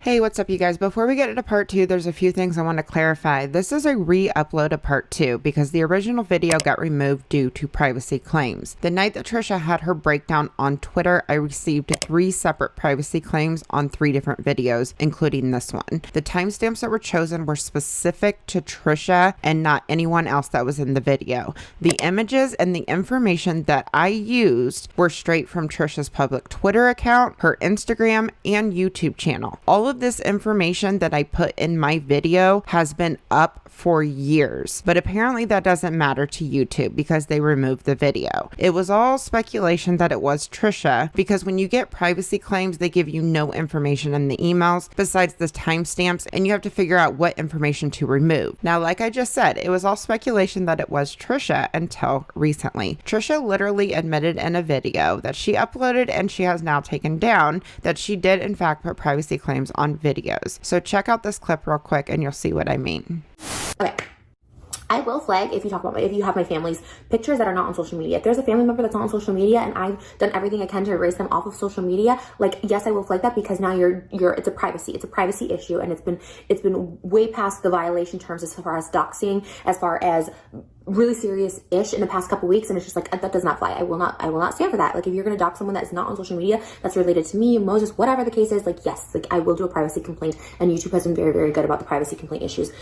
Hey, what's up, you guys? Before we get into part 2, there's a few things I want to clarify. This is a re-upload of part 2 because the original video got removed due to privacy claims. The night that Trisha had her breakdown on Twitter, I received 3 separate privacy claims on 3 different videos, including this one. The timestamps that were chosen were specific to Trisha and not anyone else that was in the video. The images and the information that I used were straight from Trisha's public Twitter account, her Instagram, and YouTube channel. All of this information that I put in my video has been up for years, but apparently that doesn't matter to YouTube because they removed the video. It was all speculation that it was Trisha because when you get privacy claims, they give you no information in the emails besides the timestamps, and you have to figure out what information to remove. Now, like I just said, it was all speculation that it was Trisha until recently. Trisha literally admitted in a video that she uploaded and she has now taken down that she did in fact put privacy claims on videos. So check out this clip real quick and you'll see what I mean. Okay. I will flag if you have my family's pictures that are not on social media. If there's a family member that's not on social media and I've done everything I can to erase them off of social media, like, yes, I will flag that because now it's a privacy issue, and it's been way past the violation terms as far as doxing, as far as really serious-ish in the past couple weeks, and it's just like, that does not fly. I will not stand for that. Like, if you're going to dox someone that is not on social media, that's related to me, Moses, whatever the case is, like, yes, like, I will do a privacy complaint, and YouTube has been very, very good about the privacy complaint issues.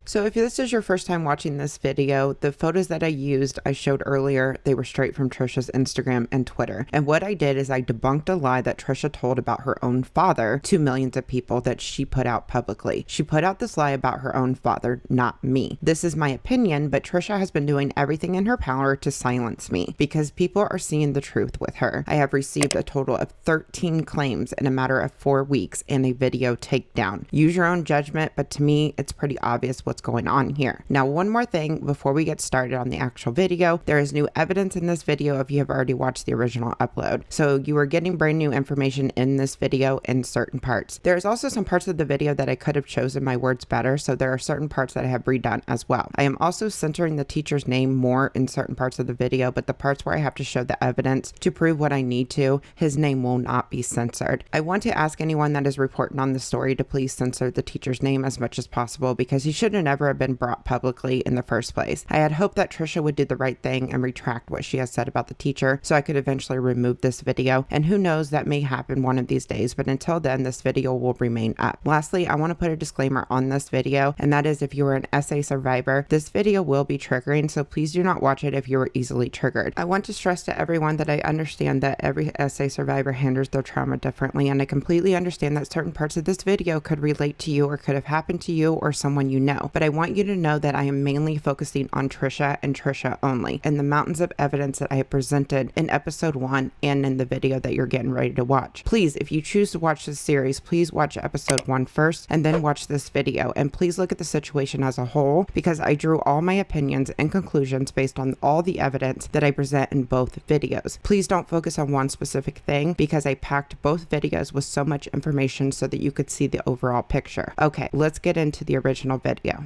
So if this is your first time watching this video, the photos that I showed earlier, they were straight from Trisha's Instagram and Twitter. And what I did is I debunked a lie that Trisha told about her own father to millions of people that she put out publicly. She put out this lie about her own father, not me. This is my opinion, but Trisha has been doing everything in her power to silence me because people are seeing the truth with her. I have received a total of 13 claims in a matter of 4 weeks and a video takedown. Use your own judgment, but to me, it's pretty obvious what's going on here. Now, one more thing before we get started on the actual video, there is new evidence in this video if you have already watched the original upload. So you are getting brand new information in this video in certain parts. There's also some parts of the video that I could have chosen my words better, so there are certain parts that I have redone as well. I am also centering the teacher's name more in certain parts of the video, but the parts where I have to show the evidence to prove what I need to, his name will not be censored. I want to ask anyone that is reporting on the story to please censor the teacher's name as much as possible because he should have never have been brought publicly in the first place. I had hoped that Trisha would do the right thing and retract what she has said about the teacher so I could eventually remove this video, and who knows, that may happen one of these days, but until then this video will remain up. Lastly, I want to put a disclaimer on this video, and that is if you are an SA survivor, this video will be triggering, so please do not watch it if you are easily triggered. I want to stress to everyone that I understand that every SA survivor handles their trauma differently, and I completely understand that certain parts of this video could relate to you or could have happened to you or someone you know, but I want you to know that I am mainly focusing on Trisha and Trisha only, and the mountains of evidence that I have presented in episode 1 and in the video that you're getting ready to watch. Please, if you choose to watch this series, please watch episode 1 first and then watch this video, and please look at the situation as a whole because I drew all my opinions and conclusions based on all the evidence that I present in both videos. Please don't focus on one specific thing because I packed both videos with so much information so that you could see the overall picture. Okay, let's get into the original video.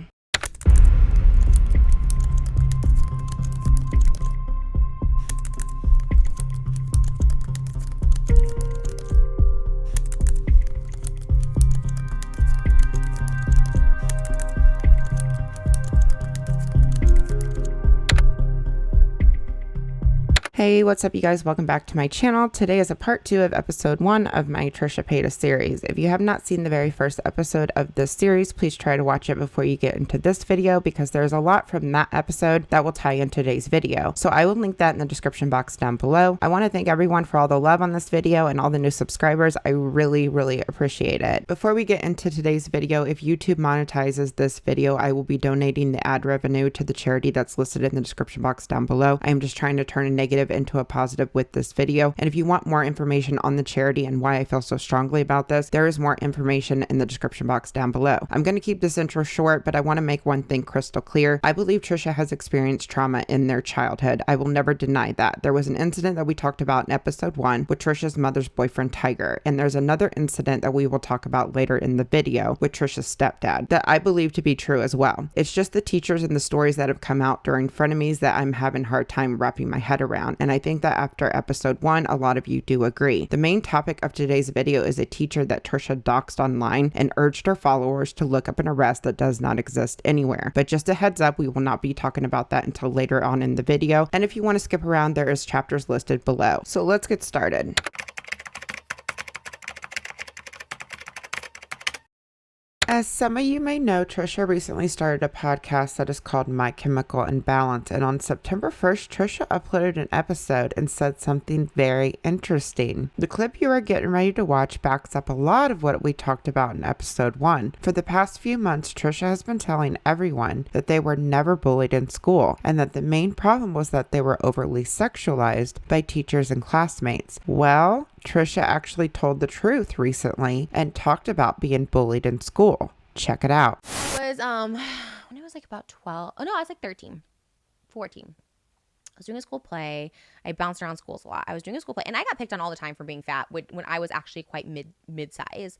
Hey, what's up, you guys? Welcome back to my channel. Today is a part 2 of episode 1 of my Trisha Paytas series. If you have not seen the very first episode of this series, please try to watch it before you get into this video because there's a lot from that episode that will tie in today's video. So I will link that in the description box down below. I want to thank everyone for all the love on this video and all the new subscribers. I really, really appreciate it. Before we get into today's video, if YouTube monetizes this video, I will be donating the ad revenue to the charity that's listed in the description box down below. I am just trying to turn a negative into a positive with this video. And if you want more information on the charity and why I feel so strongly about this, there is more information in the description box down below. I'm going to keep this intro short, but I want to make one thing crystal clear. I believe Trisha has experienced trauma in their childhood. I will never deny that. There was an incident that we talked about in episode 1 with Trisha's mother's boyfriend Tiger, and there's another incident that we will talk about later in the video with Trisha's stepdad that I believe to be true as well. It's just the teachers and the stories that have come out during frenemies that I'm having a hard time wrapping my head around. and I think that after episode 1, a lot of you do agree. The main topic of today's video is a teacher that Trisha doxed online and urged her followers to look up an arrest that does not exist anywhere. But just a heads up, we will not be talking about that until later on in the video, and if you want to skip around, there is chapters listed below. So let's get started. As some of you may know, Trisha recently started a podcast that is called My Chemical Imbalance, and on September 1st, Trisha uploaded an episode and said something very interesting. The clip you are getting ready to watch backs up a lot of what we talked about in episode 1. For the past few months, Trisha has been telling everyone that they were never bullied in school, and that the main problem was that they were overly sexualized by teachers and classmates. Well, Trisha actually told the truth recently and talked about being bullied in school. Check it out. I was when I was like about 12. Oh no, I was like 13, 14. I was doing a school play. I bounced around schools a lot. I was doing a school play, and I got picked on all the time for being fat when I was actually quite mid-size.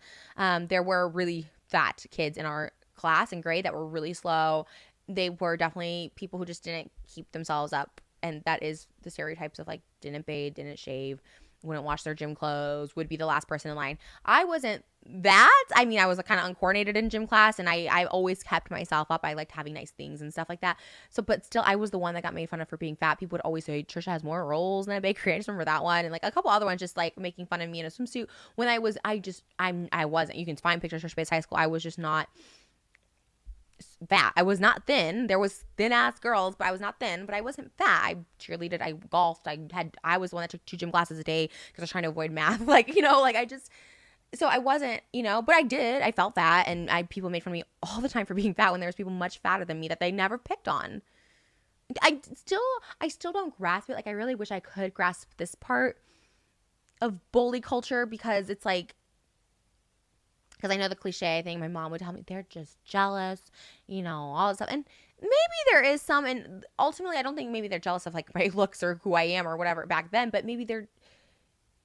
There were really fat kids in our class and grade that were really slow. They were definitely people who just didn't keep themselves up, and that is the stereotypes of like didn't bathe, didn't shave, wouldn't wash their gym clothes, would be the last person in line. I wasn't that. I mean, I was kind of uncoordinated in gym class, and I always kept myself up. I liked having nice things and stuff like that. So, but still, I was the one that got made fun of for being fat. People would always say, Trisha has more rolls than a bakery. I just remember that one. And like a couple other ones just like making fun of me in a swimsuit when I wasn't. You can find pictures of Trisha Paytas High School. I was just not fat. I was not thin. There was thin ass girls, but I was not thin, but I wasn't fat. I cheerleaded, I golfed, I was the one that took 2 gym classes a day because I was trying to avoid math. Like, so I wasn't, but I did. I felt fat, and people made fun of me all the time for being fat when there was people much fatter than me that they never picked on. I still don't grasp it. Like, I really wish I could grasp this part of bully culture, because it's like, because I know the cliche thing, my mom would tell me, they're just jealous, all this stuff. And maybe there is some, and ultimately I don't think maybe they're jealous of like my looks or who I am or whatever back then, but maybe they're,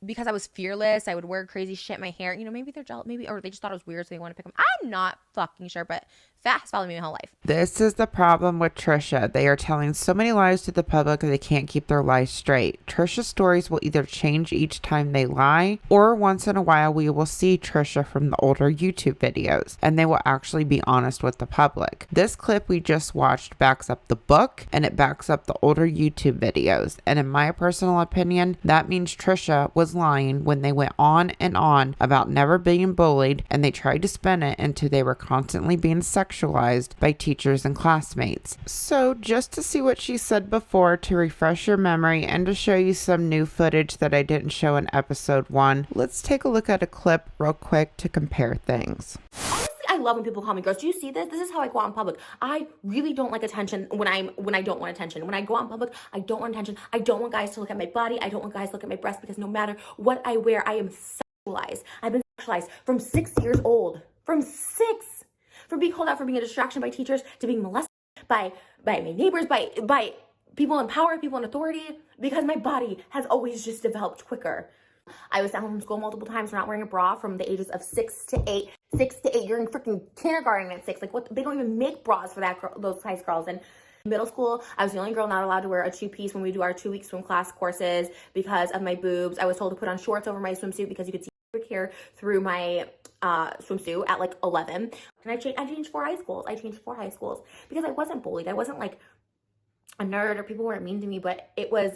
because I was fearless, I would wear crazy shit in my hair, maybe they're jealous, or they just thought it was weird, so they want to pick them. I'm not fucking sure, but fat has followed me my whole life. This is the problem with Trisha. They are telling so many lies to the public that they can't keep their lies straight. Trisha's stories will either change each time they lie, or once in a while we will see Trisha from the older YouTube videos, and they will actually be honest with the public. This clip we just watched backs up the book, and it backs up the older YouTube videos, and in my personal opinion, that means Trisha was lying when they went on and on about never being bullied, and they tried to spin it into they were constantly being sexualized by teachers and classmates. So just to see what she said before, to refresh your memory, and to show you some new footage that I didn't show in episode 1, let's take a look at a clip real quick to compare things. Honestly, I love when people call me girls. Do you see this? This is how I go out in public. I really don't like attention when I don't want attention. When I go out in public, I don't want attention. I don't want guys to look at my body. I don't want guys to look at my breasts, because no matter what I wear, I am sexualized. I've been sexualized from 6 years old. From 6. From being called out for being a distraction by teachers, to being molested by my neighbors, by people in power, people in authority, because my body has always just developed quicker. I was sent home from school multiple times for not wearing a bra from the ages of 6 to 8. 6 to 8, you're in freaking kindergarten at 6. Like, what? They don't even make bras for those size girls. And middle school, I was the only girl not allowed to wear a 2-piece when we do our 2-week swim class courses because of my boobs. I was told to put on shorts over my swimsuit because you could see hair through my swimsuit at like 11. And I changed 4 high schools. Because I wasn't bullied. I wasn't like a nerd, or people weren't mean to me, but it was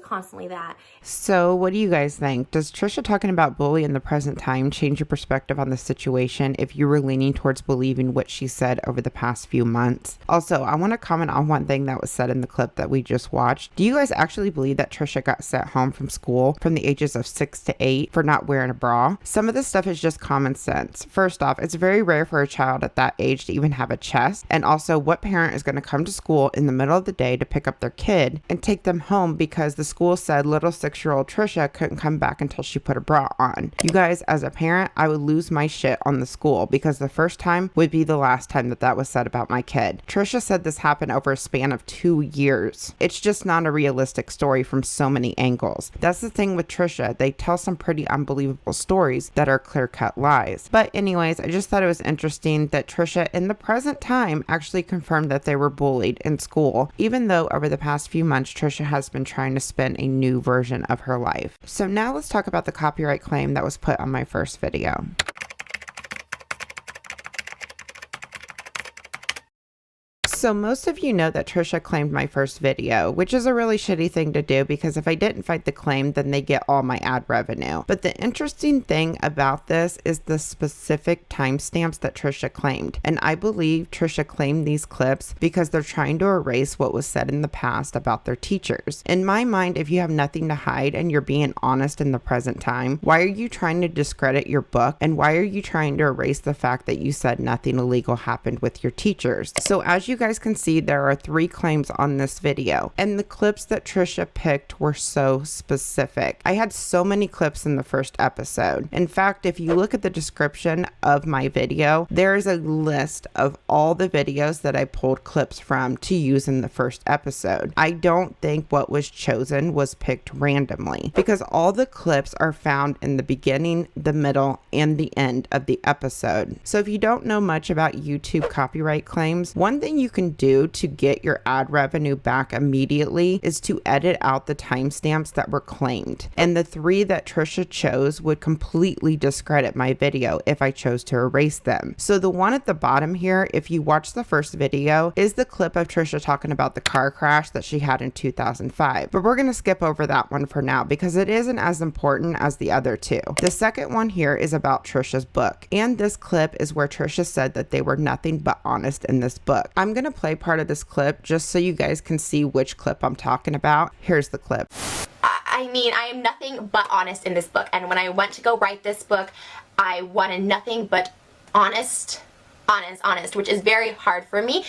constantly that. So what do you guys think? Does Trisha talking about bully in the present time change your perspective on the situation if you were leaning towards believing what she said over the past few months? Also, I want to comment on one thing that was said in the clip that we just watched. Do you guys actually believe that Trisha got sent home from school from the ages of 6 to 8 for not wearing a bra? Some of this stuff is just common sense. First off, it's very rare for a child at that age to even have a chest. And also, what parent is going to come to school in the middle of the day to pick up their kid and take them home because the school said little 6-year-old Trisha couldn't come back until she put a bra on? You guys, as a parent, I would lose my shit on the school, because the first time would be the last time that was said about my kid. Trisha said this happened over a span of 2 years. It's just not a realistic story from so many angles. That's the thing with Trisha. They tell some pretty unbelievable stories that are clear-cut lies. But anyways, I just thought it was interesting that Trisha in the present time actually confirmed that they were bullied in school, even though over the past few months Trisha has has been trying to spin a new version of her life. So now let's talk about the copyright claim that was put on my first video. So most of you know that Trisha claimed my first video, which is a really shitty thing to do because if I didn't fight the claim, then they get all my ad revenue. But the interesting thing about this is the specific timestamps that Trisha claimed. And I believe Trisha claimed these clips because they're trying to erase what was said in the past about their teachers. In my mind, if you have nothing to hide and you're being honest in the present time, why are you trying to discredit your book? And why are you trying to erase the fact that you said nothing illegal happened with your teachers? So as you guys can see, there are 3 claims on this video, and the clips that Trisha picked were so specific. I had so many clips in the first episode. In fact, if you look at the description of my video, there is a list of all the videos that I pulled clips from to use in the first episode. I don't think what was chosen was picked randomly because all the clips are found in the beginning, the middle, and the end of the episode. So if you don't know much about YouTube copyright claims, one thing you can do to get your ad revenue back immediately is to edit out the timestamps that were claimed. And the 3 that Trisha chose would completely discredit my video if I chose to erase them. So the one at the bottom here, if you watch the first video, is the clip of Trisha talking about the car crash that she had in 2005. But we're going to skip over that one for now because it isn't as important as the other 2. The second one here is about Trisha's book. And this clip is where Trisha said that they were nothing but honest in this book. I'm going to play part of this clip just so you guys can see which clip I'm talking about. Here's the clip. I mean, I am nothing but honest in this book, and when I went to go write this book, I wanted nothing but honest, which is very hard for me.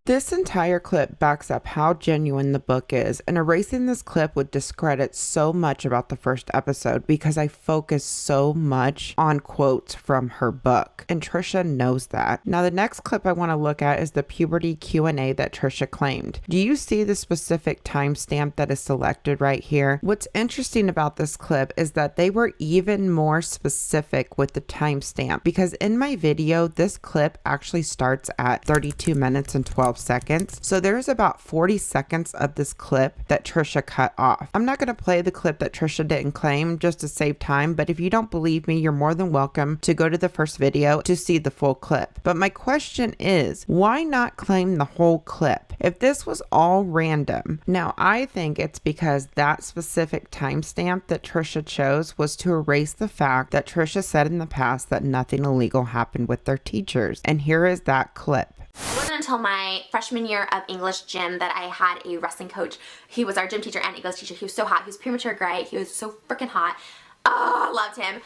This entire clip backs up how genuine the book is, and erasing this clip would discredit so much about the first episode because I focus so much on quotes from her book, and Trisha knows that. Now the next clip I want to look at is the puberty Q&A that Trisha claimed. Do you see the specific timestamp that is selected right here? What's interesting about this clip is that they were even more specific with the timestamp because in my video, this clip actually starts at 32 minutes and 12 seconds. So there's about 40 seconds of this clip that Trisha cut off. I'm not going to play the clip that Trisha didn't claim just to save time, but if you don't believe me, you're more than welcome to go to the first video to see the full clip. But my question is, why not claim the whole clip if this was all random? Now, I think it's because that specific timestamp that Trisha chose was to erase the fact that Trisha said in the past that nothing illegal happened with their teachers. And here is that clip. It wasn't until my freshman year of English gym that I had a wrestling coach. He was our gym teacher and English teacher. He was so hot. He was premature gray. He was so freaking hot. Oh, I loved him.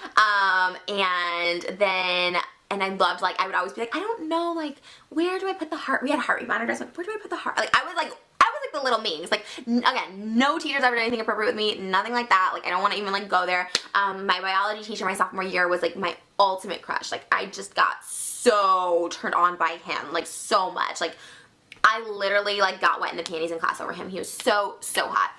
And I loved, like, I would always be like, I don't know, like, where do I put the heart? We had heart rate monitors. Like, where do I put the heart? Like, I was like the little memes. Like, again, no teachers ever did anything appropriate with me. Nothing like that. Like, I don't want to even, like, go there. My biology teacher my sophomore year was, like, my ultimate crush. Like, I just got so turned on by him, like, so much. Like, I literally, like, got wet in the panties in class over him. He was so hot.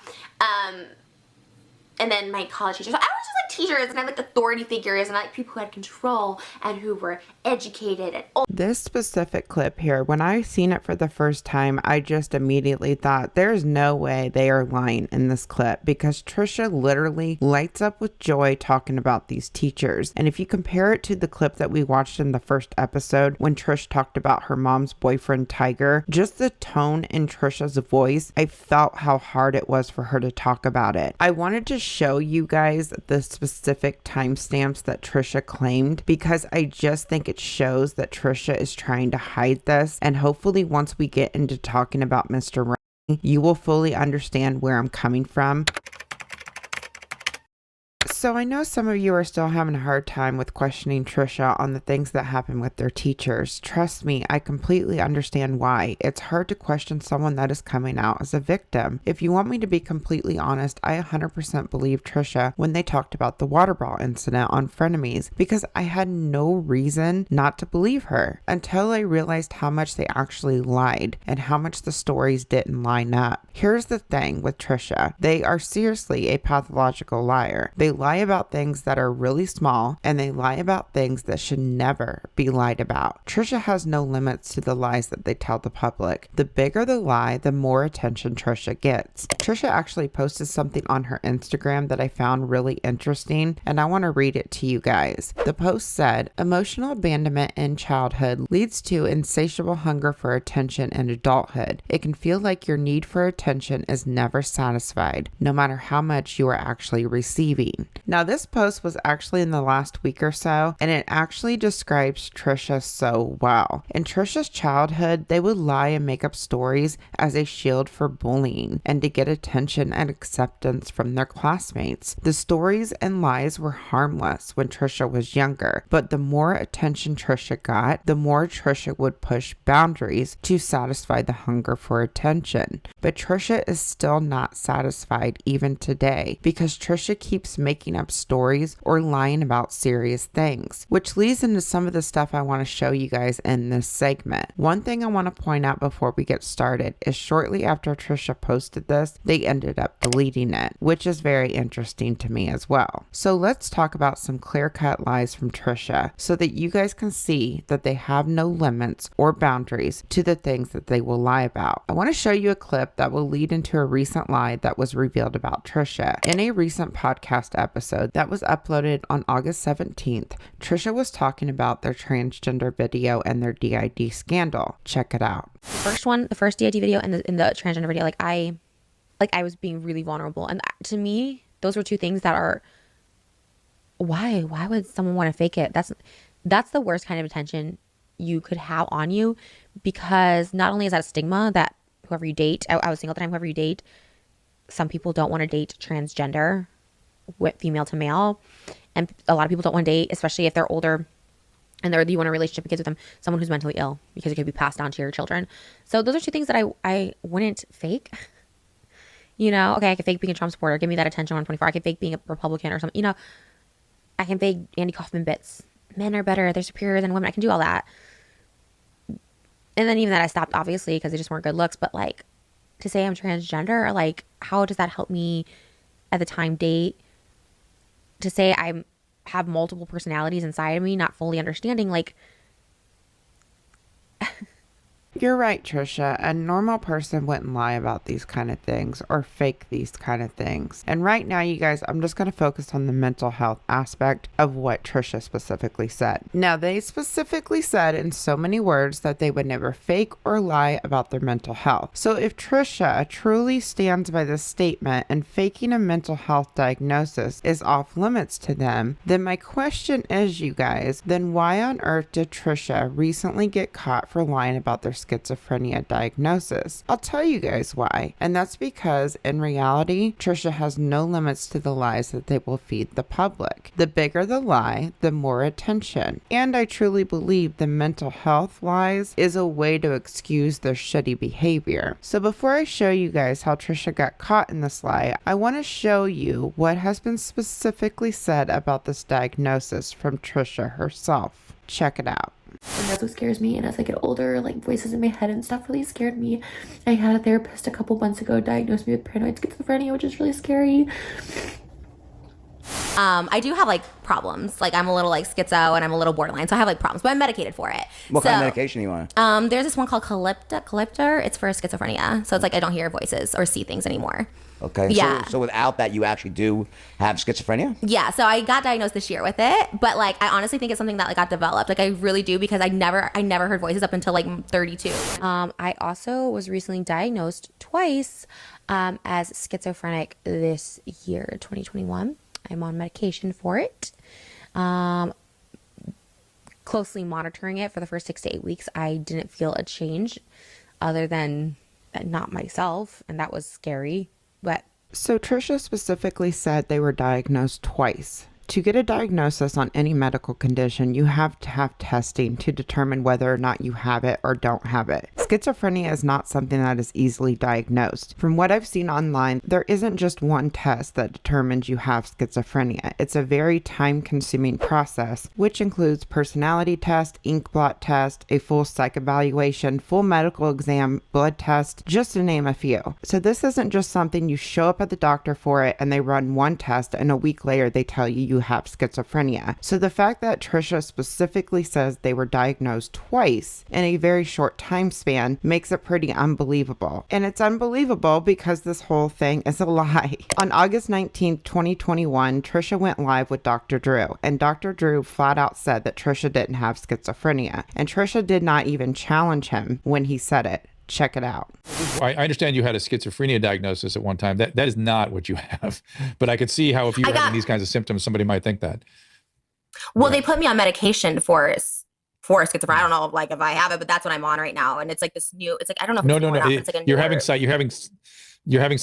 And then my college teachers, I was just like teachers and I like authority figures and I like people who had control and who were educated and old. This specific clip here, when I seen it for the first time, I just immediately thought there's no way they are lying in this clip because Trisha literally lights up with joy talking about these teachers. And if you compare it to the clip that we watched in the first episode when Trish talked about her mom's boyfriend Tiger, just the tone in Trisha's voice, I felt how hard it was for her to talk about it. I wanted to show you guys the specific timestamps that Trisha claimed because I just think it shows that Trisha is trying to hide this, and hopefully once we get into talking about Mr. Ray, you will fully understand where I'm coming from. So I know some of you are still having a hard time with questioning Trisha on the things that happen with their teachers. Trust me, I completely understand why. It's hard to question someone that is coming out as a victim. If you want me to be completely honest, I 100% believe Trisha when they talked about the water bottle incident on Frenemies because I had no reason not to believe her until I realized how much they actually lied and how much the stories didn't line up. Here's the thing with Trisha. They are seriously a pathological liar. They They lie about things that are really small, and they lie about things that should never be lied about. Trisha has no limits to the lies that they tell the public. The bigger the lie, the more attention Trisha gets. Trisha actually posted something on her Instagram that I found really interesting, and I want to read it to you guys. The post said, "Emotional abandonment in childhood leads to insatiable hunger for attention in adulthood. It can feel like your need for attention is never satisfied, no matter how much you are actually receiving." Now, this post was actually in the last week or so, and it actually describes Trisha so well. In Trisha's childhood, they would lie and make up stories as a shield for bullying and to get attention and acceptance from their classmates. The stories and lies were harmless when Trisha was younger, but the more attention Trisha got, the more Trisha would push boundaries to satisfy the hunger for attention. But Trisha is still not satisfied even today because Trisha keeps making up stories or lying about serious things, which leads into some of the stuff I want to show you guys in this segment. One thing I want to point out before we get started is shortly after Trisha posted this, they ended up deleting it, which is very interesting to me as well. So let's talk about some clear-cut lies from Trisha so that you guys can see that they have no limits or boundaries to the things that they will lie about. I want to show you a clip that will lead into a recent lie that was revealed about Trisha. In a recent podcast episode that was uploaded on August 17th, Trisha was talking about their transgender video and their DID scandal. Check it out. The first DID video and the transgender video, I was being really vulnerable. And to me, those were two things that are, why would someone want to fake it? That's the worst kind of attention you could have on you, because not only is that a stigma that whoever you date, I was single at the time, whoever you date, some people don't want to date transgender, female to male. And a lot of people don't want to date, especially if they're older and you want a relationship with kids with them, someone who's mentally ill, because it could be passed down to your children. So those are two things that I wouldn't fake. Okay, I could fake being a Trump supporter, give me that attention on 24. I could fake being a Republican or something. I can fake Andy Kaufman bits. Men are better, they're superior than women. I can do all that. And then even that I stopped, obviously, because they just weren't good looks. But to say I'm transgender, how does that help me at the time date? To say I have multiple personalities inside of me, not fully understanding, You're right, Trisha. A normal person wouldn't lie about these kind of things or fake these kind of things. And right now, you guys, I'm just going to focus on the mental health aspect of what Trisha specifically said. Now, they specifically said in so many words that they would never fake or lie about their mental health. So if Trisha truly stands by this statement and faking a mental health diagnosis is off limits to them, then my question is, you guys, then why on earth did Trisha recently get caught for lying about their schizophrenia diagnosis? I'll tell you guys why. And that's because in reality, Trisha has no limits to the lies that they will feed the public. The bigger the lie, the more attention. And I truly believe the mental health lies is a way to excuse their shitty behavior. So before I show you guys how Trisha got caught in this lie, I want to show you what has been specifically said about this diagnosis from Trisha herself. Check it out. And that's what scares me. And as I get older, voices in my head and stuff really scared me. I had a therapist a couple months ago diagnose me with paranoid schizophrenia, which is really scary. I do have problems. I'm a little schizo and I'm a little borderline, so I have problems, but I'm medicated for it. What kind of medication you want? There's this one called Calyptor. It's for schizophrenia, so it's I don't hear voices or see things anymore. Okay. Yeah. So without that, you actually do have schizophrenia? Yeah. So I got diagnosed this year with it, but I honestly think it's something that got developed. I really do, because I never heard voices up until 32. I also was recently diagnosed twice as schizophrenic this year, 2021. I'm on medication for it. Closely monitoring it for the first 6 to 8 weeks. I didn't feel a change other than not myself, and that was scary. But so Trisha specifically said they were diagnosed twice. To get a diagnosis on any medical condition, you have to have testing to determine whether or not you have it or don't have it. Schizophrenia is not something that is easily diagnosed. From what I've seen online, there isn't just one test that determines you have schizophrenia. It's a very time-consuming process, which includes personality test, ink blot test, a full psych evaluation, full medical exam, blood test, just to name a few. So this isn't just something you show up at the doctor for it and they run one test and a week later they tell you you have schizophrenia. So the fact that Trisha specifically says they were diagnosed twice in a very short time span makes it pretty unbelievable. And it's unbelievable because this whole thing is a lie. On August 19th, 2021, Trisha went live with Dr. Drew, and Dr. Drew flat out said that Trisha didn't have schizophrenia, and Trisha did not even challenge him when he said it. Check it out. I understand you had a schizophrenia diagnosis at one time. That is not what you have, but I could see how if you were having these kinds of symptoms, somebody might think that. Well, they put me on medication for schizophrenia. I don't know, like, if I have it, but that's what I'm on right now. And it's like this new. It's like, I don't know. If No. It's like a newer, You're having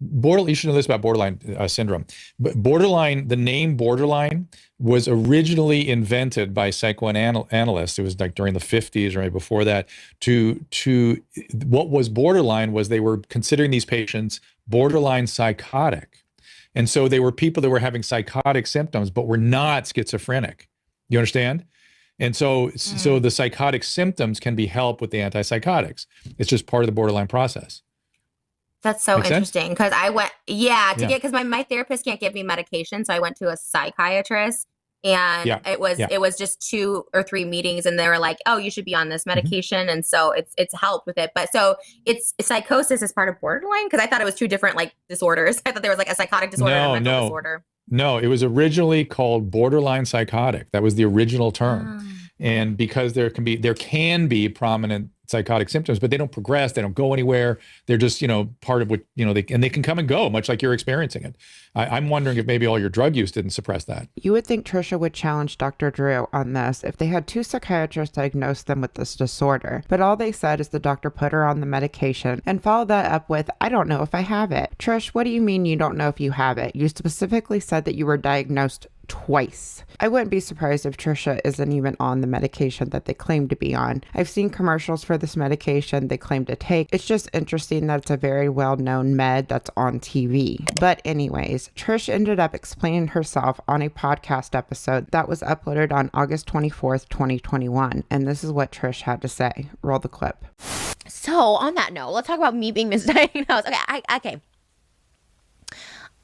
borderline. You should know this about borderline syndrome. But borderline, the name borderline was originally invented by psychoanalysts. It was like during the 50s or maybe before that. To what was borderline was they were considering these patients borderline psychotic, and so they were people that were having psychotic symptoms but were not schizophrenic. You understand? And so the psychotic symptoms can be helped with the antipsychotics. It's just part of the borderline process. That's so interesting because I went, because my therapist can't give me medication. So I went to a psychiatrist and it was just 2 or 3 meetings and they were like, oh, you should be on this medication. And so it's helped with it. But so it's psychosis is part of borderline because I thought it was 2 different like disorders. I thought there was like a psychotic disorder and a mental disorder. No, it was originally called borderline psychotic. That was the original term. And because there can be prominent psychotic symptoms, but they don't progress, they don't go anywhere. They're just, part of what, they can come and go, much like you're experiencing it. I'm wondering if maybe all your drug use didn't suppress that. You would think Trisha would challenge Dr. Drew on this if they had 2 psychiatrists diagnose them with this disorder. But all they said is the doctor put her on the medication and followed that up with, I don't know if I have it. Trish, what do you mean you don't know if you have it? You specifically said that you were diagnosed twice. I wouldn't be surprised if Trisha isn't even on the medication that they claim to be on. I've seen commercials for this medication they claim to take. It's just interesting that it's a very well-known med that's on TV. But anyways, Trish ended up explaining herself on a podcast episode that was uploaded on August 24th, 2021. And this is what Trish had to say. Roll the clip. So on that note, let's talk about me being misdiagnosed. Okay.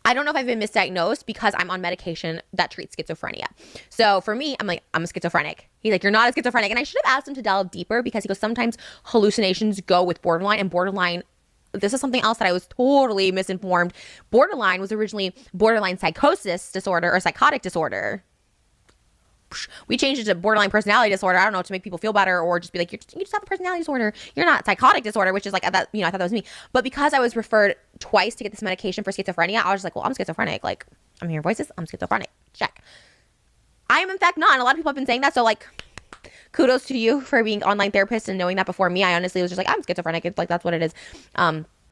I don't know if I've been misdiagnosed because I'm on medication that treats schizophrenia. So for me, I'm a schizophrenic. He's like, you're not a schizophrenic. And I should have asked him to delve deeper because he goes, sometimes hallucinations go with borderline, and borderline, this is something else that I was totally misinformed. Borderline was originally borderline psychosis disorder or psychotic disorder. We changed it to borderline personality disorder. I don't know, to make people feel better or just be like, you just have a personality disorder. You're not psychotic disorder, which is like, that, I thought that was me. But because I was referred twice to get this medication for schizophrenia, I was just like, well, I'm schizophrenic. Like, I'm hearing voices. I'm schizophrenic. Check. I am in fact not. And a lot of people have been saying that. So like, kudos to you for being an online therapist and knowing that before me. I honestly was just like, I'm schizophrenic. It's like, that's what it is.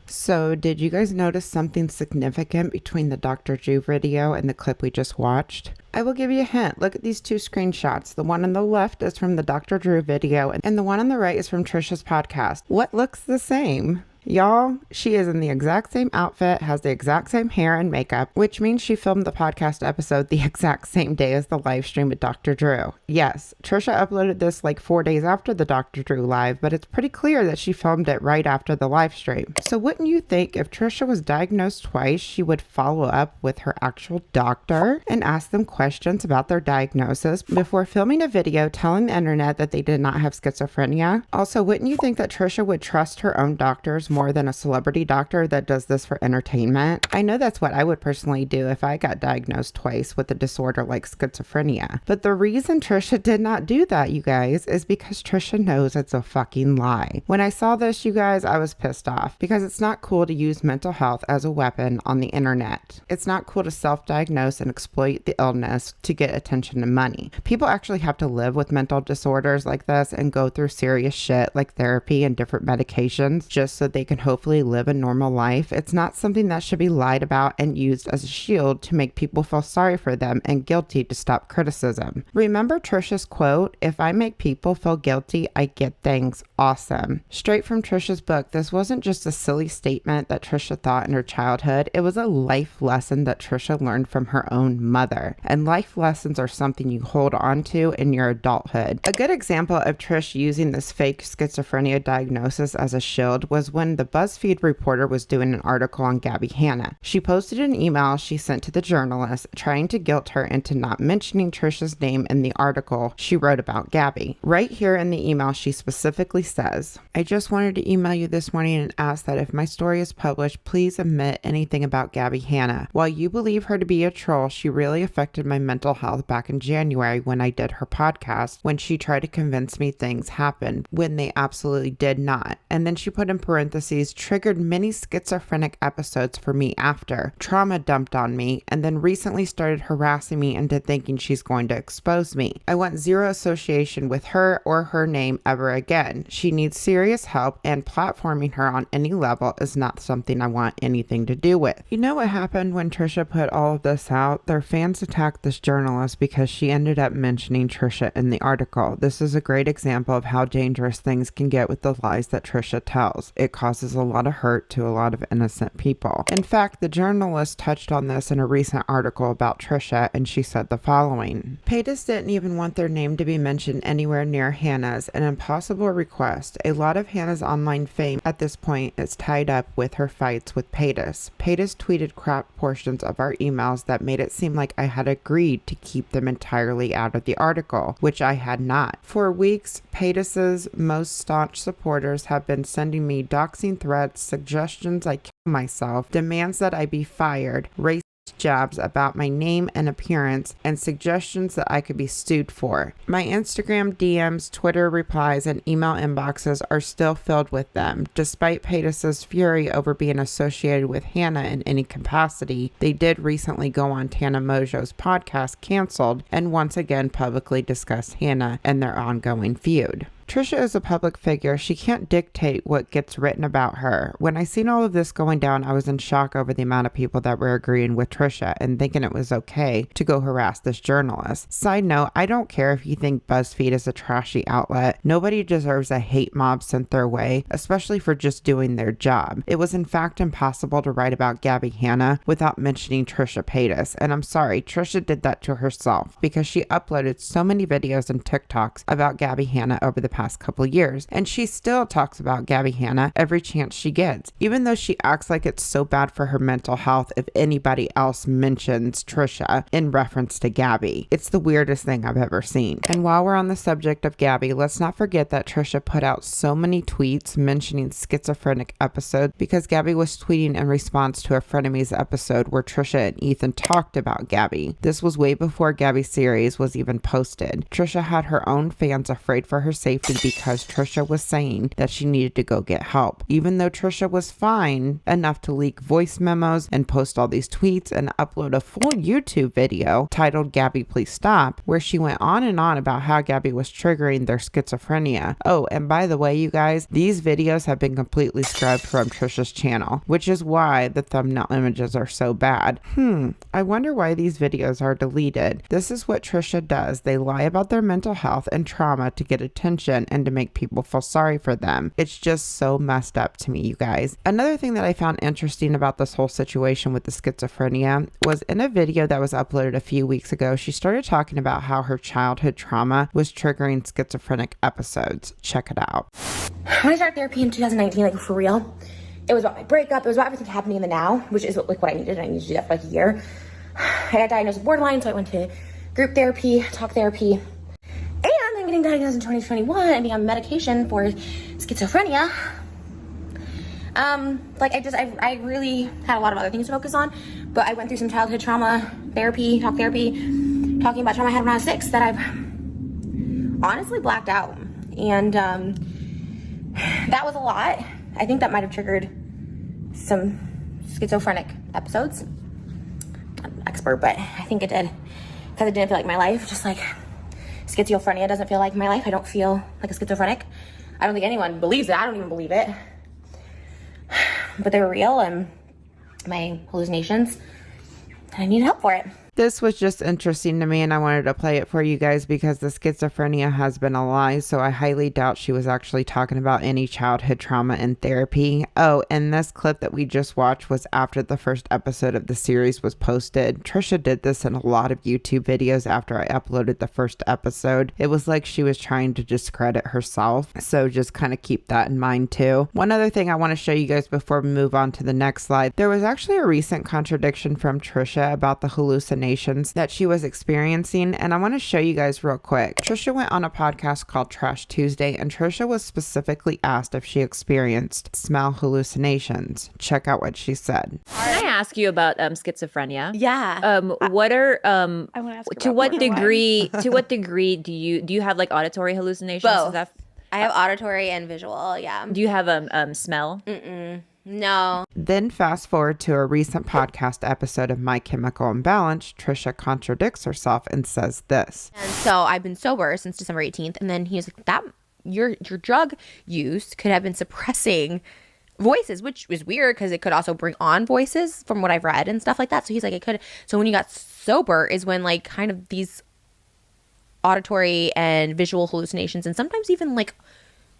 So did you guys notice something significant between the Dr. Drew video and the clip we just watched? I will give you a hint. Look at these 2 screenshots. The one on the left is from the Dr. Drew video and the one on the right is from Trisha's podcast. What looks the same? Y'all, she is in the exact same outfit, has the exact same hair and makeup, which means she filmed the podcast episode the exact same day as the live stream with Dr. Drew. Yes, Trisha uploaded this like 4 days after the Dr. Drew live, but it's pretty clear that she filmed it right after the live stream. So wouldn't you think if Trisha was diagnosed twice, she would follow up with her actual doctor and ask them questions about their diagnosis before filming a video telling the internet that they did not have schizophrenia? Also, wouldn't you think that Trisha would trust her own doctors more than a celebrity doctor that does this for entertainment? I know that's what I would personally do if I got diagnosed twice with a disorder like schizophrenia. But the reason Trisha did not do that, you guys, is because Trisha knows it's a fucking lie. When I saw this, you guys, I was pissed off because it's not cool to use mental health as a weapon on the internet. It's not cool to self-diagnose and exploit the illness to get attention and money. People actually have to live with mental disorders like this and go through serious shit like therapy and different medications just so they can hopefully live a normal life. It's not something that should be lied about and used as a shield to make people feel sorry for them and guilty to stop criticism. Remember Trisha's quote, "If I make people feel guilty, I get things awesome. Straight from Trisha's book, this wasn't just a silly statement that Trisha thought in her childhood. It was a life lesson that Trisha learned from her own mother. And life lessons are something you hold on to in your adulthood. A good example of Trish using this fake schizophrenia diagnosis as a shield was when the BuzzFeed reporter was doing an article on Gabby Hanna. She posted an email she sent to the journalist trying to guilt her into not mentioning Trisha's name in the article she wrote about Gabby. Right here in the email, she specifically says, "I just wanted to email you this morning and ask that if my story is published, please omit anything about Gabby Hanna. While you believe her to be a troll, she really affected my mental health back in January when I did her podcast, when she tried to convince me things happened, when they absolutely did not." And then she put in parentheses, "triggered many schizophrenic episodes for me after. Trauma dumped on me, and then recently started harassing me into thinking she's going to expose me. I want zero association with her or her name ever again. She needs serious help, and platforming her on any level is not something I want anything to do with." You know what happened when Trisha put all of this out? Their fans attacked this journalist because she ended up mentioning Trisha in the article. This is a great example of how dangerous things can get with the lies that Trisha tells. It causes a lot of hurt to a lot of innocent people. In fact, the journalist touched on this in a recent article about Trisha, and she said the following: "Paytas didn't even want their name to be mentioned anywhere near Hannah's, an impossible request. A lot of Hannah's online fame at this point is tied up with her fights with Paytas. Paytas tweeted crap portions of our emails that made it seem like I had agreed to keep them entirely out of the article, which I had not. For weeks, Paytas's most staunch supporters have been sending me doxing threats, suggestions I kill myself, demands that I be fired, racist jabs about my name and appearance, and suggestions that I could be sued for. My Instagram DMs, Twitter replies, and email inboxes are still filled with them. Despite Paytas's fury over being associated with Hannah in any capacity, they did recently go on Tana Mojo's podcast, Canceled, and once again publicly discuss Hannah and their ongoing feud. Trisha is a public figure. She can't dictate what gets written about her. When I seen all of this going down, I was in shock over the amount of people that were agreeing with Trisha and thinking it was okay to go harass this journalist. Side note, I don't care if you think BuzzFeed is a trashy outlet. Nobody deserves a hate mob sent their way, especially for just doing their job. It was in fact impossible to write about Gabby Hanna without mentioning Trisha Paytas, and I'm sorry, Trisha did that to herself because she uploaded so many videos and TikToks about Gabby Hanna over the past couple years, and she still talks about Gabby Hanna every chance she gets, even though she acts like it's so bad for her mental health if anybody else mentions Trisha in reference to Gabby. It's the weirdest thing I've ever seen. And while we're on the subject of Gabby, let's not forget that Trisha put out so many tweets mentioning schizophrenic episodes because Gabby was tweeting in response to a Frenemies episode where Trisha and Ethan talked about Gabby. This was way before Gabby's series was even posted. Trisha had her own fans afraid for her safety because Trisha was saying that she needed to go get help, even though Trisha was fine enough to leak voice memos and post all these tweets and upload a full YouTube video titled "Gabby Please Stop," where she went on and on about how Gabby was triggering their schizophrenia. Oh, and by the way, you guys, these videos have been completely scrubbed from Trisha's channel, which is why the thumbnail images are so bad. I wonder why these videos are deleted. This is what Trisha does. They lie about their mental health and trauma to get attention and to make people feel sorry for them. It's just so messed up to me, you guys. Another thing that I found interesting about this whole situation with the schizophrenia was in a video that was uploaded a few weeks ago, she started talking about how her childhood trauma was triggering schizophrenic episodes. Check it out. When I started therapy in 2019, like for real, it was about my breakup. It was about everything happening in the now, which is what I needed. I needed to do that for like a year. I got diagnosed with borderline, so I went to group therapy, talk therapy, and I'm getting diagnosed in 2021 and being on medication for schizophrenia. I really had a lot of other things to focus on, but I went through some childhood trauma therapy, talking about trauma I had when I was 6 that I've honestly blacked out. And that was a lot. I think that might have triggered some schizophrenic episodes. I'm not an expert, but I think it did, because it didn't feel like my life, just like schizophrenia doesn't feel like my life. I don't feel like a schizophrenic. I don't think anyone believes it. I don't even believe it. But they were real, and my hallucinations, and I needed help for it. This was just interesting to me and I wanted to play it for you guys because the schizophrenia has been a lie, so I highly doubt she was actually talking about any childhood trauma in therapy. Oh, and this clip that we just watched was after the first episode of the series was posted. Trisha did this in a lot of YouTube videos after I uploaded the first episode. It was like she was trying to discredit herself, so just kind of keep that in mind too. One other thing I want to show you guys before we move on to the next slide. There was actually a recent contradiction from Trisha about the hallucinations that she was experiencing, and I want to show you guys real quick. Trisha went on a podcast called Trash Tuesday, and Trisha was specifically asked if she experienced smell hallucinations. Check out what she said. Can I ask you about schizophrenia? Yeah. What are I want to ask to about what more than one. degree to what degree do you have like auditory hallucinations? Both. Is that, I have auditory and visual. Yeah. do you have smell? No. Then fast forward to a recent podcast episode of My Chemical Imbalance. Trisha contradicts herself and says this. And so I've been sober since December 18th. And then he was like, that your drug use could have been suppressing voices, which was weird because it could also bring on voices from what I've read and stuff like that. So he's like, it could. So when you got sober is when like kind of these auditory and visual hallucinations, and sometimes even like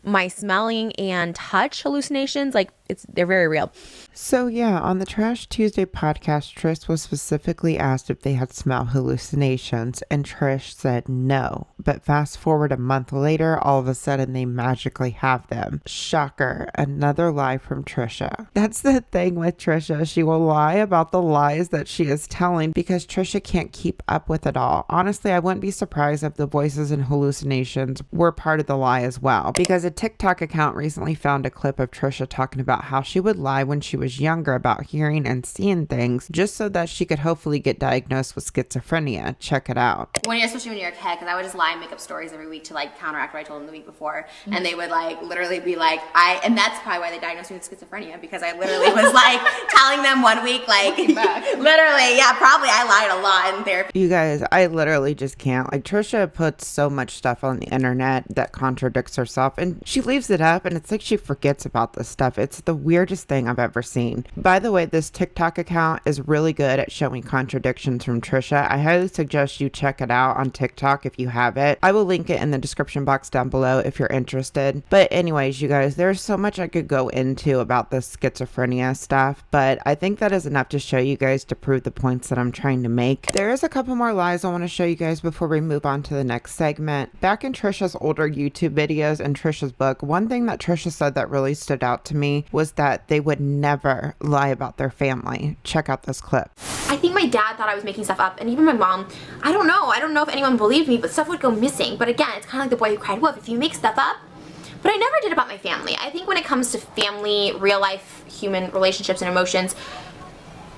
my smelling and touch hallucinations, like they're very real. So yeah, on the Trash Tuesday podcast, Trish was specifically asked if they had smell hallucinations, and Trish said no. But fast forward a month later, all of a sudden they magically have them. Shocker, another lie from Trisha. That's the thing with Trisha. She will lie about the lies that she is telling because Trisha can't keep up with it all. Honestly, I wouldn't be surprised if the voices and hallucinations were part of the lie as well, because a TikTok account recently found a clip of Trisha talking about how she would lie when she was younger about hearing and seeing things just so that she could hopefully get diagnosed with schizophrenia. Check it out. Especially when you're a kid, because I would just lie and make up stories every week to like counteract what I told them the week before, and they would like literally be like, and that's probably why they diagnosed me with schizophrenia, because I literally was like telling them one week like literally, yeah, probably I lied a lot in therapy. You guys, I literally just can't. Like, Trisha puts so much stuff on the internet that contradicts herself, and she leaves it up, and it's like she forgets about this stuff. It's the weirdest thing I've ever seen. By the way, this TikTok account is really good at showing contradictions from Trisha. I highly suggest you check it out on TikTok if you have it. I will link it in the description box down below if you're interested. But anyways, you guys, there's so much I could go into about this schizophrenia stuff, but I think that is enough to show you guys to prove the points that I'm trying to make. There is a couple more lies I want to show you guys before we move on to the next segment. Back in Trisha's older YouTube videos and Trisha's book, one thing that Trisha said that really stood out to me was that they would never lie about their family. Check out this clip. I think my dad thought I was making stuff up, and even my mom. I don't know if anyone believed me, but stuff would go missing. But again, it's kind of like the boy who cried wolf. If you make stuff up, but I never did about my family. I think when it comes to family, real life, human relationships and emotions,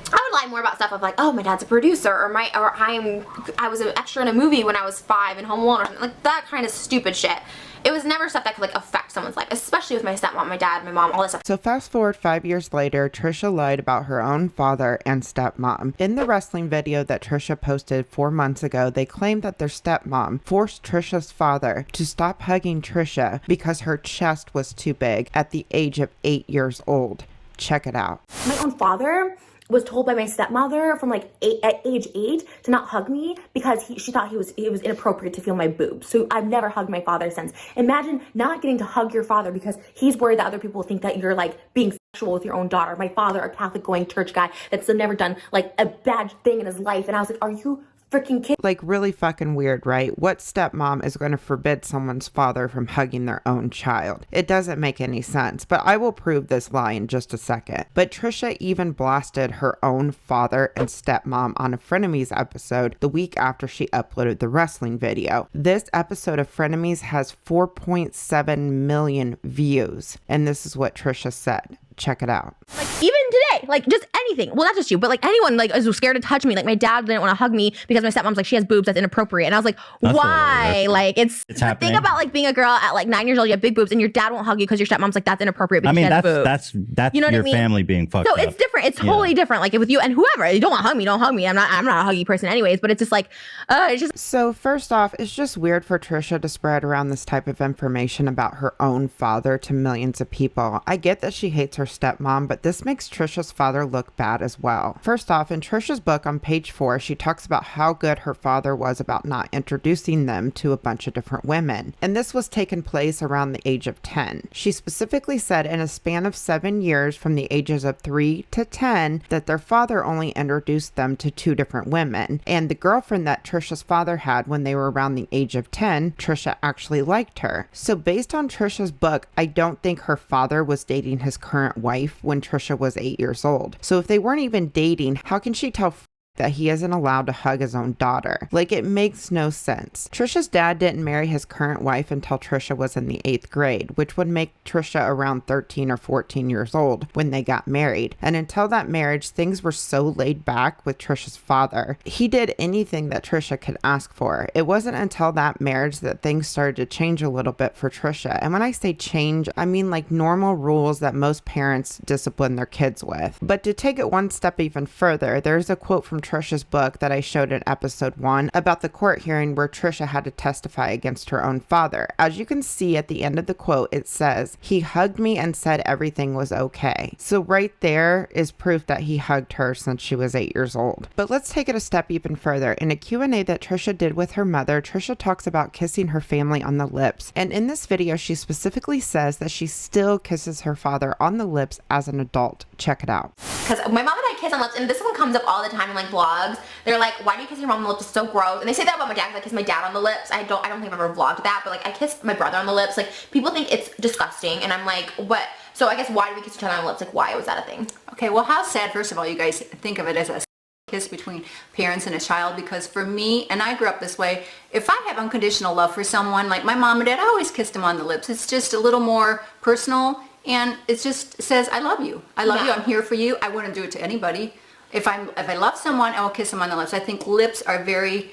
I would lie more about stuff of like, oh, my dad's a producer, or I was an extra in a movie when I was 5 in Home Alone, or something like that kind of stupid shit. It was never stuff that could like affect someone's life, especially with my stepmom, my dad, my mom, all this stuff. So fast forward 5 years later, Trisha lied about her own father and stepmom. In the wrestling video that Trisha posted 4 months ago, they claimed that their stepmom forced Trisha's father to stop hugging Trisha because her chest was too big at the age of 8 years old. Check it out. My own father was told by my stepmother from like at age 8 to not hug me because she thought it was inappropriate to feel my boobs. So I've never hugged my father since. Imagine not getting to hug your father because he's worried that other people think that you're like being sexual with your own daughter. My father, a Catholic going church guy that's never done like a bad thing in his life. And I was like, are you freaking kidding? Like, really fucking weird, right? What stepmom is going to forbid someone's father from hugging their own child? It doesn't make any sense, but I will prove this lie in just a second. But Trisha even blasted her own father and stepmom on a Frenemies episode the week after she uploaded the wrestling video. This episode of Frenemies has 4.7 million views, and this is what Trisha said. Check it out. Like even today, like just anything. Well, not just you, but like anyone like is scared to touch me. Like my dad didn't want to hug me because my stepmom's like, she has boobs, that's inappropriate. And I was like, why? Like it's happening. Think about like being a girl at like 9 years old, you have big boobs, and your dad won't hug you because your stepmom's like, that's inappropriate because she has boobs. That's you know your what I mean? family being fucked up. So it's different. It's totally different. Like with you and whoever, you don't want to hug me, don't hug me. I'm not a huggy person anyways, but it's just like, it's just. So first off, it's just weird for Trisha to spread around this type of information about her own father to millions of people. I get that she hates her stepmom, but this makes Trisha's Trisha's father look bad as well. First off, in Trisha's book on page 4, she talks about how good her father was about not introducing them to a bunch of different women. And this was taking place around the age of 10. She specifically said in a span of 7 years from the ages of 3 to 10 that their father only introduced them to 2 different women. And the girlfriend that Trisha's father had when they were around the age of 10, Trisha actually liked her. So based on Trisha's book, I don't think her father was dating his current wife when Trisha was 8 years old. So if they weren't even dating, how can she tell that he isn't allowed to hug his own daughter? Like, it makes no sense. Trisha's dad didn't marry his current wife until Trisha was in the 8th grade, which would make Trisha around 13 or 14 years old when they got married. And until that marriage, things were so laid back with Trisha's father. He did anything that Trisha could ask for. It wasn't until that marriage that things started to change a little bit for Trisha. And when I say change, I mean like normal rules that most parents discipline their kids with. But to take it one step even further, there's a quote from Trisha's book that I showed in episode 1 about the court hearing where Trisha had to testify against her own father. As you can see at the end of the quote, it says, "He hugged me and said everything was okay." So right there is proof that he hugged her since she was 8 years old. But let's take it a step even further. In a Q&A that Trisha did with her mother, Trisha talks about kissing her family on the lips. And in this video, she specifically says that she still kisses her father on the lips as an adult. Check it out. Because my mom and I kiss on lips, and this one comes up all the time in like vlogs. They're like, "Why do you kiss your mom on the lips? It's so gross." And they say that about my dad, because I kiss my dad on the lips. I don't think I've ever vlogged that, but like I kiss my brother on the lips. Like, people think it's disgusting, and I'm like, what? So I guess, why do we kiss each other on the lips? Like, why was that a thing? Okay, well, how sad, first of all, you guys think of it as a kiss between parents and a child, because for me, and I grew up this way, if I have unconditional love for someone, like my mom and dad, I always kissed them on the lips. It's just a little more personal, and it just says, "I love you. I love you. I'm here for you." I wouldn't do it to anybody. If I love someone, I will kiss them on the lips. I think lips are very,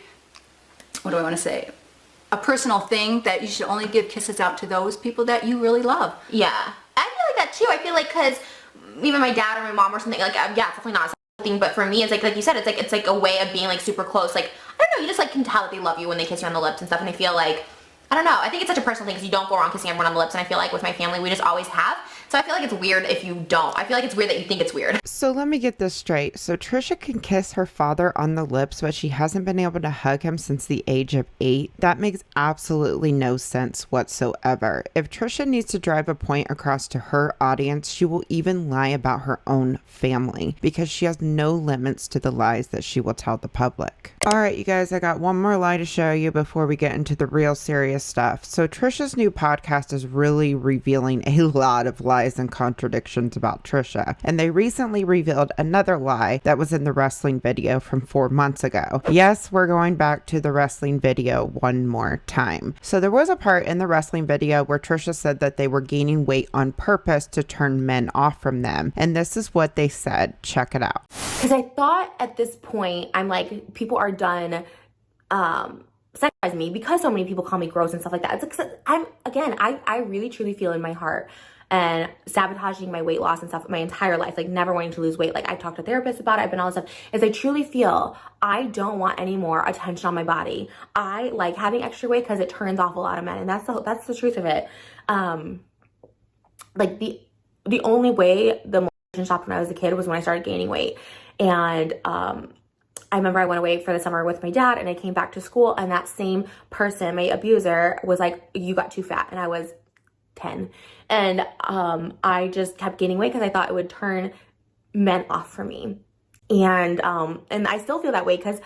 what do I want to say? A personal thing that you should only give kisses out to those people that you really love. Yeah, I feel like that too. I feel like, because even my dad or my mom or something, like, yeah, it's definitely not a thing, but for me, it's like you said, it's like a way of being like super close. Like, I don't know, you just like can tell that they love you when they kiss you on the lips and stuff. And I feel like, I don't know, I think it's such a personal thing, because you don't go around kissing everyone on the lips, and I feel like with my family, we just always have. So I feel like it's weird if you don't. I feel like it's weird that you think it's weird. So let me get this straight. So Trisha can kiss her father on the lips, but she hasn't been able to hug him since the age of 8. That makes absolutely no sense whatsoever. If Trisha needs to drive a point across to her audience, she will even lie about her own family, because she has no limits to the lies that she will tell the public. All right, you guys, I got one more lie to show you before we get into the real serious stuff. So Trisha's new podcast is really revealing a lot of lies and contradictions about Trisha. And they recently revealed another lie that was in the wrestling video from 4 months ago. Yes, we're going back to the wrestling video one more time. So there was a part in the wrestling video where Trisha said that they were gaining weight on purpose to turn men off from them. And this is what they said. Check it out. Because I thought at this point, I'm like, people are done sexualizing me, because so many people call me gross and stuff like that. It's like, I really truly feel in my heart, and sabotaging my weight loss and stuff my entire life, like never wanting to lose weight. Like, I talked to therapists about it, I've been all this stuff, is I truly feel I don't want any more attention on my body. I like having extra weight because it turns off a lot of men, and that's the truth of it. Like the only way the motivation stopped when I was a kid was when I started gaining weight. And I remember I went away for the summer with my dad, and I came back to school, and that same person, my abuser, was like, "You got too fat," and I was 10. And I just kept gaining weight because I thought it would turn men off for me. And I still feel that way, because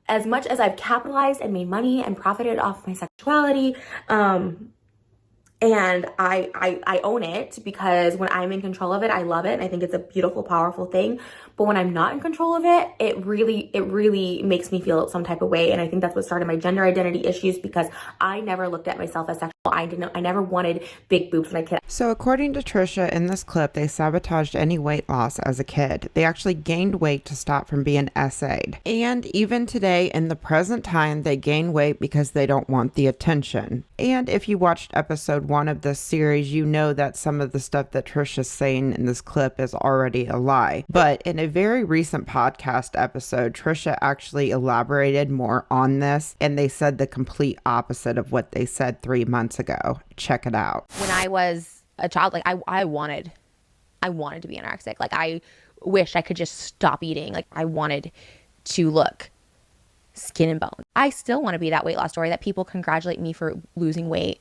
as much as I've capitalized and made money and profited off my sexuality, and I own it, because when I'm in control of it, I love it, and I think it's a beautiful, powerful thing. But when I'm not in control of it, it really makes me feel some type of way. And I think that's what started my gender identity issues, because I never looked at myself as sexual. I never wanted big boobs when I kid. So according to Trisha, in this clip, they sabotaged any weight loss as a kid. They actually gained weight to stop from being SA'd. And even today, in the present time, they gain weight because they don't want the attention. And if you watched episode 1 of this series, you know that some of the stuff that Trisha's saying in this clip is already a lie. But in a very recent podcast episode, Trisha actually elaborated more on this, and they said the complete opposite of what they said 3 months ago. Check it out. When I was a child, like I wanted to be anorexic. Like I wish I could just stop eating. Like, I wanted to look skin and bone. I still want to be that weight loss story that people congratulate me for losing weight,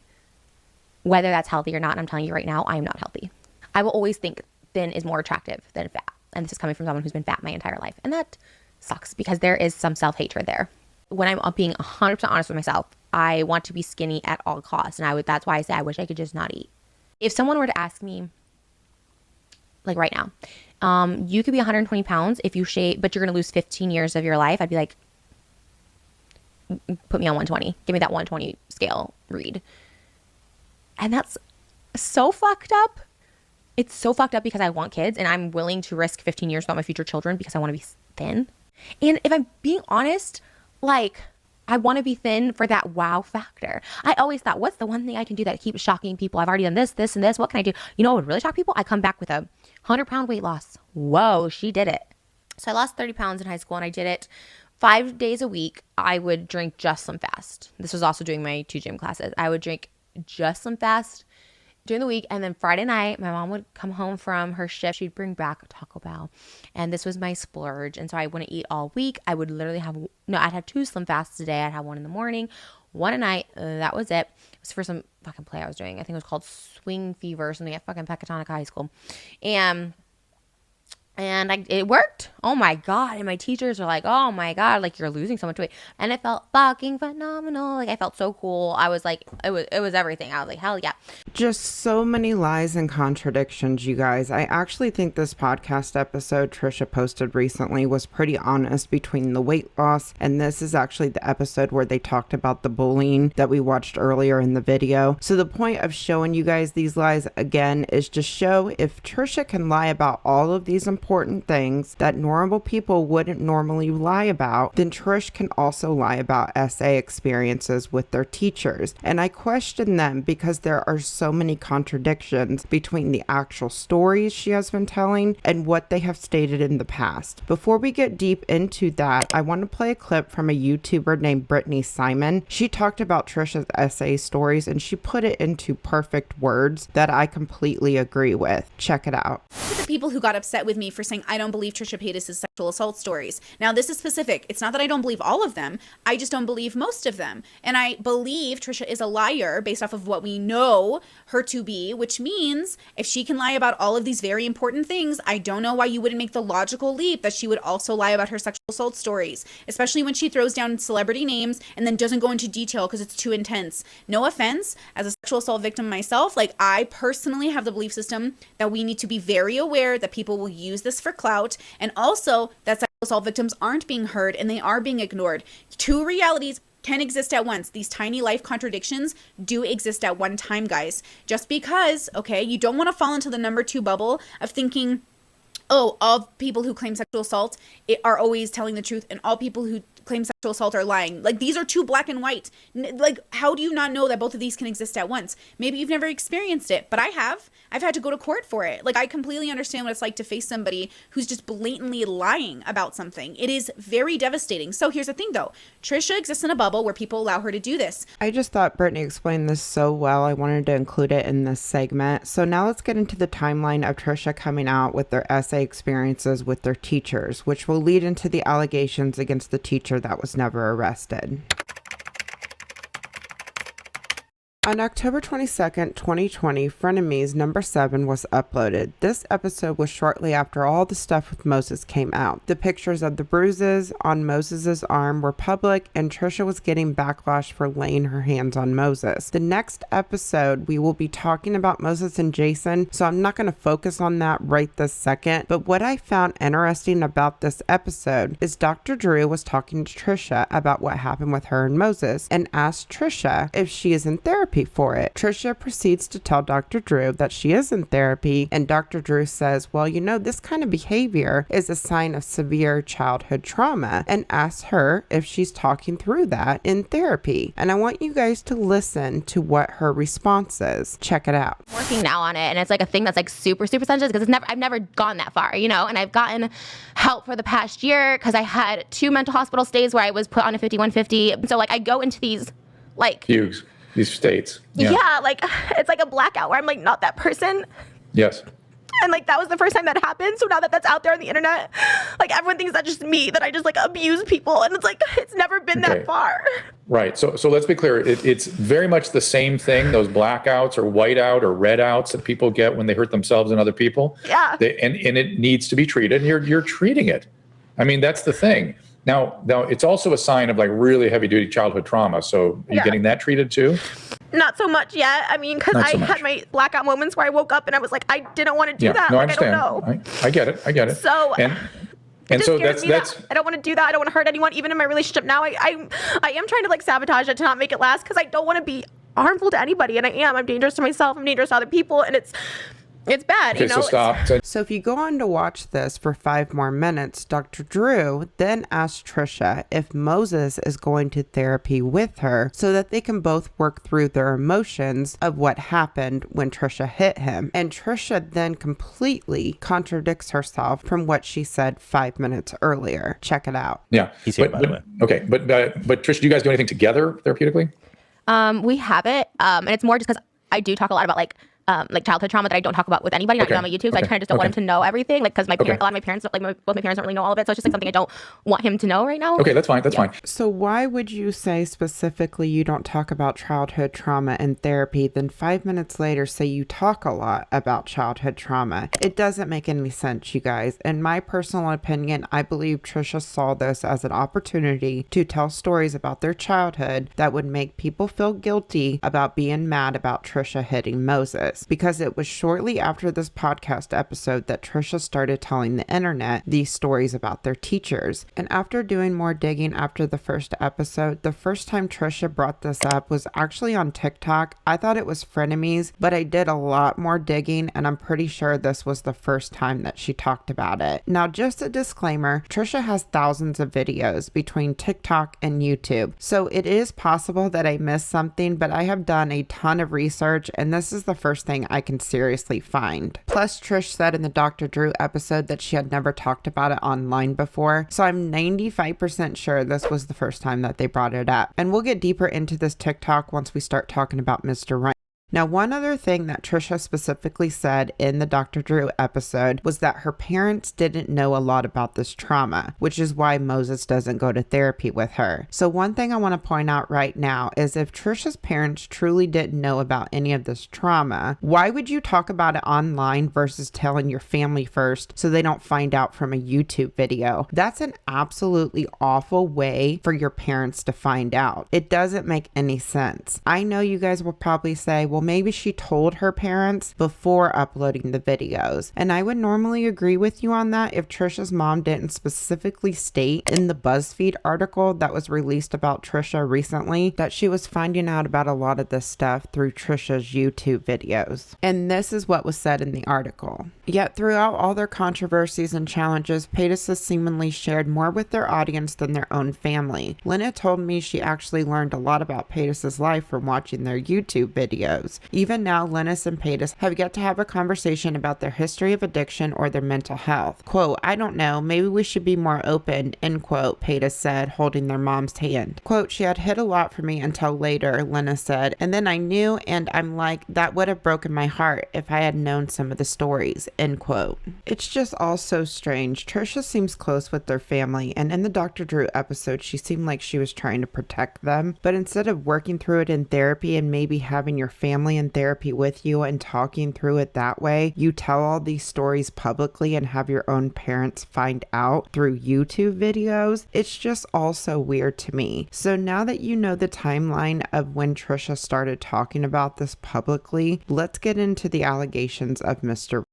whether that's healthy or not. And I'm telling you right now, I am not healthy. I will always think thin is more attractive than fat. And this is coming from someone who's been fat my entire life. And that sucks because there is some self-hatred there. When I'm being 100% honest with myself, I want to be skinny at all costs. And that's why I say I wish I could just not eat. If someone were to ask me, like right now, you could be 120 pounds if you shave, but you're going to lose 15 years of your life, I'd be like, put me on 120. Give me that 120 scale read. And that's so fucked up. It's so fucked up because I want kids and I'm willing to risk 15 years without my future children because I want to be thin. And if I'm being honest, like, I want to be thin for that wow factor. I always thought, what's the one thing I can do that keeps shocking people? I've already done this, this, and this. What can I do? You know what would really shock people? I come back with a 100-pound weight loss. Whoa, she did it. So I lost 30 pounds in high school and I did it 5 days a week. I would drink just Slim Fast. This was also doing my 2 gym classes. I would drink just Slim Fast during the week, and then Friday night my mom would come home from her shift. She'd bring back Taco Bell, and this was my splurge. And so I wouldn't eat all week. I would literally I'd have 2 Slim Fasts a day. I'd have one in the morning, one at night. That was it. It was for some fucking play I was doing. I think it was called Swing Fever or something at fucking Pecatonica High School. And it worked. Oh my God. And my teachers were like, oh my God, like, you're losing so much weight. And it felt fucking phenomenal. Like, I felt so cool. I was like, it was everything. I was like, hell yeah. Just so many lies and contradictions, you guys. I actually think this podcast episode Trisha posted recently was pretty honest between the weight loss, and this is actually the episode where they talked about the bullying that we watched earlier in the video. So the point of showing you guys these lies again is to show if Trisha can lie about all of these important things that normal people wouldn't normally lie about, then Trish can also lie about SA experiences with their teachers. And I question them because there are so many contradictions between the actual stories she has been telling and what they have stated in the past. Before we get deep into that, I want to play a clip from a YouTuber named BRITTNEY Simon. She talked about Trisha's SA stories and she put it into perfect words that I completely agree with. Check it out. The people who got upset with me for saying I don't believe Trisha Paytas' sexual assault stories. Now, this is specific. It's not that I don't believe all of them. I just don't believe most of them. And I believe Trisha is a liar based off of what we know her to be, which means if she can lie about all of these very important things, I don't know why you wouldn't make the logical leap that she would also lie about her sexual assault stories, especially when she throws down celebrity names and then doesn't go into detail because it's too intense. No offense, as a sexual assault victim myself, like, I personally have the belief system that we need to be very aware that people will use this for clout, and also that sexual assault victims aren't being heard and they are being ignored. 2 realities can exist at once. These tiny life contradictions do exist at one time, guys. Just because, okay, you don't want to fall into the number 2 bubble of thinking, oh, all people who claim sexual assault are always telling the truth and all people who claim sexual assault are lying. Like, these are too black and white. Like, how do you not know that both of these can exist at once? Maybe you've never experienced it, but I have. I've had to go to court for it. Like, I completely understand what it's like to face somebody who's just blatantly lying about something. It is very devastating. So here's the thing, though. Trisha exists in a bubble where people allow her to do this. I just thought Brittney explained this so well. I wanted to include it in this segment. So now let's get into the timeline of Trisha coming out with their SA experiences with their teachers, which will lead into the allegations against the teacher that was never arrested. On October 22nd, 2020, Frenemies number 7 was uploaded. This episode was shortly after all the stuff with Moses came out. The pictures of the bruises on Moses's arm were public, and Trisha was getting backlash for laying her hands on Moses. The next episode, we will be talking about Moses and Jason, so I'm not going to focus on that right this second. But what I found interesting about this episode is Dr. Drew was talking to Trisha about what happened with her and Moses and asked Trisha if she is in therapy for it. Trisha proceeds to tell Dr. Drew that she is in therapy, and Dr. Drew says, well, you know, this kind of behavior is a sign of severe childhood trauma, and asks her if she's talking through that in therapy. And I want you guys to listen to what her response is. Check it out. Working now on it, and it's like a thing that's like super sensitive because I've never gone that far, you know, and I've gotten help for the past year because I had 2 mental hospital stays where I was put on a 5150. So like I go into these like These states. Yeah, like it's like a blackout where I'm like not that person. Yes. And like, that was the first time that happened. So now that that's out there on the internet, like, everyone thinks that's just me, that I just like abuse people. And it's like, it's never been that far. Right. So let's be clear. It's very much the same thing. Those blackouts or whiteout or red outs that people get when they hurt themselves and other people. Yeah. And it needs to be treated. And you're treating it. I mean, that's the thing. Now it's also a sign of like really heavy duty childhood trauma. So are you getting that treated too? Not so much yet. I mean, because I had my blackout moments where I woke up and I was like, I didn't want to do that. No, like, I understand. I don't know. I get it. So, and so that's I don't want to do that. I don't want to hurt anyone. Even in my relationship now, I am trying to like sabotage it to not make it last, because I don't want to be harmful to anybody. And I'm dangerous to myself. I'm dangerous to other people. And it's bad. Okay, so stop. So if you go on to watch this for 5 more minutes, Dr. Drew then asks Trisha if Moses is going to therapy with her so that they can both work through their emotions of what happened when Trisha hit him. And Trisha then completely contradicts herself from what she said 5 minutes earlier. Check it out. Yeah. He's here, by the way. Okay. But Trisha, do you guys do anything together therapeutically? We haven't. And it's more just because I do talk a lot about like childhood trauma that I don't talk about with anybody, not even on my YouTube. So I kind of just don't want him to know everything, like, because a lot of my parents, like both my parents don't really know all of it. So it's just like something I don't want him to know right now. Okay, that's fine. That's fine. So why would you say specifically you don't talk about childhood trauma in therapy, then 5 minutes later say you talk a lot about childhood trauma? It doesn't make any sense, you guys. In my personal opinion, I believe Trisha saw this as an opportunity to tell stories about their childhood that would make people feel guilty about being mad about Trisha hitting Moses. Because it was shortly after this podcast episode that Trisha started telling the internet these stories about their teachers. And after doing more digging after the first episode, the first time Trisha brought this up was actually on TikTok. I thought it was frenemies, but I did a lot more digging and I'm pretty sure this was the first time that she talked about it. Now, just a disclaimer, Trisha has thousands of videos between TikTok and YouTube. So it is possible that I missed something, but I have done a ton of research and this is the first thing I can seriously find. Plus, Trish said in the Dr. Drew episode that she had never talked about it online before, so I'm 95% sure this was the first time that they brought it up. And we'll get deeper into this TikTok once we start talking about Mr. Right. Now, one other thing that Trisha specifically said in the Dr. Drew episode was that her parents didn't know a lot about this trauma, which is why Moses doesn't go to therapy with her. So one thing I want to point out right now is if Trisha's parents truly didn't know about any of this trauma, why would you talk about it online versus telling your family first so they don't find out from a YouTube video? That's an absolutely awful way for your parents to find out. It doesn't make any sense. I know you guys will probably say, well, maybe she told her parents before uploading the videos. And I would normally agree with you on that if Trisha's mom didn't specifically state in the BuzzFeed article that was released about Trisha recently that she was finding out about a lot of this stuff through Trisha's YouTube videos. And this is what was said in the article. Yet throughout all their controversies and challenges, Paytas has seemingly shared more with their audience than their own family. Lena told me she actually learned a lot about Paytas' life from watching their YouTube videos. Even now, Linus and Paytas have yet to have a conversation about their history of addiction or their mental health. Quote, I don't know, maybe we should be more open, end quote, Paytas said, holding their mom's hand. Quote, she had hid a lot from me until later, Linus said, and then I knew and I'm like, that would have broken my heart if I had known some of the stories, end quote. It's just all so strange. Trisha seems close with their family, and in the Dr. Drew episode, she seemed like she was trying to protect them, but instead of working through it in therapy and maybe having your family in therapy with you and talking through it that way, you tell all these stories publicly and have your own parents find out through YouTube videos. It's just all so weird to me. So now that you know the timeline of when Trisha started talking about this publicly, let's get into the allegations of Mr.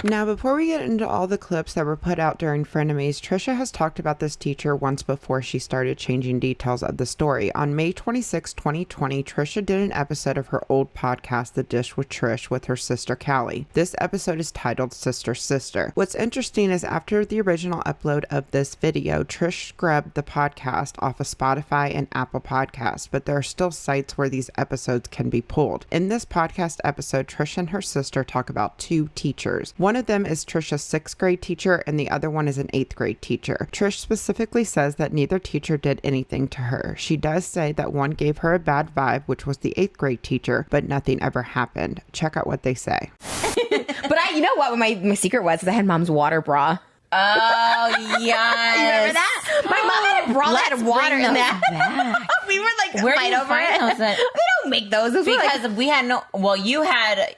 Now, before we get into all the clips that were put out during Frenemies, Trisha has talked about this teacher once before she started changing details of the story. On May 26, 2020, Trisha did an episode of her old podcast, The Dish with Trish, with her sister Callie. This episode is titled Sister Sister. What's interesting is after the original upload of this video, Trish scrubbed the podcast off of Spotify and Apple Podcasts, but there are still sites where these episodes can be pulled. In this podcast episode, Trish and her sister talk about two teachers. One One of them is Trisha's 6th grade teacher and the other one is an 8th grade teacher. Trish specifically says that neither teacher did anything to her. She does say that one gave her a bad vibe, which was the 8th grade teacher, but nothing ever happened. Check out what they say. But you know what my secret was? Is I had mom's water bra. Oh, yeah. You remember that? My mom had a bra that had water in that. We were like, where fight do you over find it. those at? They don't make those. Those were Because we had no, well, you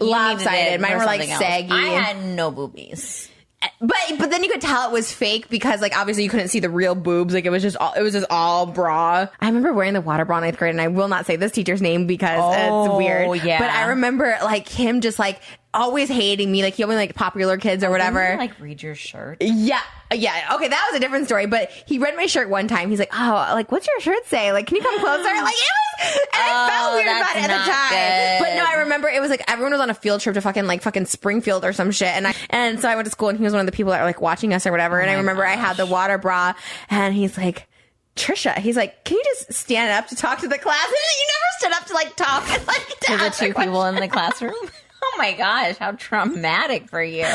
lopsided. Mine were like saggy. I had no boobies. But then you could tell it was fake because like obviously you couldn't see the real boobs. Like it was just all bra. I remember wearing the water bra in 8th grade, and I will not say this teacher's name because it's weird. Yeah. But I remember like him just like always hating me. Like he only like popular kids or whatever. Didn't you, like read your shirt? Yeah. Okay, that was a different story. But he read my shirt one time. He's like, "Oh, like what's your shirt say? Like, can you come closer?" Like it was, and I felt weird about it at the time. Good. But no, I remember it was like everyone was on a field trip to fucking Springfield or some shit, and so I went to school, and he was one of the people that were like watching us or whatever. And I remember I had the water bra, and he's like, Trisha, he's like, can you just stand up to talk to the class? And you never stood up to like talk and like to To the answer two people in the classroom? Oh my gosh, how traumatic for you.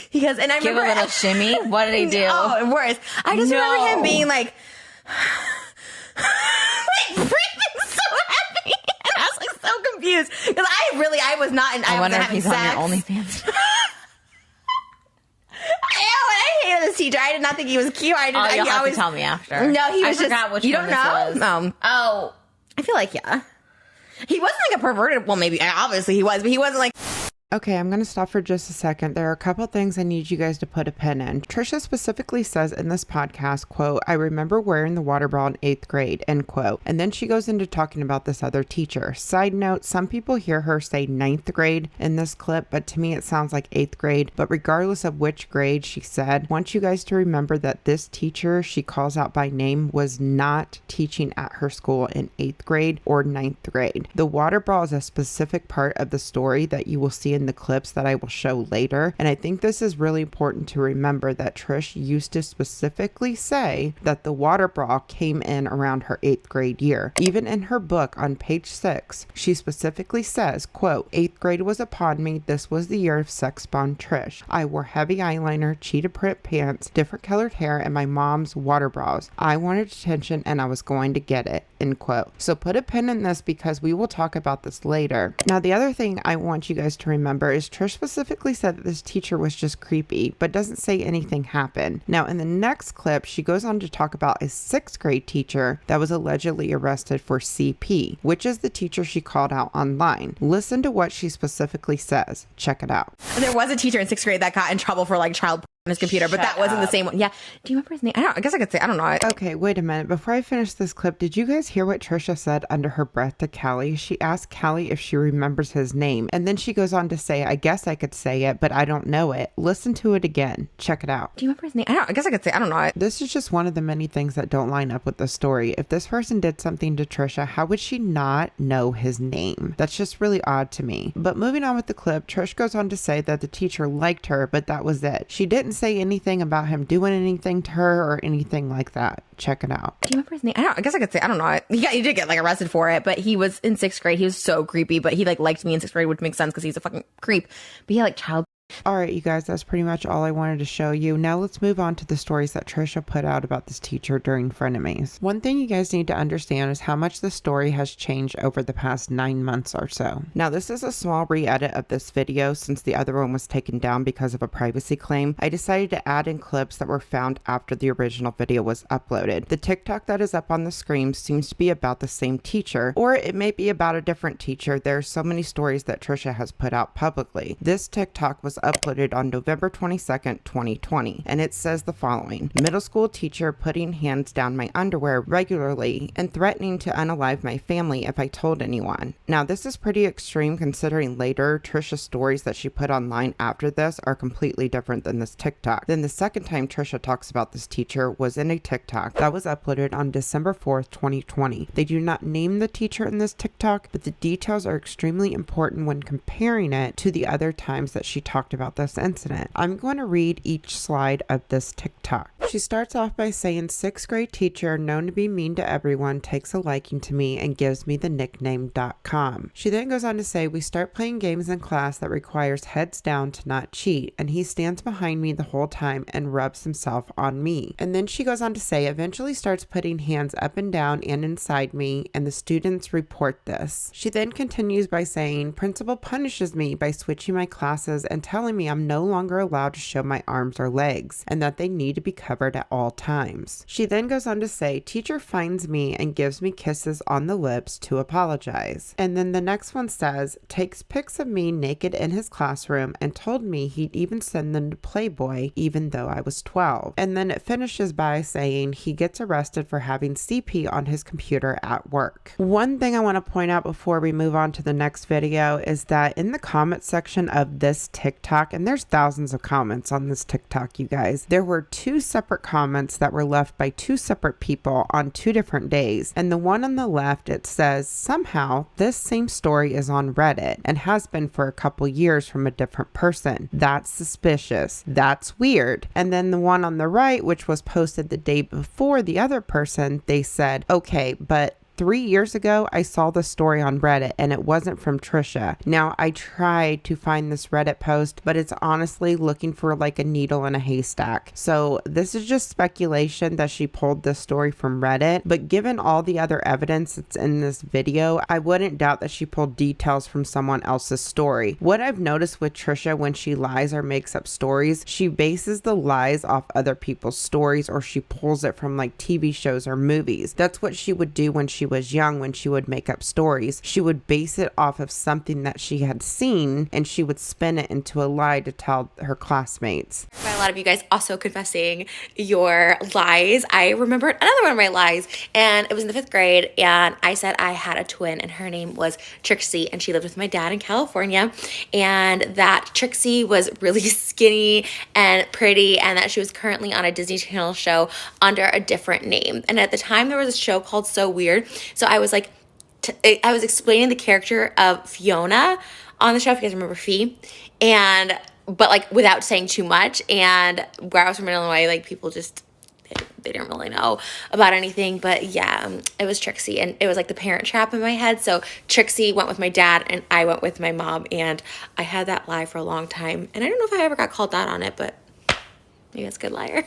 He goes, and I Give remember a little shimmy. What did he do? Oh, worse. I just remember him being like, like breathing so heavy, and I was like so confused because I was not. I wonder wasn't if he's having on your sex. OnlyFans. I hated this teacher. I did not think he was cute. You'll have to tell me after. No, he was I forgot which you one don't this know. was. Oh, I feel like he wasn't like a perverted. Well, maybe obviously he was, but he wasn't like. Okay, I'm going to stop for just a second. There are a couple things I need you guys to put a pin in. Trisha specifically says in this podcast, quote, I remember wearing the water bra in 8th grade, end quote. And then she goes into talking about this other teacher. Side note, some people hear her say 9th grade in this clip, but to me it sounds like 8th grade. But regardless of which grade she said, I want you guys to remember that this teacher she calls out by name was not teaching at her school in 8th grade or 9th grade. The water bra is a specific part of the story that you will see in the clips that I will show later. And I think this is really important to remember that Trish used to specifically say that the water bra came in around her 8th grade year. Even in her book on page 6, she specifically says, quote, 8th grade was upon me. This was the year of sex bomb Trish. I wore heavy eyeliner, cheetah print pants, different colored hair, and my mom's water bras. I wanted attention and I was going to get it, end quote. So put a pin in this because we will talk about this later. Now, the other thing I want you guys to remember is Trish specifically said that this teacher was just creepy, but doesn't say anything happened. Now, in the next clip, she goes on to talk about a 6th grade teacher that was allegedly arrested for CP, which is the teacher she called out online. Listen to what she specifically says. Check it out. There was a teacher in 6th grade that got in trouble for like child on his computer, but that wasn't the same one. Yeah. Do you remember his name? I guess I could say, I don't know. Okay, wait a minute. Before I finish this clip, did you guys hear what Trisha said under her breath to Callie? She asked Callie if she remembers his name, and then she goes on to say, I guess I could say it, but I don't know it. Listen to it again. Check it out. Do you remember his name? I guess I could say, I don't know. This is just one of the many things that don't line up with the story. If this person did something to Trisha, how would she not know his name? That's just really odd to me. But moving on with the clip, Trish goes on to say that the teacher liked her, but that was it. She didn't say anything about him doing anything to her or anything like that. Check it out. Do you remember his name? I guess I could say, I don't know. He did get like arrested for it, but he was in 6th grade. He was so creepy, but he like liked me in 6th grade, which makes sense because he's a fucking creep. But he had like child. All right, you guys, that's pretty much all I wanted to show you. Now let's move on to the stories that Trisha put out about this teacher during Frenemies. One thing you guys need to understand is how much the story has changed over the past 9 months or so. Now, this is a small re-edit of this video since the other one was taken down because of a privacy claim. I decided to add in clips that were found after the original video was uploaded. The TikTok that is up on the screen seems to be about the same teacher, or it may be about a different teacher. There are so many stories that Trisha has put out publicly. This TikTok was uploaded on November 22nd, 2020, and it says the following: middle school teacher putting hands down my underwear regularly and threatening to unalive my family if I told anyone. Now, this is pretty extreme considering later Trisha's stories that she put online after this are completely different than this TikTok. Then the second time Trisha talks about this teacher was in a TikTok that was uploaded on December 4th, 2020. They do not name the teacher in this TikTok, but the details are extremely important when comparing it to the other times that she talked talked about this incident. I'm going to read each slide of this TikTok. She starts off by saying, 6th grade teacher known to be mean to everyone takes a liking to me and gives me the nickname .com. She then goes on to say, we start playing games in class that requires heads down to not cheat, and he stands behind me the whole time and rubs himself on me. And then she goes on to say, eventually starts putting hands up and down and inside me, and the students report this. She then continues by saying, principal punishes me by switching my classes and telling me I'm no longer allowed to show my arms or legs, and that they need to be covered at all times. She then goes on to say, teacher finds me and gives me kisses on the lips to apologize. And then the next one says, takes pics of me naked in his classroom and told me he'd even send them to Playboy even though I was 12. And then it finishes by saying he gets arrested for having CP on his computer at work. One thing I want to point out before we move on to the next video is that in the comment section of this TikTok, and there's thousands of comments on this TikTok, you guys, there were 2 separate comments that were left by 2 separate people on 2 different days. And the one on the left, it says, somehow this same story is on Reddit and has been for a couple years from a different person. That's suspicious. That's weird. And then the one on the right, which was posted the day before the other person, they said, okay, but 3 years ago, I saw the story on Reddit and it wasn't from Trisha. Now, I tried to find this Reddit post, but it's honestly looking for like a needle in a haystack. So this is just speculation that she pulled this story from Reddit, but given all the other evidence that's in this video, I wouldn't doubt that she pulled details from someone else's story. What I've noticed with Trisha when she lies or makes up stories, she bases the lies off other people's stories, or she pulls it from like TV shows or movies. That's what she would do when she was young. When she would make up stories, she would base it off of something that she had seen, and she would spin it into a lie to tell her classmates. By a lot of you guys also confessing your lies. I remembered another one of my lies, and it was in the 5th grade, and I said I had a twin, and her name was Trixie, and she lived with my dad in California, and that Trixie was really skinny and pretty, and that she was currently on a Disney Channel show under a different name. And at the time, there was a show called So Weird. So I was like, I was explaining the character of Fiona on the show, if you guys remember Fee, but like without saying too much. And where I was from Illinois, like people just, they didn't really know about anything. But yeah, it was Trixie, and it was like the Parent Trap in my head. So Trixie went with my dad and I went with my mom, and I had that lie for a long time. And I don't know if I ever got called out on it, but maybe that's a good liar.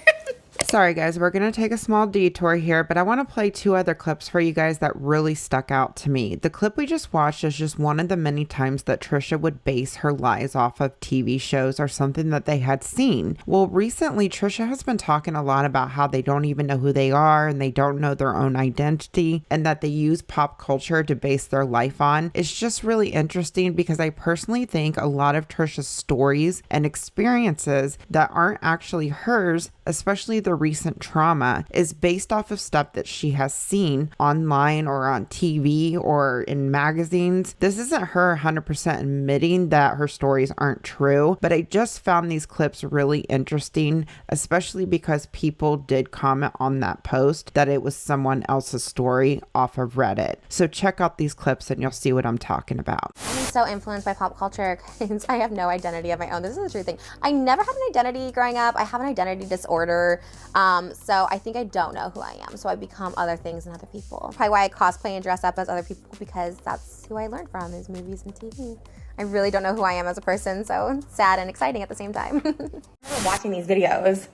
Sorry guys, we're going to take a small detour here, but I want to play 2 other clips for you guys that really stuck out to me. The clip we just watched is just one of the many times that Trisha would base her lies off of TV shows or something that they had seen. Well, recently Trisha has been talking a lot about how they don't even know who they are and they don't know their own identity, and that they use pop culture to base their life on. It's just really interesting because I personally think a lot of Trisha's stories and experiences that aren't actually hers, especially the recent trauma, is based off of stuff that she has seen online or on TV or in magazines. This isn't her 100% admitting that her stories aren't true, but I just found these clips really interesting, especially because people did comment on that post that it was someone else's story off of Reddit. So check out these clips and you'll see what I'm talking about. I'm so influenced by pop culture because I have no identity of my own. This is the true thing. I never had an identity growing up. I have an identity disorder. So I think I don't know who I am. So I become other things and other people. Probably why I cosplay and dress up as other people, because that's who I learned from, is movies and TV. I really don't know who I am as a person, so it's sad and exciting at the same time. I remember watching these videos,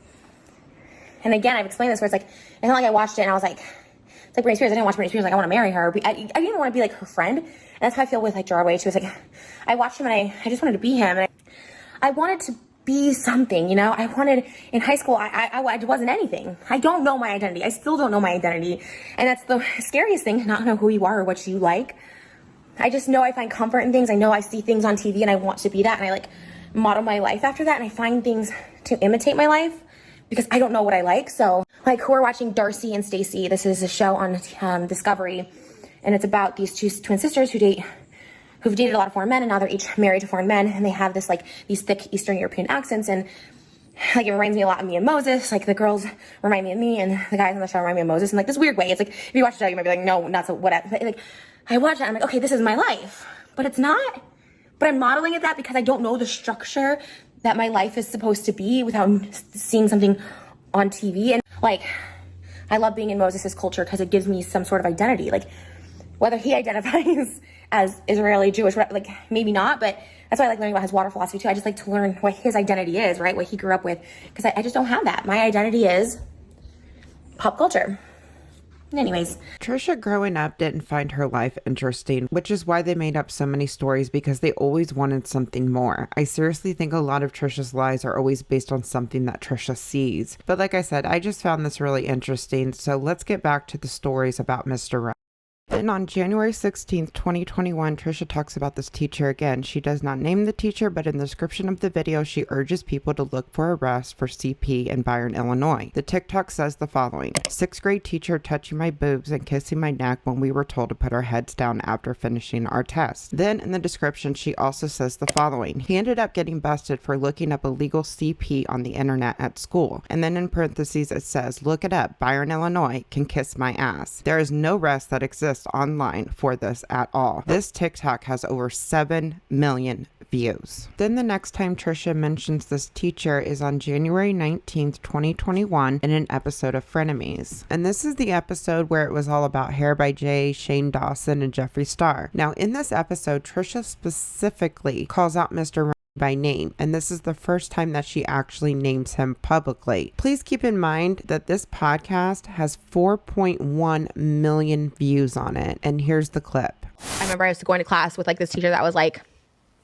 and again, I've explained this where it's like, it's not like I watched it and I was like, it's like Britney Spears. I didn't watch Britney Spears like I want to marry her. I didn't want to be like her friend, and that's how I feel with like Jarway. She was like, I watched him and I just wanted to be him, and I wanted to be something, you know. I wanted, in high school, I wasn't anything. I don't know my identity. I still don't know my identity, and that's the scariest thing, to not know who you are or what you like. I just know I find comfort in things. I know I see things on TV and I want to be that, and I like model my life after that, and I find things to imitate my life because I don't know what I like. So like, we're watching Darcy and Stacy. This is a show on Discovery, and it's about these 2 twin sisters who've dated a lot of foreign men, and now they're each married to foreign men, and they have this like these thick Eastern European accents, and like it reminds me a lot of me and Moses. Like the girls remind me of me, and the guys on the show remind me of Moses in like this weird way. It's like, if you watch the show, you might be like, no, not so whatever. But like, I watch it, I'm like, okay, this is my life, but it's not. But I'm modeling it that because I don't know the structure that my life is supposed to be without seeing something on TV. And like, I love being in Moses' culture because it gives me some sort of identity. Like, whether he identifies as Israeli, Jewish, like maybe not, but that's why I like learning about his water philosophy too. I just like to learn what his identity is, right? What he grew up with, because I just don't have that. My identity is pop culture. Anyways, Trisha growing up didn't find her life interesting, which is why they made up so many stories, because they always wanted something more. I seriously think a lot of Trisha's lies are always based on something that Trisha sees. But like I said, I just found this really interesting, so let's get back to the stories about Mr. Wright. And on January 16th, 2021, Trisha talks about this teacher again. She does not name the teacher, but in the description of the video, she urges people to look for arrests for CP in Byron, Illinois. The TikTok says the following: 6th grade teacher touching my boobs and kissing my neck when we were told to put our heads down after finishing our test. Then in the description, she also says the following: he ended up getting busted for looking up illegal CP on the internet at school. And then in parentheses, it says, look it up, Byron, Illinois, can kiss my ass. There is no rest that exists online for this at all. This TikTok has over 7 million views. Then the next time Trisha mentions this teacher is on January 19th, 2021 in an episode of Frenemies. And this is the episode where it was all about Hair by Jay, Shane Dawson, and Jeffree Star. Now in this episode, Trisha specifically calls out Mr. by name, and this is the first time that she actually names him publicly. Please keep in mind that this podcast has 4.1 million views on it, and here's the clip. I remember I was going to class with like this teacher that was like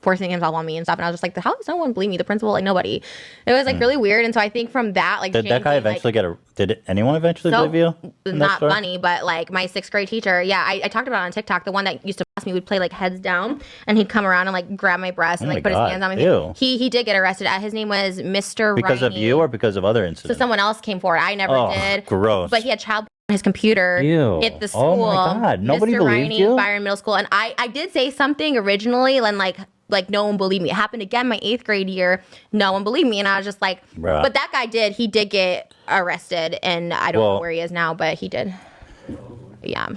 forcing himself on me and stuff, and I was just like, how does no one believe me? The principal, like nobody. It was like really weird, and so I think from that, like, did that guy eventually did anyone eventually believe you? Not funny, but like my 6th grade teacher, yeah, I talked about it on TikTok. The one that used to boss me would play like heads down, and he'd come around and like grab my breast and like put his hands on me. He did get arrested. His name was Mr. Because Rainey. of you or because of other incidents? So someone else came forward. I never did. Gross. But he had child on his computer at the school. Oh my God, nobody Mr. believed Rainey, you? Byron Middle School, and I did say something originally, and like no one believed me. It happened again my 8th grade year. No one believed me, and I was just like, bruh. But that guy did. He did get arrested, and I don't know where he is now, but he did. Yeah.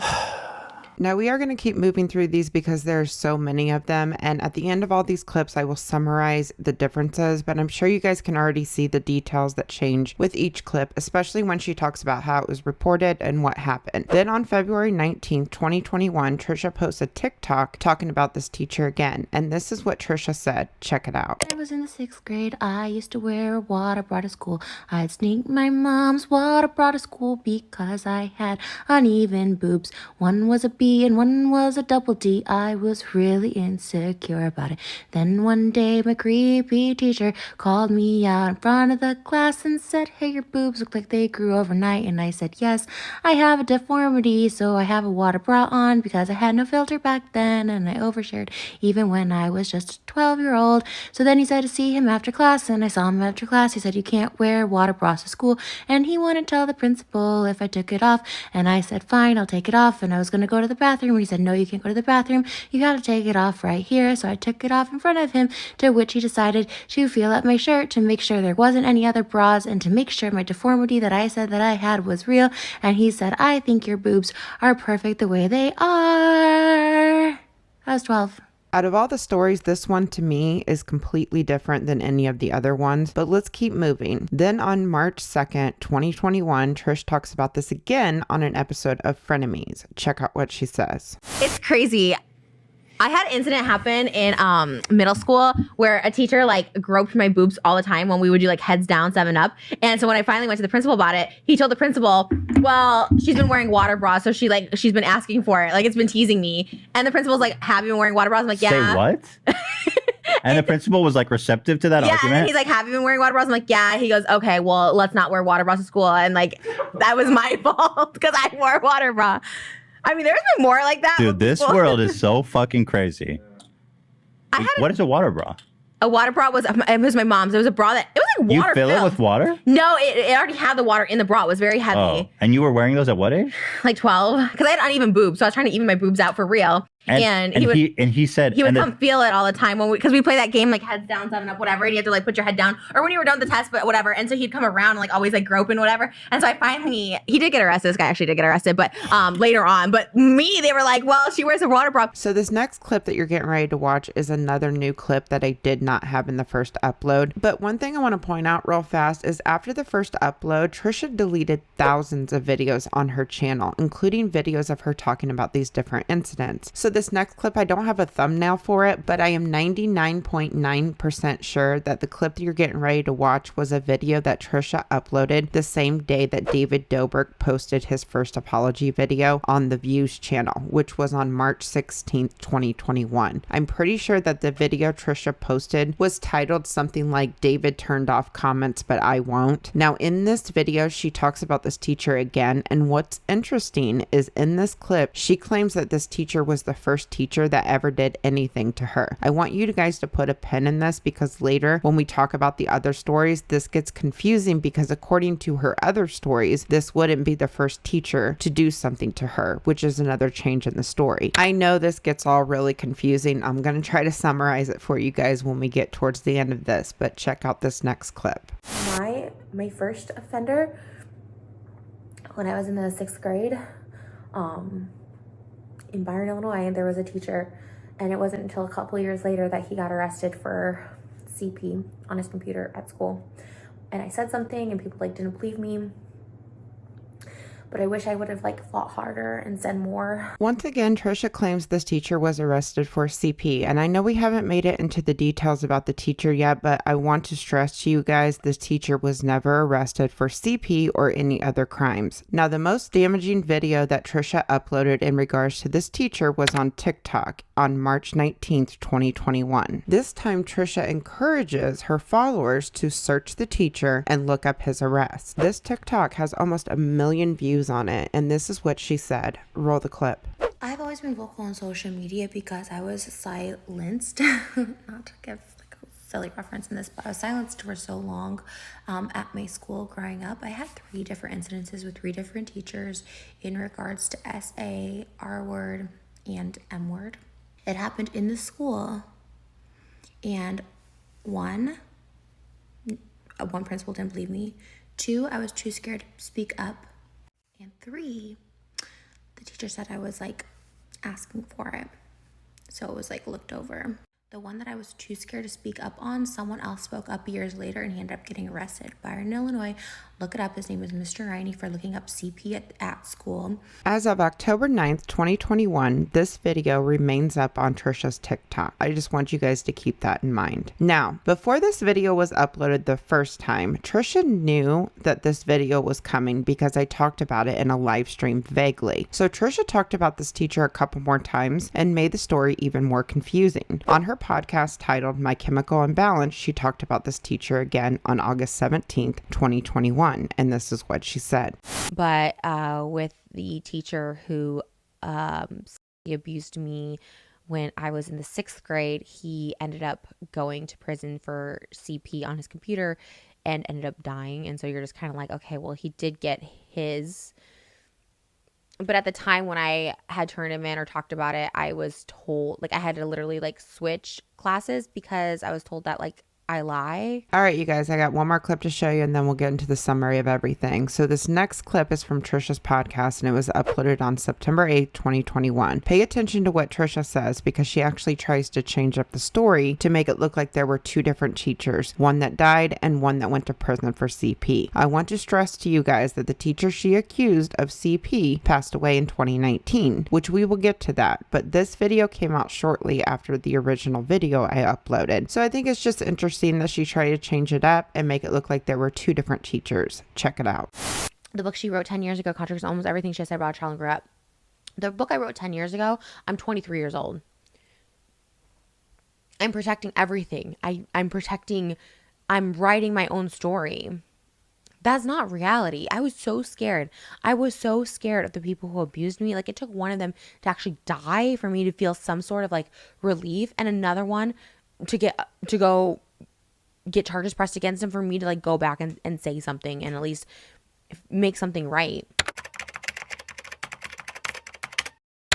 Now we are going to keep moving through these because there's so many of them, and at the end of all these clips I will summarize the differences, but I'm sure you guys can already see the details that change with each clip, especially when she talks about how it was reported and what happened. Then on February 19th, 2021, Trisha posts a TikTok talking about this teacher again, and this is what Trisha said. Check it out. I was in the 6th grade. I used to wear a water bra to school. I'd sneak my mom's water bra to school because I had uneven boobs. One was a B and one was a double D. I was really insecure about it. Then one day my creepy teacher called me out in front of the class and said, hey, your boobs look like they grew overnight. And I said, yes, I have a deformity, so I have a water bra on because I had no filter back then and I overshared even when I was just a 12-year-old. So then he said to see him after class, and I saw him after class. He said, you can't wear water bras to school, and he wouldn't tell the principal if I took it off. And I said, fine, I'll take it off. And I was going to go to the bathroom. He said, no, you can't go to the bathroom. You got to take it off right here. So I took it off in front of him, to which he decided to feel at my shirt to make sure there wasn't any other bras and to make sure my deformity that I said that I had was real. And he said, I think your boobs are perfect the way they are. I was 12. Out of all the stories, this one to me is completely different than any of the other ones, but let's keep moving. Then on March 2nd, 2021, Trish talks about this again on an episode of Frenemies. Check out what she says. It's crazy. I had an incident happen in middle school where a teacher like groped my boobs all the time when we would do like heads down 7-Up. And so when I finally went to the principal about it, he told the principal, well, she's been wearing water bras, so she's been asking for it. Like, it's been teasing me. And the principal's like, have you been wearing water bras? I'm like, yeah. Say what? And the principal was like receptive to that argument? And he's like, have you been wearing water bras? I'm like, yeah. He goes, okay, well, let's not wear water bras to school. And like, that was my fault because I wore a water bra. I mean, there's been more like that. Dude, this world is so fucking crazy. What is a water bra? A water bra was my mom's. It was a bra that, it was like water. You fill it with water? No, it already had the water in the bra. It was very heavy. Oh, and you were wearing those at what age? Like 12. Because I had uneven boobs, so I was trying to even my boobs out for real. And he said he would come feel it all the time because we play that game like heads down, 7 up, whatever, and you have to like put your head down, or when you were done with the test, but whatever. And so he'd come around and like always like grope and whatever. And so I finally, he did get arrested. This guy actually did get arrested, but later on. But me, they were like, well, she wears a water bra. So this next clip that you're getting ready to watch is another new clip that I did not have in the first upload. But one thing I want to point out real fast is after the first upload, Trisha deleted thousands of videos on her channel, including videos of her talking about these different incidents. So this next clip, I don't have a thumbnail for it, but I am 99.9% sure that the clip that you're getting ready to watch was a video that Trisha uploaded the same day that David Dobrik posted his first apology video on the Views channel, which was on March 16th, 2021. I'm pretty sure that the video Trisha posted was titled something like David turned off comments, but I won't. Now in this video, she talks about this teacher again, and what's interesting is in this clip, she claims that this teacher was the first teacher that ever did anything to her. I want you guys to put a pin in this because later when we talk about the other stories, this gets confusing because according to her other stories, this wouldn't be the first teacher to do something to her, which is another change in the story. I know this gets all really confusing. I'm going to try to summarize it for you guys when we get towards the end of this, but check out this next clip. My first offender, when I was in the 6th grade, in Byron, Illinois, there was a teacher, and it wasn't until a couple years later that he got arrested for CP on his computer at school. And I said something and people like didn't believe me, but I wish I would have like fought harder and said more. Once again, Trisha claims this teacher was arrested for CP, and I know we haven't made it into the details about the teacher yet, but I want to stress to you guys, this teacher was never arrested for CP or any other crimes. Now, the most damaging video that Trisha uploaded in regards to this teacher was on TikTok on March 19th, 2021. This time, Trisha encourages her followers to search the teacher and look up his arrest. This TikTok has almost 1 million views on it, and this is what she said. Roll the clip. I've always been vocal on social media because I was silenced, not to give like a silly reference in this, but I was silenced for so long at my school growing up. I had 3 different incidences with 3 different teachers in regards to SA, R word, and M word. It happened in the school, and one principal didn't believe me. 2, I was too scared to speak up. And 3, the teacher said I was like asking for it. So it was like looked over. The one that I was too scared to speak up on, someone else spoke up years later and he ended up getting arrested. Byron, Illinois. Look it up. His name is Mr. Riney for looking up CP at school. As of October 9th, 2021, this video remains up on Trisha's TikTok. I just want you guys to keep that in mind. Now, before this video was uploaded the first time, Trisha knew that this video was coming because I talked about it in a live stream vaguely. So Trisha talked about this teacher a couple more times and made the story even more confusing. On her podcast titled My Chemical Imbalance, she talked about this teacher again on August 17th, 2021. And this is what she said. But with the teacher who abused me when I was in the 6th grade, he ended up going to prison for CP on his computer and ended up dying. And so you're just kind of like, okay, well, he did get his. But at the time when I had turned him in or talked about it, I was told, like, I had to literally like switch classes because I was told that like I lie. All right, you guys, I got one more clip to show you and then we'll get into the summary of everything. So this next clip is from Trisha's podcast and it was uploaded on September 8th, 2021. Pay attention to what Trisha says because she actually tries to change up the story to make it look like there were 2 different teachers, one that died and one that went to prison for CP. I want to stress to you guys that the teacher she accused of CP passed away in 2019, which we will get to that. But this video came out shortly after the original video I uploaded. So I think it's just interesting that she tried to change it up and make it look like there were 2 different teachers. Check it out. The book she wrote 10 years ago contradicts almost everything she said about a child and grew up. The book I wrote 10 years ago, I'm 23 years old. I'm protecting everything. I'm writing my own story. That's not reality. I was so scared. I was so scared of the people who abused me. Like, it took one of them to actually die for me to feel some sort of like relief, and another one to go get charges pressed against him for me to like go back and say something and at least make something right.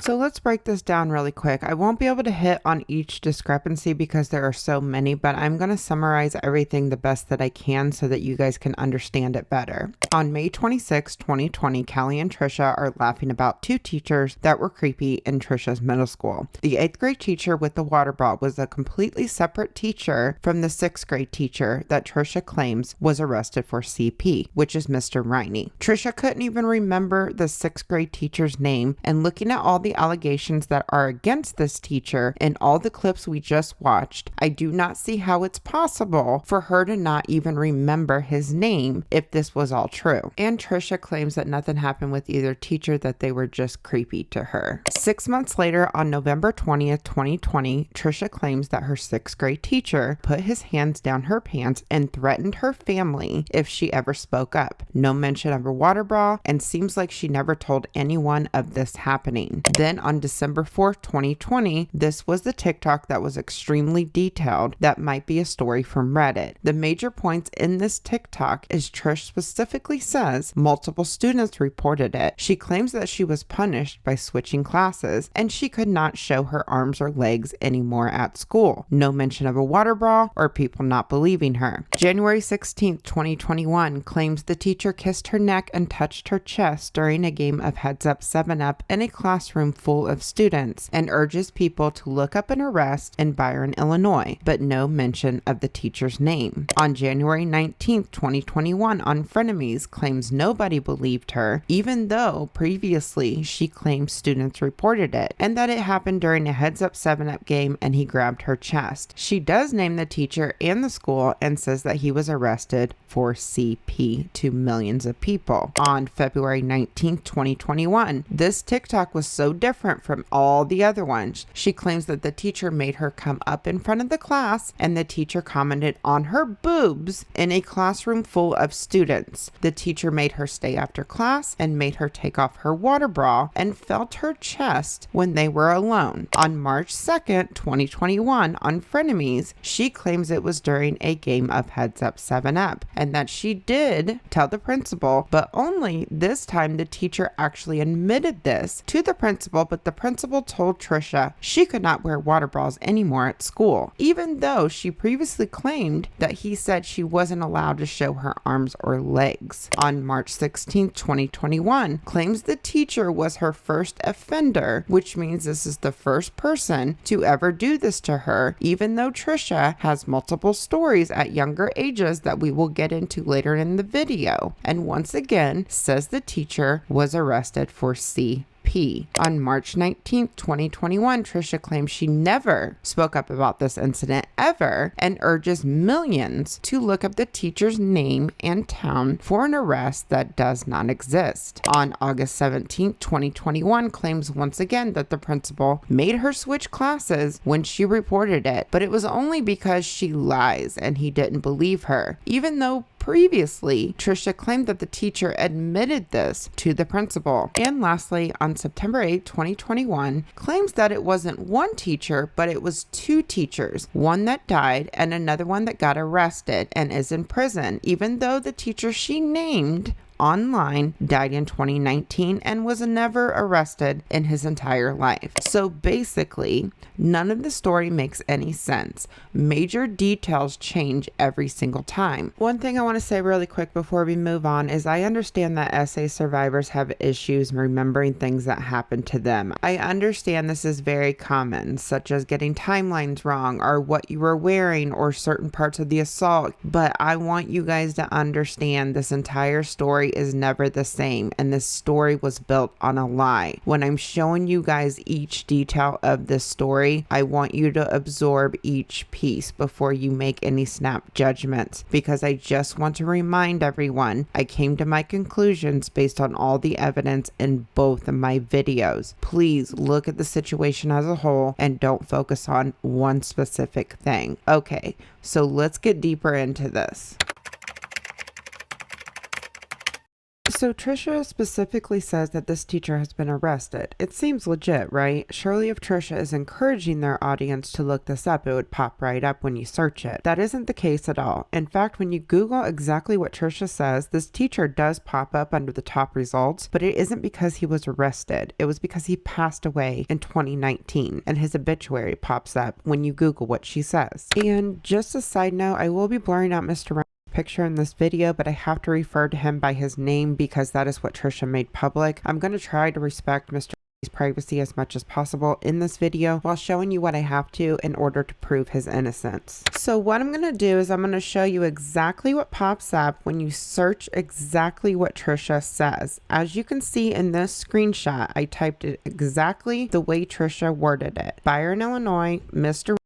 So let's break this down really quick. I won't be able to hit on each discrepancy because there are so many, but I'm going to summarize everything the best that I can so that you guys can understand it better. On May 26, 2020, Callie and Trisha are laughing about two teachers that were creepy in Trisha's middle school. The 8th grade teacher with the water bottle was a completely separate teacher from the 6th grade teacher that Trisha claims was arrested for CP, which is Mr. Riney. Trisha couldn't even remember the 6th grade teacher's name, and looking at all the allegations that are against this teacher in all the clips we just watched, I do not see how it's possible for her to not even remember his name if this was all true. And Trisha claims that nothing happened with either teacher, that they were just creepy to her. 6 months later, on November 20th, 2020, Trisha claims that her 6th grade teacher put his hands down her pants and threatened her family if she ever spoke up. No mention of her water bra, and seems like she never told anyone of this happening. Then on December 4th, 2020, this was the TikTok that was extremely detailed that might be a story from Reddit. The major points in this TikTok is Trish specifically says multiple students reported it. She claims that she was punished by switching classes and she could not show her arms or legs anymore at school. No mention of a water bra or people not believing her. January 16th, 2021 claims the teacher kissed her neck and touched her chest during a game of Heads Up 7-Up in a classroom full of students, and urges people to look up an arrest in Byron, Illinois, but no mention of the teacher's name. On January 19th, 2021, on Frenemies claims nobody believed her, even though previously she claimed students reported it, and that it happened during a Heads Up 7-Up game and he grabbed her chest. She does name the teacher and the school and says that he was arrested for CP to millions of people. On February 19th, 2021, this TikTok was so different from all the other ones. She claims that the teacher made her come up in front of the class and the teacher commented on her boobs in a classroom full of students. The teacher made her stay after class and made her take off her water bra and felt her chest when they were alone. On March 2nd, 2021, on Frenemies, she claims it was during a game of Heads Up 7-Up and that she did tell the principal, but only this time the teacher actually admitted this to the principal, but the principal told Trisha she could not wear water bras anymore at school, even though she previously claimed that he said she wasn't allowed to show her arms or legs. On March 16th, 2021, claims the teacher was her first offender, which means this is the first person to ever do this to her, even though Trisha has multiple stories at younger ages that we will get into later in the video, and once again says the teacher was arrested for CP. On March 19th, 2021, Trisha claims she never spoke up about this incident ever and urges millions to look up the teacher's name and town for an arrest that does not exist. On August 17th, 2021, claims once again that the principal made her switch classes when she reported it, but it was only because she lies and he didn't believe her, even though previously, Trisha claimed that the teacher admitted this to the principal. And lastly, on September 8, 2021, claims that it wasn't one teacher, but it was two teachers, one that died and another one that got arrested and is in prison, even though the teacher she named online died in 2019 and was never arrested in his entire life. So basically, none of the story makes any sense. Major details change every single time. One thing I want to say really quick before we move on is I understand that SA survivors have issues remembering things that happened to them. I understand this is very common, such as getting timelines wrong or what you were wearing or certain parts of the assault, but I want you guys to understand this entire story is never the same, and this story was built on a lie. When I'm showing you guys each detail of this story, I want you to absorb each piece before you make any snap judgments, because I just want to remind everyone I came to my conclusions based on all the evidence in both of my videos. Please look at the situation as a whole and don't focus on one specific thing. Okay, so let's get deeper into this. So Trisha specifically says that this teacher has been arrested. It seems legit, right? Surely if Trisha is encouraging their audience to look this up, it would pop right up when you search it. That isn't the case at all. In fact, when you Google exactly what Trisha says, this teacher does pop up under the top results, but it isn't because he was arrested. It was because he passed away in 2019, and his obituary pops up when you Google what she says. And just a side note, I will be blurring out Mr. picture in this video, but I have to refer to him by his name because that is what Trisha made public. I'm going to try to respect Mr. privacy as much as possible in this video while showing you what I have to in order to prove his innocence. So what I'm going to do is I'm going to show you exactly what pops up when you search exactly what Trisha says. As you can see in this screenshot, I typed it exactly the way Trisha worded it. Byron, Illinois, Mr.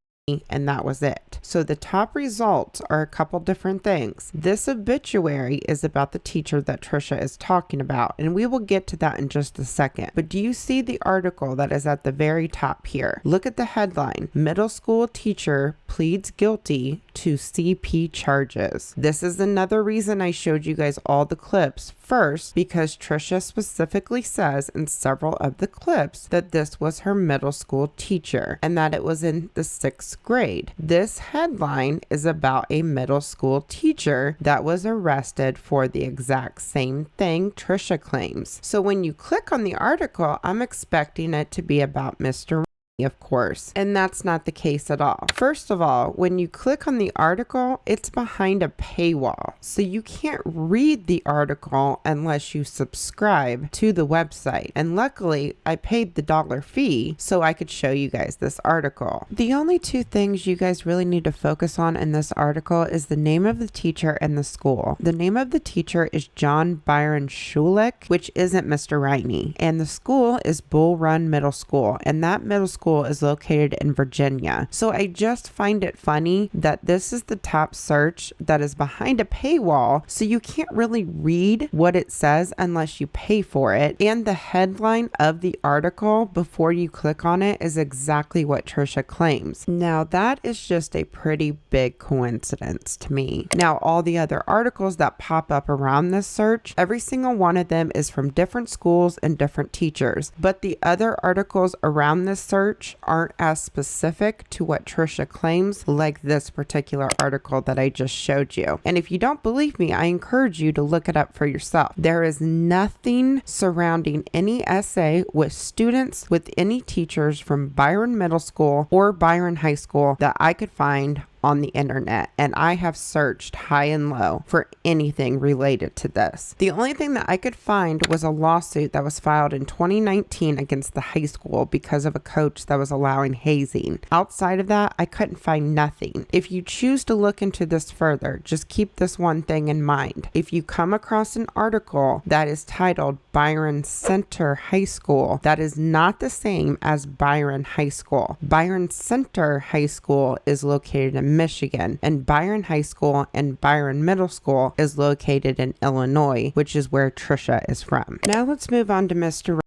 and that was it. So the top results are a couple different things. This obituary is about the teacher that Trisha is talking about, and we will get to that in just a second. But do you see the article that is at the very top here? Look at the headline. Middle school teacher pleads guilty to CP charges. This is another reason I showed you guys all the clips first, because Trisha specifically says in several of the clips that this was her middle school teacher and that it was in the 6th grade. This headline is about a middle school teacher that was arrested for the exact same thing Trisha claims. So when you click on the article, I'm expecting it to be about Mr. of course, and that's not the case at all. First of all, when you click on the article, it's behind a paywall, so you can't read the article unless you subscribe to the website. And luckily, I paid the $1 fee so I could show you guys this article. The only two things you guys really need to focus on in this article is the name of the teacher and the school. The name of the teacher is John Byron Schulich, which isn't Mr. Riney, and the school is Bull Run Middle School, and that middle school is located in Virginia. So I just find it funny that this is the top search that is behind a paywall, so you can't really read what it says unless you pay for it. And the headline of the article before you click on it is exactly what Trisha claims. Now that is just a pretty big coincidence to me. Now all the other articles that pop up around this search, every single one of them is from different schools and different teachers, but the other articles around this search aren't as specific to what Trisha claims like this particular article that I just showed you. And if you don't believe me, I encourage you to look it up for yourself. There is nothing surrounding any essay with students with any teachers from Byron Middle School or Byron High School that I could find on the internet, and I have searched high and low for anything related to this. The only thing that I could find was a lawsuit that was filed in 2019 against the high school because of a coach that was allowing hazing. Outside of that, I couldn't find nothing. If you choose to look into this further, just keep this one thing in mind. If you come across an article that is titled Byron Center High School, that is not the same as Byron High School. Byron Center High School is located in Michigan, and Byron High School and Byron Middle School is located in Illinois, which is where Trisha is from. Now let's move on to Mr. Riney.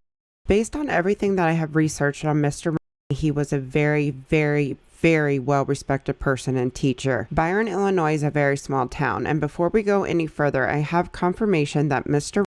Based on everything that I have researched on Mr. Riney, he was a very well-respected person and teacher. Byron, Illinois is a very small town, and before we go any further, I have confirmation that Mr.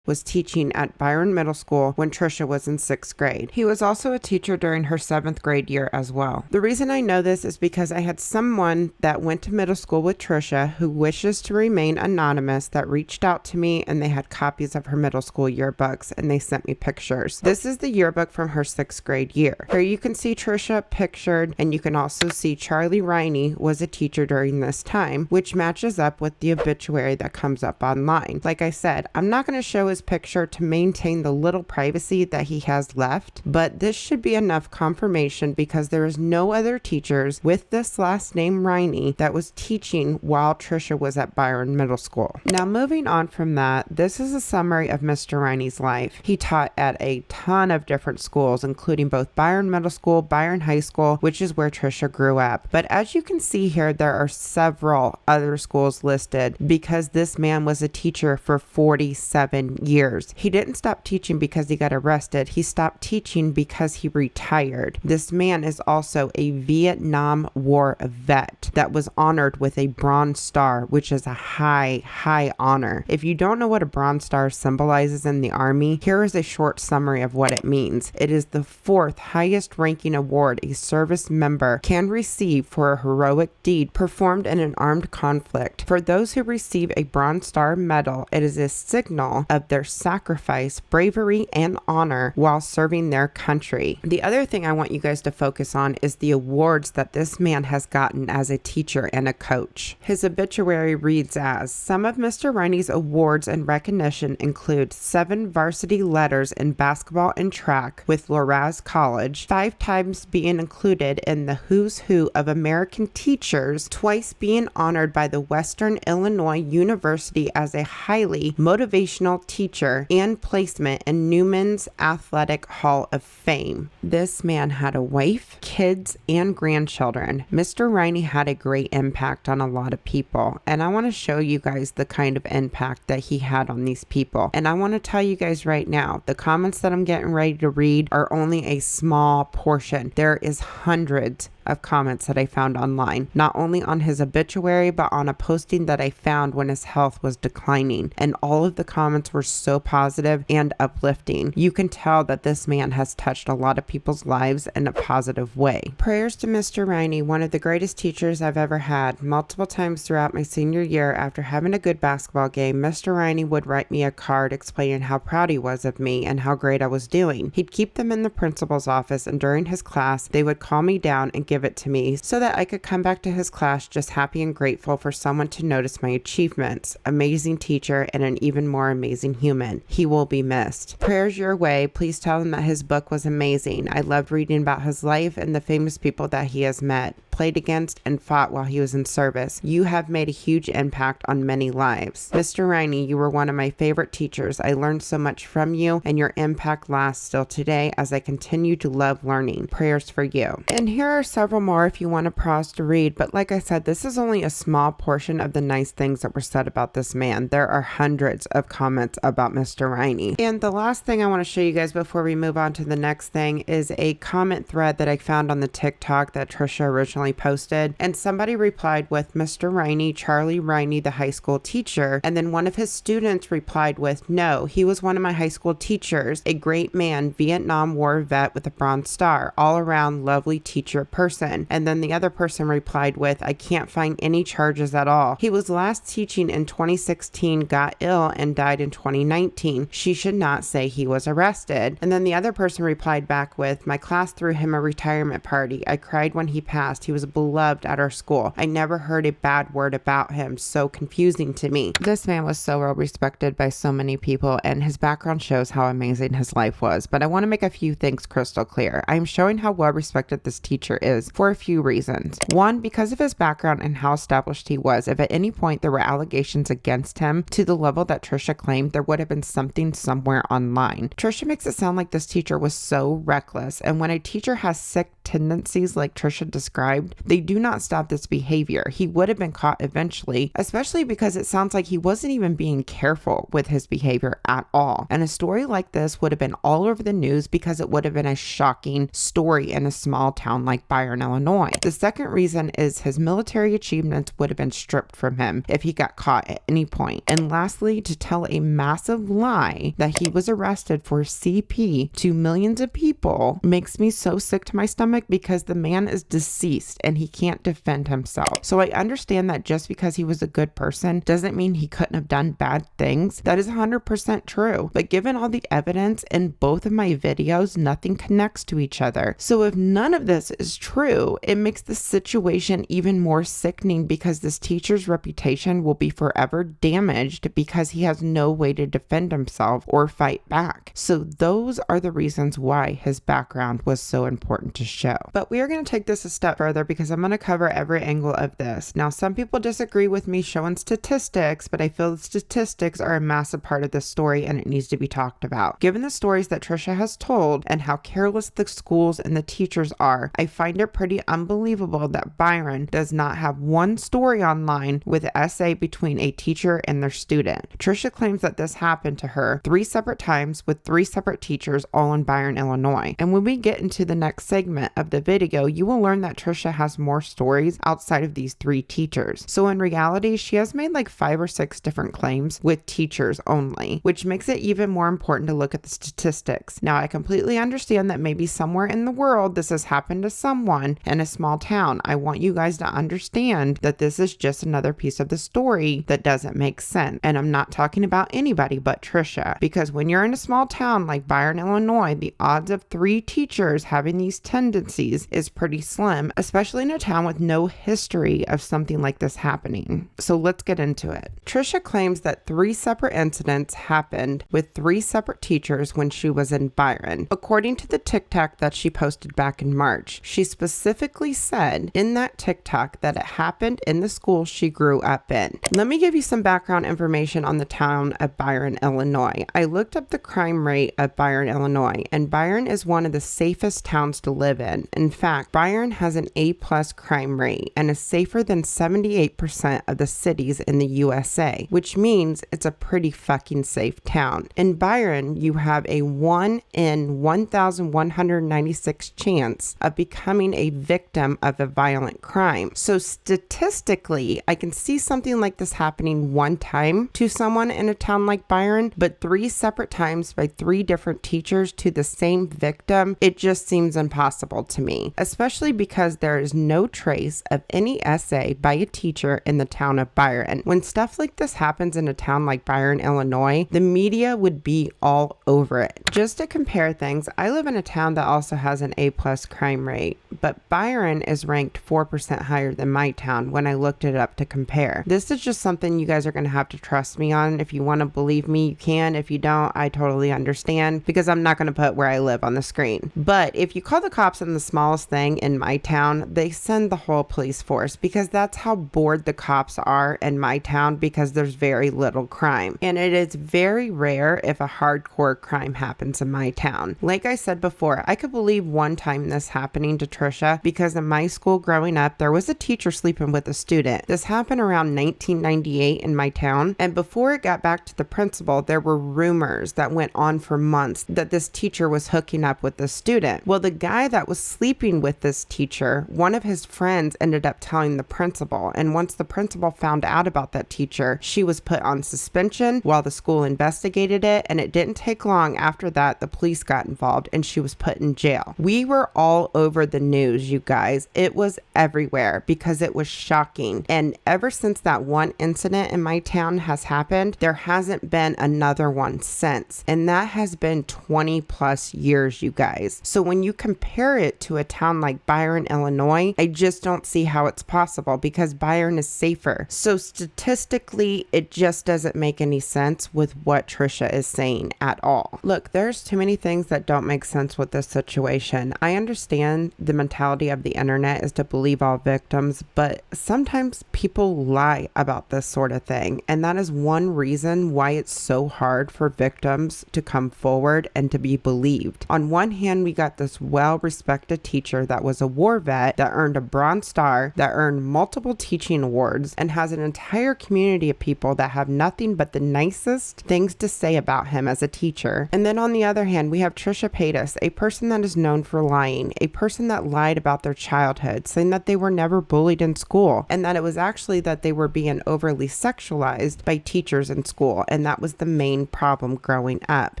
was teaching at Byron Middle School when Trisha was in 6th grade. He was also a teacher during her 7th grade year as well. The reason I know this is because I had someone that went to middle school with Trisha who wishes to remain anonymous that reached out to me, and they had copies of her middle school yearbooks and they sent me pictures. This is the yearbook from her 6th grade year. Here you can see Trisha pictured, and you can also see Charlie Riney was a teacher during this time, which matches up with the obituary that comes up online. Like I said, I'm not going to show his picture to maintain the little privacy that he has left, but this should be enough confirmation because there is no other teachers with this last name Riney that was teaching while Trisha was at Byron Middle School. Now moving on from that, this is a summary of Mr. Riney's life. He taught at a ton of different schools, including both Byron Middle School, Byron High School, which is where Trisha grew up. But as you can see here, there are several other schools listed because this man was a teacher for 47 years. He didn't stop teaching because he got arrested. He stopped teaching because he retired. This man is also a Vietnam War vet that was honored with a Bronze Star, which is a high honor. If you don't know what a Bronze Star symbolizes in the Army, here is a short summary of what it means. It is the 4th highest ranking award a service member can receive for a heroic deed performed in an armed conflict. For those who receive a Bronze Star medal, it is a signal of their sacrifice, bravery, and honor while serving their country. The other thing I want you guys to focus on is the awards that this man has gotten as a teacher and a coach. His obituary reads as, some of Mr. Riney's awards and recognition include 7 varsity letters in basketball and track with Loraz College, 5 times being included in the Who's Who of American Teachers, twice being honored by the Western Illinois University as a highly motivational teacher, and placement in Newman's Athletic Hall of Fame. This man had a wife, kids, and grandchildren. Mr. Riney had a great impact on a lot of people, and I want to show you guys the kind of impact that he had on these people. And I want to tell you guys right now, the comments that I'm getting ready to read are only a small portion. There is hundreds of comments that I found online, not only on his obituary, but on a posting that I found when his health was declining. And all of the comments were so positive and uplifting. You can tell that this man has touched a lot of people's lives in a positive way. Prayers to Mr. Riney, one of the greatest teachers I've ever had. Multiple times throughout my senior year, after having a good basketball game, Mr. Riney would write me a card explaining how proud he was of me and how great I was doing. He'd keep them in the principal's office, and during his class, they would call me down and give it to me so that I could come back to his class just happy and grateful for someone to notice my achievements. Amazing teacher and an even more amazing human. He will be missed. Prayers your way. Please tell him that his book was amazing. I loved reading about his life and the famous people that he has met, played against, and fought while he was in service. You have made a huge impact on many lives. Mr. Riney, you were one of my favorite teachers. I learned so much from you, and your impact lasts still today as I continue to love learning. Prayers for you. And here are several more if you want to pause to read, but like I said, this is only a small portion of the nice things that were said about this man. There are hundreds of comments about Mr. Riney. And the last thing I want to show you guys before we move on to the next thing is a comment thread that I found on the TikTok that Trisha originally posted, and somebody replied with Mr. Riney, Charlie Riney, the high school teacher, and then one of his students replied with, no, he was one of my high school teachers, a great man, Vietnam War vet with a Bronze Star, all around lovely teacher person. And then the other person replied with, I can't find any charges at all. He was last teaching in 2016, got ill, and died in 2019. She should not say he was arrested. And then the other person replied back with, my class threw him a retirement party. I cried when he passed. He was beloved at our school. I never heard a bad word about him. So confusing to me. This man was so well respected by so many people, and his background shows how amazing his life was. But I want to make a few things crystal clear. I am showing how well respected this teacher is for a few reasons. One, because of his background and how established he was. If at any point there were allegations against him to the level that Trisha claimed, there would have been something somewhere online. Trisha makes it sound like this teacher was so reckless, and when a teacher has sick tendencies like Trisha described, they do not stop this behavior. He would have been caught eventually, especially because it sounds like he wasn't even being careful with his behavior at all. And a story like this would have been all over the news because it would have been a shocking story in a small town like Byron, Illinois. The second reason is his military achievements would have been stripped from him if he got caught at any point. And lastly, to tell a massive lie that he was arrested for CP to millions of people makes me so sick to my stomach because the man is deceased and he can't defend himself. So I understand that just because he was a good person doesn't mean he couldn't have done bad things. That is 100% true. But given all the evidence in both of my videos, nothing connects to each other. So if none of this is true, it makes the situation even more sickening because this teacher's reputation will be forever damaged because he has no way to defend himself or fight back. So those are the reasons why his background was so important to show. But we are going to take this a step further because I'm going to cover every angle of this. Now, some people disagree with me showing statistics, but I feel the statistics are a massive part of this story and it needs to be talked about. Given the stories that Trisha has told and how careless the schools and the teachers are, I find it it pretty unbelievable that Byron does not have one story online with essay between a teacher and their student. Trisha claims that this happened to her 3 separate times with 3 separate teachers, all in Byron, Illinois. And when we get into the next segment of the video, you will learn that Trisha has more stories outside of these 3 teachers. So in reality, she has made like 5 or 6 different claims with teachers only, which makes it even more important to look at the statistics. Now, I completely understand that maybe somewhere in the world this has happened to someone in a small town. I want you guys to understand that this is just another piece of the story that doesn't make sense. And I'm not talking about anybody but Trisha, because when you're in a small town like Byron, Illinois, the odds of 3 teachers having these tendencies is pretty slim, especially in a town with no history of something like this happening. So let's get into it. Trisha claims that 3 separate incidents happened with 3 separate teachers when she was in Byron. According to the TikTok that she posted back in March, she specifically said in that TikTok that it happened in the school she grew up in. Let me give you some background information on the town of Byron, Illinois. I looked up the crime rate of Byron, Illinois, and Byron is one of the safest towns to live in. In fact, Byron has an A+ crime rate and is safer than 78% of the cities in the USA, which means it's a pretty fucking safe town. In Byron, you have a 1 in 1,196 chance of becoming a victim of a violent crime. So statistically, I can see something like this happening one time to someone in a town like Byron, but 3 separate times by 3 different teachers to the same victim, it just seems impossible to me, especially because there is no trace of any essay by a teacher in the town of Byron. When stuff like this happens in a town like Byron, Illinois, the media would be all over it. Just to compare things, I live in a town that also has an A+ crime rate, but Byron is ranked 4% higher than my town when I looked it up to compare. This is just something you guys are going to have to trust me on. If you want to believe me, you can. If you don't, I totally understand, because I'm not going to put where I live on the screen. But if you call the cops on the smallest thing in my town, they send the whole police force, because that's how bored the cops are in my town, because there's very little crime. And it is very rare if a hardcore crime happens in my town. Like I said before, I could believe one time this happening to Trisha, because in my school growing up, there was a teacher sleeping with a student. This happened around 1998 in my town, and before it got back to the principal, there were rumors that went on for months that this teacher was hooking up with the student. Well, the guy that was sleeping with this teacher, one of his friends ended up telling the principal, and once the principal found out about that teacher, she was put on suspension while the school investigated it, and it didn't take long after that the police got involved and she was put in jail. We were all over the news, you guys. It was everywhere because it was shocking. And ever since that one incident in my town has happened, there hasn't been another one since. And that has been 20+ years, you guys. So when you compare it to a town like Byron, Illinois, I just don't see how it's possible, because Byron is safer. So statistically, it just doesn't make any sense with what Trisha is saying at all. Look, there's too many things that don't make sense with this situation. I understand the mentality of the internet is to believe all victims, but sometimes people lie about this sort of thing. And that is one reason why it's so hard for victims to come forward and to be believed. On one hand, we got this well-respected teacher that was a war vet, that earned a Bronze Star, that earned multiple teaching awards, and has an entire community of people that have nothing but the nicest things to say about him as a teacher. And then on the other hand, we have Trisha Paytas, a person that is known for lying, a person that lied about their childhood, saying that they were never bullied in school, and that it was actually that they were being overly sexualized by teachers in school, and that was the main problem growing up.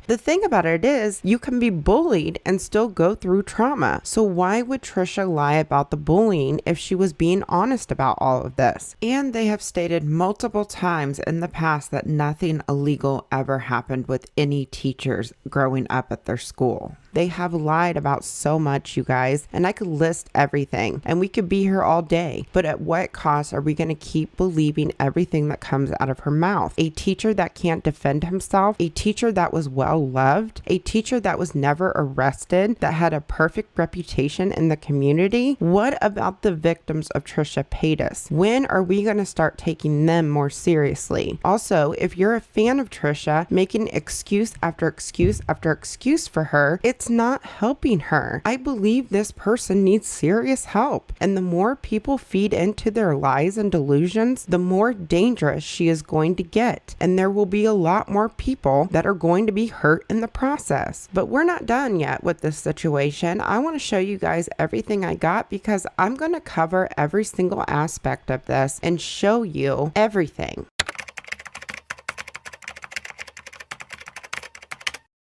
The thing about it is, you can be bullied and still go through trauma. So why would Trisha lie about the bullying if she was being honest about all of this? And they have stated multiple times in the past that nothing illegal ever happened with any teachers growing up at their school. They have lied about so much, you guys, and I could list everything, and we could be here all day, but at what cost are we going to keep believing everything that comes out of her mouth? A teacher that can't defend himself, a teacher that was well loved, a teacher that was never arrested, that had a perfect reputation in the community. What about the victims of Trisha Paytas? When are we going to start taking them more seriously? Also, if you're a fan of Trisha, making excuse after excuse after excuse for her, it's it's not helping her. I believe this person needs serious help. And the more people feed into their lies and delusions, the more dangerous she is going to get. And there will be a lot more people that are going to be hurt in the process. But we're not done yet with this situation. I want to show you guys everything I got because I'm going to cover every single aspect of this and show you everything.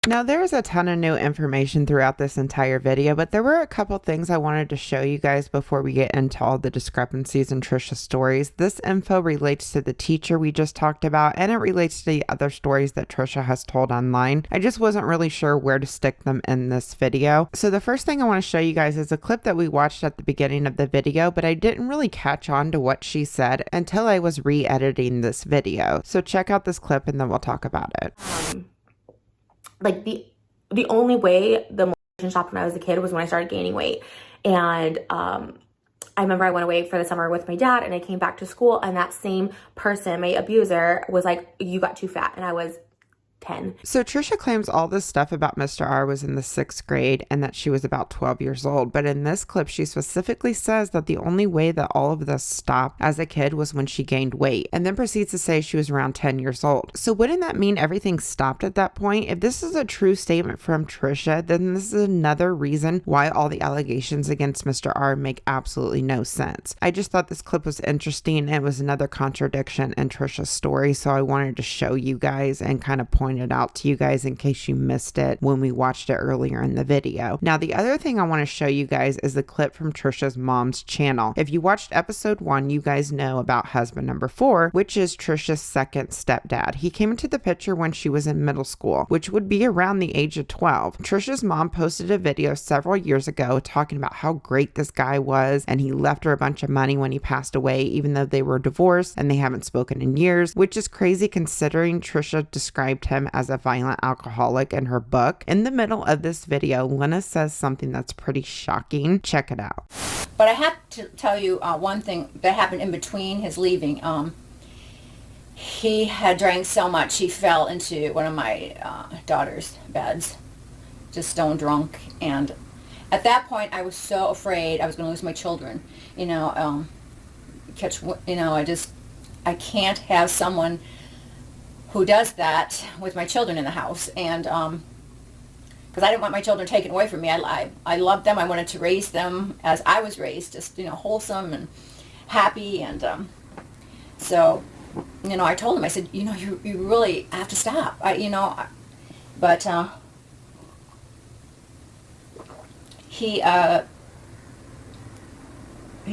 Now, there's a ton of new information throughout this entire video, but there were a couple things I wanted to show you guys before we get into all the discrepancies in Trisha's stories. This info relates to the teacher we just talked about, and it relates to the other stories that Trisha has told online. I just wasn't really sure where to stick them in this video. So the first thing I want to show you guys is a clip that we watched at the beginning of the video, but I didn't really catch on to what she said until I was re-editing this video. So check out this clip and then we'll talk about it. Like the only way the motivation stopped when I was a kid was when I started gaining weight. And I remember I went away for the summer with my dad and I came back to school and that same person, my abuser, was like, you got too fat. And I was 10. So Trisha claims all this stuff about Mr. R was in the 6th grade and that she was about 12 years old. But in this clip, she specifically says that the only way that all of this stopped as a kid was when she gained weight, and then proceeds to say she was around 10 years old. So wouldn't that mean everything stopped at that point? If this is a true statement from Trisha, then this is another reason why all the allegations against Mr. R make absolutely no sense. I just thought this clip was interesting and it was another contradiction in Trisha's story. So I wanted to show you guys and kind of point it out to you guys in case you missed it when we watched it earlier in the video. Now, the other thing I want to show you guys is the clip from Trisha's mom's channel. If you watched episode 1, you guys know about husband number 4, which is Trisha's second stepdad. He came into the picture when she was in middle school, which would be around the age of 12. Trisha's mom posted a video several years ago talking about how great this guy was, and he left her a bunch of money when he passed away, even though they were divorced and they haven't spoken in years, which is crazy considering Trisha described him as a violent alcoholic in her book. In the middle of this video, Lena says something that's pretty shocking. Check it out. But I have to tell you one thing that happened in between his leaving. He had drank so much he fell into one of my daughter's beds, just stone drunk. And at that point, I was so afraid I was going to lose my children. I can't have someone who does that with my children in the house. And because I didn't want my children taken away from me. I loved them. I wanted to raise them as I was raised, just, wholesome and happy. And so, I told him, I said, you really have to stop. But he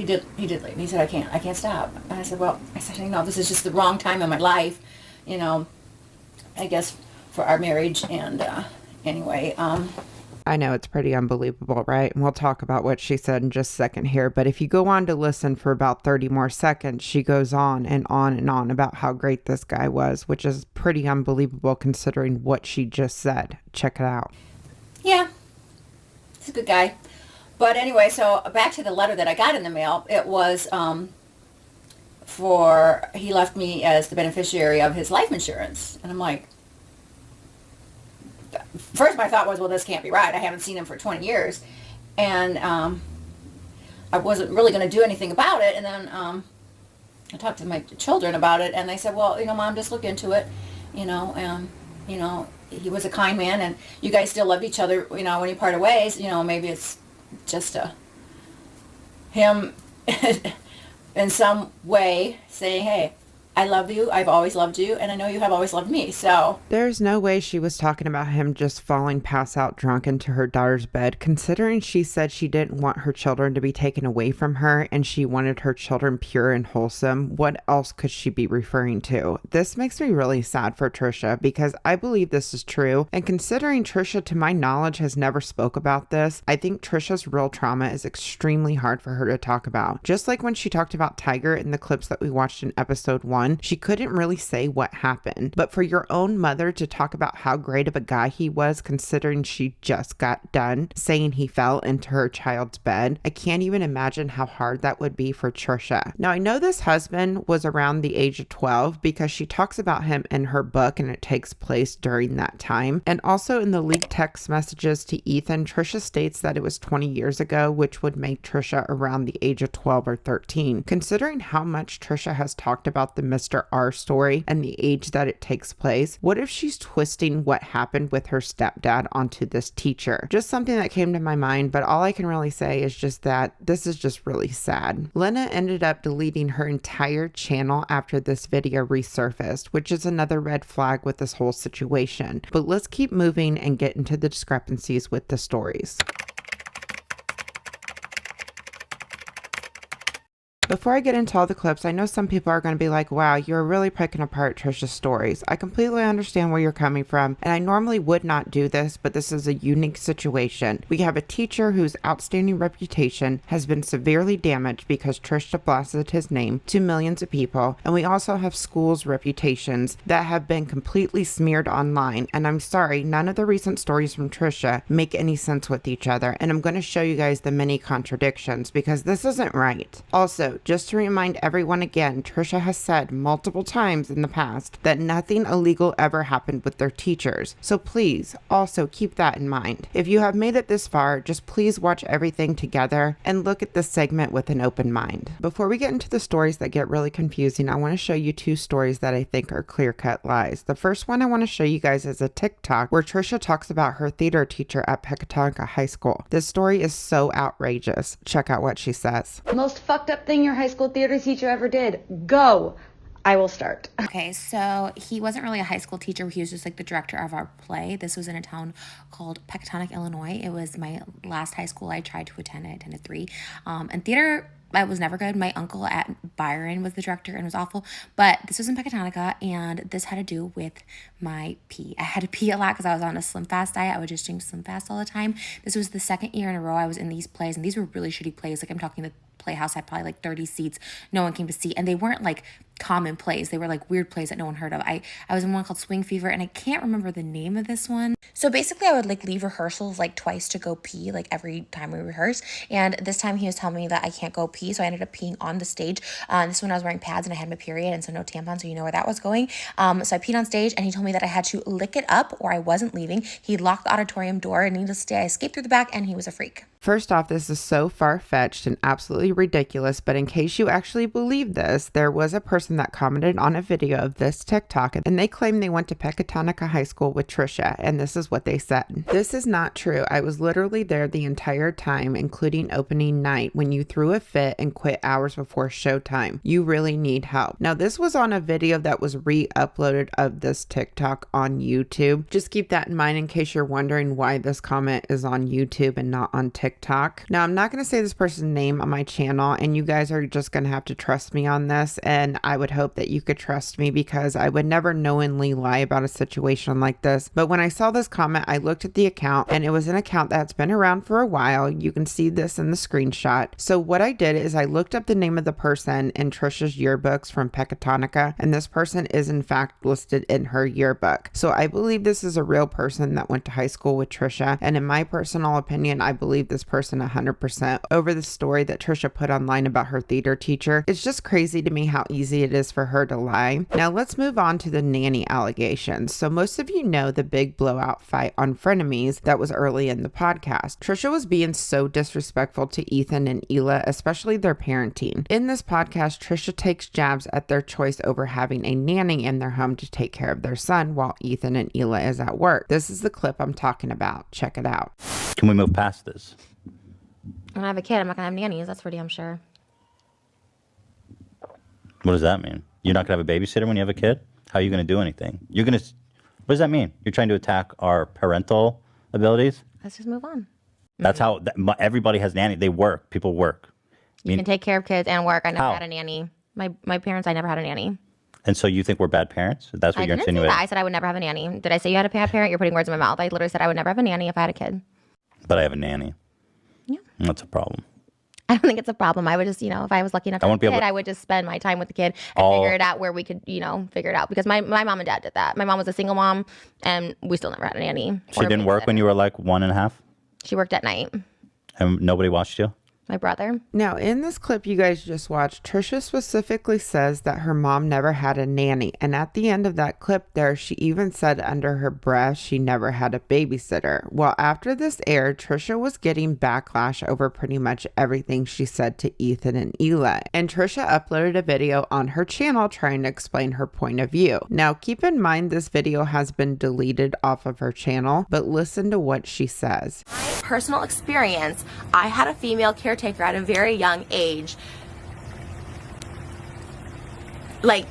did leave. He said, I can't stop. And I said, this is just the wrong time in my life. I guess for our marriage. And anyway, I know it's pretty unbelievable, right? And we'll talk about what she said in just a second here. But if you go on to listen for about 30 more seconds, she goes on and on and on about how great this guy was, which is pretty unbelievable considering what she just said. Check it out. Yeah, he's a good guy. But anyway, so back to the letter that I got in the mail. It was he left me as the beneficiary of his life insurance. And I'm like, first my thought was, well, this can't be right. I haven't seen him for 20 years. And I wasn't really going to do anything about it. And then I talked to my children about it, and they said, well, Mom, just look into it, he was a kind man, and you guys still loved each other, when you parted ways, maybe it's just him in some way saying, hey, I love you, I've always loved you, and I know you have always loved me. So there's no way she was talking about him just falling pass out drunk into her daughter's bed, considering she said she didn't want her children to be taken away from her and she wanted her children pure and wholesome. What else could she be referring to? This makes me really sad for Trisha because I believe this is true, and considering Trisha, to my knowledge, has never spoke about this, I think Trisha's real trauma is extremely hard for her to talk about. Just like when she talked about Tiger in the clips that we watched in episode 1, one, she couldn't really say what happened. But for your own mother to talk about how great of a guy he was, considering she just got done saying he fell into her child's bed, I can't even imagine how hard that would be for Trisha. Now, I know this husband was around the age of 12 because she talks about him in her book and it takes place during that time. And also in the leaked text messages to Ethan, Trisha states that it was 20 years ago, which would make Trisha around the age of 12 or 13. Considering how much Trisha has talked about the Mr. R story and the age that it takes place, what if she's twisting what happened with her stepdad onto this teacher? Just something that came to my mind, but all I can really say is just that this is just really sad. Lena ended up deleting her entire channel after this video resurfaced, which is another red flag with this whole situation. But let's keep moving and get into the discrepancies with the stories. Before I get into all the clips, I know some people are going to be like, wow, you're really picking apart Trisha's stories. I completely understand where you're coming from, and I normally would not do this, but this is a unique situation. We have a teacher whose outstanding reputation has been severely damaged because Trisha blasted his name to millions of people, and we also have schools' reputations that have been completely smeared online, and I'm sorry, none of the recent stories from Trisha make any sense with each other, and I'm going to show you guys the many contradictions because this isn't right. Also, just to remind everyone again, Trisha has said multiple times in the past that nothing illegal ever happened with their teachers. So please also keep that in mind. If you have made it this far, just please watch everything together and look at this segment with an open mind. Before we get into the stories that get really confusing, I want to show you two stories that I think are clear-cut lies. The first one I want to show you guys is a TikTok where Trisha talks about her theater teacher at Pecatonica High School. This story is so outrageous. Check out what she says. Most fucked up thing your high school theater teacher ever did. Go. I will start. Okay, so he wasn't really a high school teacher. He was just like the director of our play. This was in a town called Pecatonica, Illinois. It was my last high school I tried to attend. I attended 3. And theater, I was never good. My uncle at Byron was the director and it was awful. But this was in Pecatonica and this had to do with my pee. I had to pee a lot because I was on a Slim Fast diet. I would just drink Slim Fast all the time. This was the second year in a row I was in these plays and these were really shitty plays. Like I'm talking the Playhouse had probably like 30 seats. No one came to see. And they weren't like common plays. They were like weird plays that no one heard of. I was in one called Swing Fever and I can't remember the name of this one. So basically I would like leave rehearsals like twice to go pee like every time we rehearse. And this time he was telling me that I can't go pee. So I ended up peeing on the stage. This one I was wearing pads and I had my period and so no tampon. So you know where that was going. So I peed on stage and he told me that I had to lick it up or I wasn't leaving. He locked the auditorium door and needless to say I escaped through the back and he was a freak. First off, this is so far-fetched and absolutely ridiculous, but in case you actually believe this, there was a person that commented on a video of this TikTok and they claim they went to Pecatonica High School with Trisha, and this is what they said. This is not true. I was literally there the entire time, including opening night, when you threw a fit and quit hours before showtime. You really need help. Now, this was on a video that was re-uploaded of this TikTok on YouTube. Just keep that in mind in case you're wondering why this comment is on YouTube and not on TikTok. Now, I'm not going to say this person's name on my channel, and you guys are just going to have to trust me on this, and I would hope that you could trust me because I would never knowingly lie about a situation like this. But when I saw this comment, I looked at the account, and it was an account that's been around for a while. You can see this in the screenshot. So what I did is I looked up the name of the person in Trisha's yearbooks from Pecatonica, and this person is in fact listed in her yearbook. So I believe this is a real person that went to high school with Trisha, and in my personal opinion, I believe this person 100% over the story that Trisha put online about her theater teacher. It's just crazy to me how easy it is for her to lie. Now let's move on to the nanny allegations. So most of you know the big blowout fight on Frenemies that was early in the podcast. Trisha was being so disrespectful to Ethan and Hila, especially their parenting. In this podcast, Trisha takes jabs at their choice over having a nanny in their home to take care of their son while Ethan and Hila is at work. This is the clip I'm talking about. Check it out. Can we move past this? When I have a kid, I'm not going to have nannies. That's for damn sure. What does that mean? You're not going to have a babysitter when you have a kid? How are you going to do anything? You're going to... What does that mean? You're trying to attack our parental abilities? Let's just move on. That's how... Everybody has nanny. They work. People work. You can take care of kids and work. I never had a nanny. My parents, I never had a nanny. And so you think we're bad parents? That's what you're insinuating? I didn't say that. I said I would never have a nanny. Did I say you had a bad parent? You're putting words in my mouth. I literally said I would never have a nanny if I had a kid. But I have a nanny. Yeah. That's a problem. I don't think it's a problem. I would just, if I was lucky enough to have a kid, I would just spend my time with the kid and figure it out where we could, figure it out. Because my mom and dad did that. My mom was a single mom, and we still never had a nanny. She didn't work when you were like 1.5? She worked at night. And nobody watched you? My brother. Now, in this clip you guys just watched, Trisha specifically says that her mom never had a nanny. And at the end of that clip there, she even said under her breath she never had a babysitter. Well, after this aired, Trisha was getting backlash over pretty much everything she said to Ethan and Eli. And Trisha uploaded a video on her channel trying to explain her point of view. Now, keep in mind this video has been deleted off of her channel, but listen to what she says. My personal experience, I had a female caretaker at a very young age, like,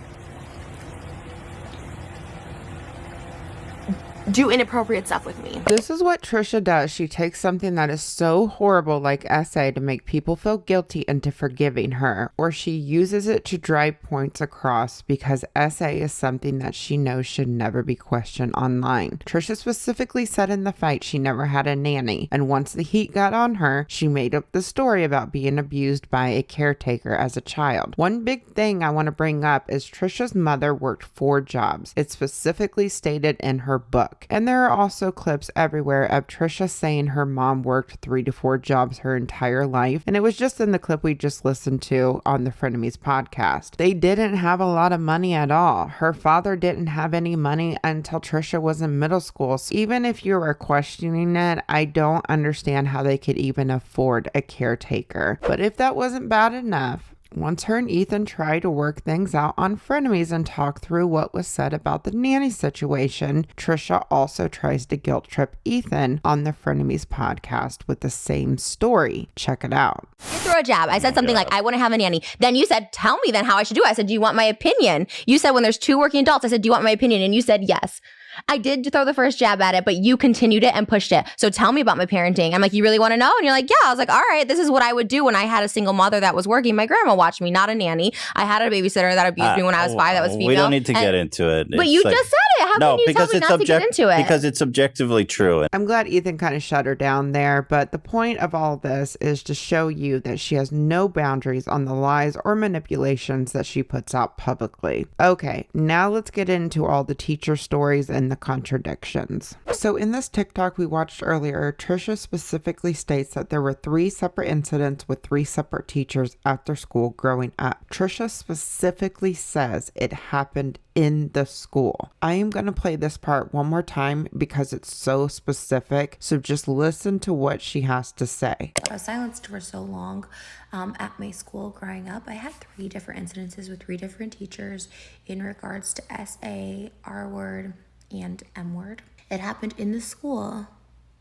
do inappropriate stuff with me. This is what Trisha does. She takes something that is so horrible like SA to make people feel guilty into forgiving her, or she uses it to drive points across because SA is something that she knows should never be questioned online. Trisha specifically said in the fight she never had a nanny, and once the heat got on her, she made up the story about being abused by a caretaker as a child. One big thing I want to bring up is Trisha's mother worked 4 jobs. It's specifically stated in her book. And there are also clips everywhere of Trisha saying her mom worked 3 to 4 jobs her entire life. And it was just in the clip we just listened to on the Frenemies podcast. They didn't have a lot of money at all. Her father didn't have any money until Trisha was in middle school. So even if you were questioning it, I don't understand how they could even afford a caretaker. But if that wasn't bad enough, once her and Ethan tried to work things out on Frenemies and talk through what was said about the nanny situation, Trisha also tries to guilt trip Ethan on the Frenemies podcast with the same story. Check it out. You throw a jab. I said something like, I want to have a nanny. Then you said, tell me then how I should do it. I said, do you want my opinion? You said, when there's 2 working adults, I said, do you want my opinion? And you said, yes. I did throw the first jab at it, but you continued it and pushed it. So tell me about my parenting. I'm like, you really want to know? And you're like, yeah. I was like, all right, this is what I would do when I had a single mother that was working. My grandma watched me, not a nanny. I had a babysitter that abused me when I was 5 that was female. We don't need to get into it. But you just said it. How can you tell me not to get into it? Because it's objectively true. I'm glad Ethan kind of shut her down there, but the point of all this is to show you that she has no boundaries on the lies or manipulations that she puts out publicly. Okay, now let's get into all the teacher stories and the contradictions. So in this TikTok we watched earlier, Trisha specifically states that there were 3 separate incidents with 3 separate teachers at their school growing up. Trisha specifically says it happened in the school. I am going to play this part one more time because it's so specific, so just listen to what she has to say. I was silenced for so long at my school growing up. I had 3 different incidences with 3 different teachers in regards to SA, R word, and M word. It happened in the school.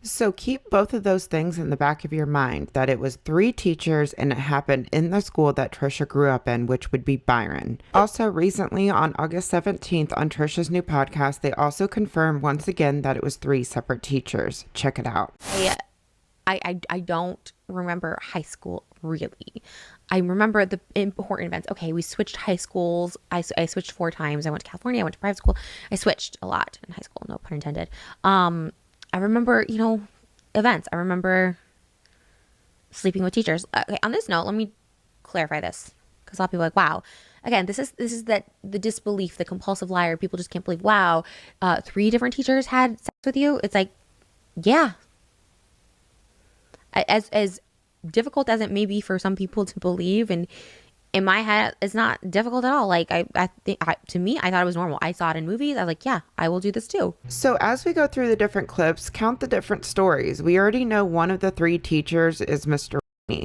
So keep both of those things in the back of your mind, that it was 3 teachers and it happened in the school that Trisha grew up in, which would be Byron. Also, recently on August 17th on Trisha's new podcast, they also confirmed once again that it was 3 separate teachers. Check it out. I don't remember high school really. I remember the important events. Okay, we switched high schools. I switched 4 times. I went to California. I went to private school. I switched a lot in high school. No pun intended. I remember, events. I remember sleeping with teachers. Okay, on this note, let me clarify this because a lot of people are like, wow. Again, this is that the disbelief, the compulsive liar. People just can't believe, wow, 3 different teachers had sex with you. It's like, yeah. As difficult as it may be for some people to believe, and in my head it's not difficult at all. Like I think to me, I thought it was normal. I saw it in movies. I was like, yeah, I will do this too. So as we go through the different clips, count the different stories. We already know one of the 3 teachers is Mr.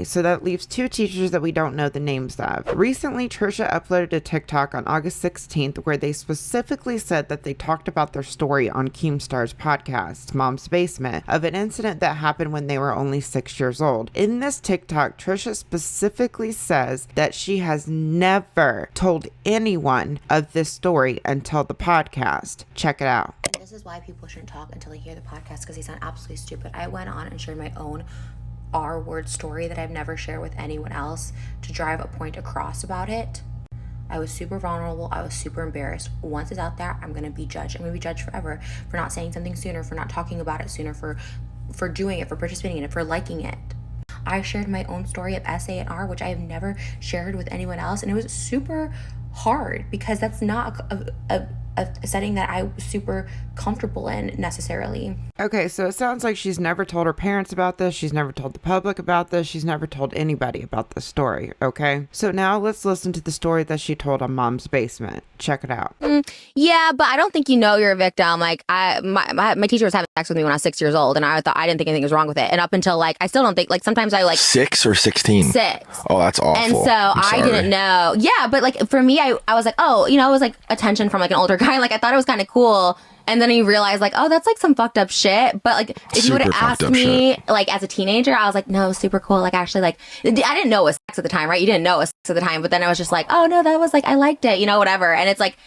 So that leaves 2 teachers that we don't know the names of. Recently, Trisha uploaded a TikTok on August 16th where they specifically said that they talked about their story on Keemstar's podcast, Mom's Basement, of an incident that happened when they were only 6 years old. In this TikTok, Trisha specifically says that she has never told anyone of this story until the podcast. Check it out. This is why people shouldn't talk until they hear the podcast, because they sound absolutely stupid. I went on and shared my own R-word story that I've never shared with anyone else to drive a point across about it. I was super vulnerable. I was super embarrassed. Once it's out there, I'm going to be judged. I'm going to be judged forever for not saying something sooner, for not talking about it sooner, for doing it, for participating in it, for liking it. I shared my own story of SANR, which I have never shared with anyone else. And it was super hard because that's not a setting that I was super comfortable in necessarily. Okay, so it sounds like she's never told her parents about this. She's never told the public about this. She's never told anybody about this story, okay? So now let's listen to the story that she told on Mom's Basement. Check it out. Yeah, but I don't think you know you're a victim. Like, my teacher was having sex with me when I was 6 years old, and I didn't think anything was wrong with it. And up until, like, I still don't think, like, sometimes I, like... 6 or 16? 6. Oh, that's awful. And so I didn't know. Yeah, but, like, for me, I was like, oh, you know, it was, like, attention from, like, an older guy. Like, I thought it was kind of cool. And then you realize, like, oh, that's, like, some fucked up shit. But, like, if you would have asked me, like, as a teenager, I was like, no, super cool. Like, actually, like, I didn't know it was sex at the time, right? You didn't know it was sex at the time. But then I was just like, oh, no, that was, like, I liked it, you know, whatever. And it's, like...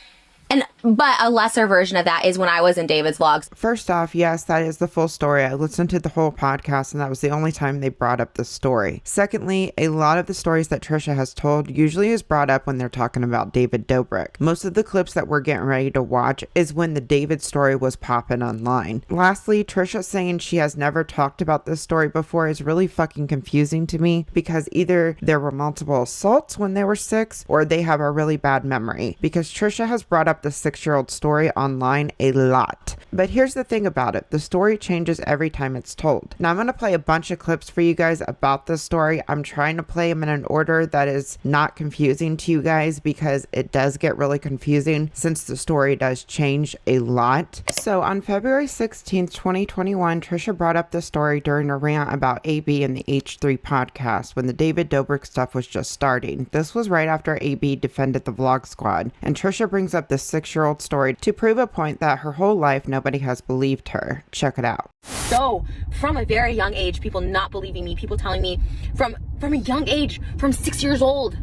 But a lesser version of that is when I was in David's vlogs. First off, yes, that is the full story. I listened to the whole podcast, and that was the only time they brought up the story. Secondly, a lot of the stories that Trisha has told usually is brought up when they're talking about David Dobrik. Most of the clips that we're getting ready to watch is when the David story was popping online. Lastly, Trisha saying she has never talked about this story before is really fucking confusing to me, because either there were multiple assaults when they were 6, or they have a really bad memory, because Trisha has brought up the 6-year-old story online a lot. But here's the thing about it. The story changes every time it's told. Now I'm going to play a bunch of clips for you guys about this story. I'm trying to play them in an order that is not confusing to you guys, because it does get really confusing since the story does change a lot. So on February 16th, 2021, Trisha brought up the story during a rant about AB and the H3 podcast when the David Dobrik stuff was just starting. This was right after AB defended the Vlog Squad, and Trisha brings up this 6-year-old story to prove a point that her whole life nobody has believed her. Check it out. So from a very young age, people not believing me, people telling me from a young age, from 6 years old,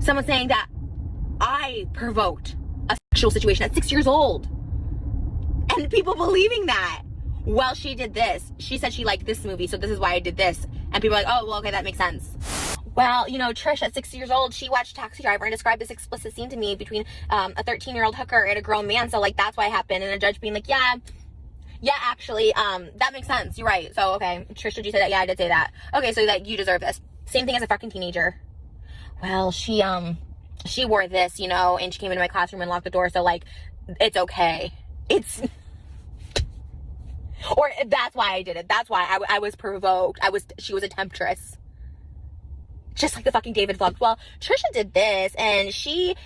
someone saying that I provoked a sexual situation at 6 years old, and people believing that. Well, she did this. She said she liked this movie, so this is why I did this. And people are like, oh, well, okay, that makes sense. Well, you know, Trish, at 6 years old, she watched Taxi Driver and described this explicit scene to me between a 13-year-old hooker and a grown man. So, like, that's why it happened. And a judge being like, yeah, actually, that makes sense. You're right. So, okay, Trish, did you say that? Yeah, I did say that. Okay, so that you deserve this. Same thing as a fucking teenager. Well, she wore this, you know, and she came into my classroom and locked the door. So, like, it's okay. It's... Or that's why I did it. That's why I was provoked. She was a temptress. Just like the fucking David vlogs. Well, Trisha did this, and she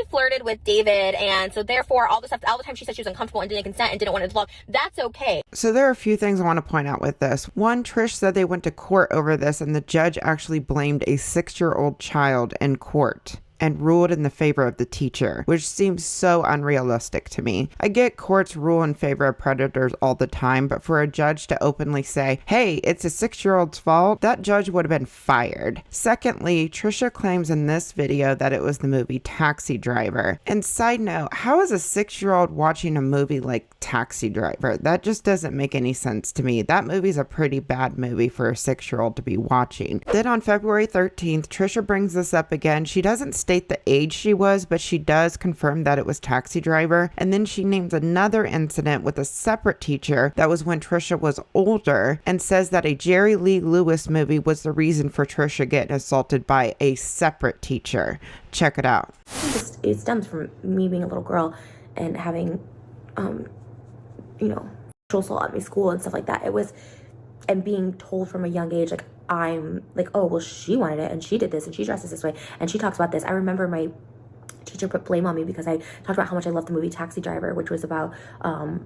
flirted with David, and so therefore all the time she said she was uncomfortable and didn't consent and didn't want to vlog. That's okay. So there are a few things I want to point out with this. One, Trish said they went to court over this, and the judge actually blamed a 6-year-old child in court and ruled in the favor of the teacher, which seems so unrealistic to me. I get courts rule in favor of predators all the time, but for a judge to openly say, hey, it's a 6-year-old's fault, that judge would have been fired. Secondly, Trisha claims in this video that it was the movie Taxi Driver. And side note, how is a 6-year-old watching a movie like Taxi Driver? That just doesn't make any sense to me. That movie's a pretty bad movie for a 6-year-old to be watching. Then on February 13th, Trisha brings this up again. She doesn't state the age she was, but she does confirm that it was Taxi Driver. And then she names another incident with a separate teacher that was when Trisha was older, and says that a Jerry Lee Lewis movie was the reason for Trisha getting assaulted by a separate teacher. Check it out. It stems from me being a little girl and having, you know, sexual assault at my school and stuff like that. It was, and being told from a young age, like, I'm like, oh, well, she wanted it, and she did this, and she dresses this way, and she talks about this. I remember my teacher put blame on me because I talked about how much I loved the movie Taxi Driver, which was about,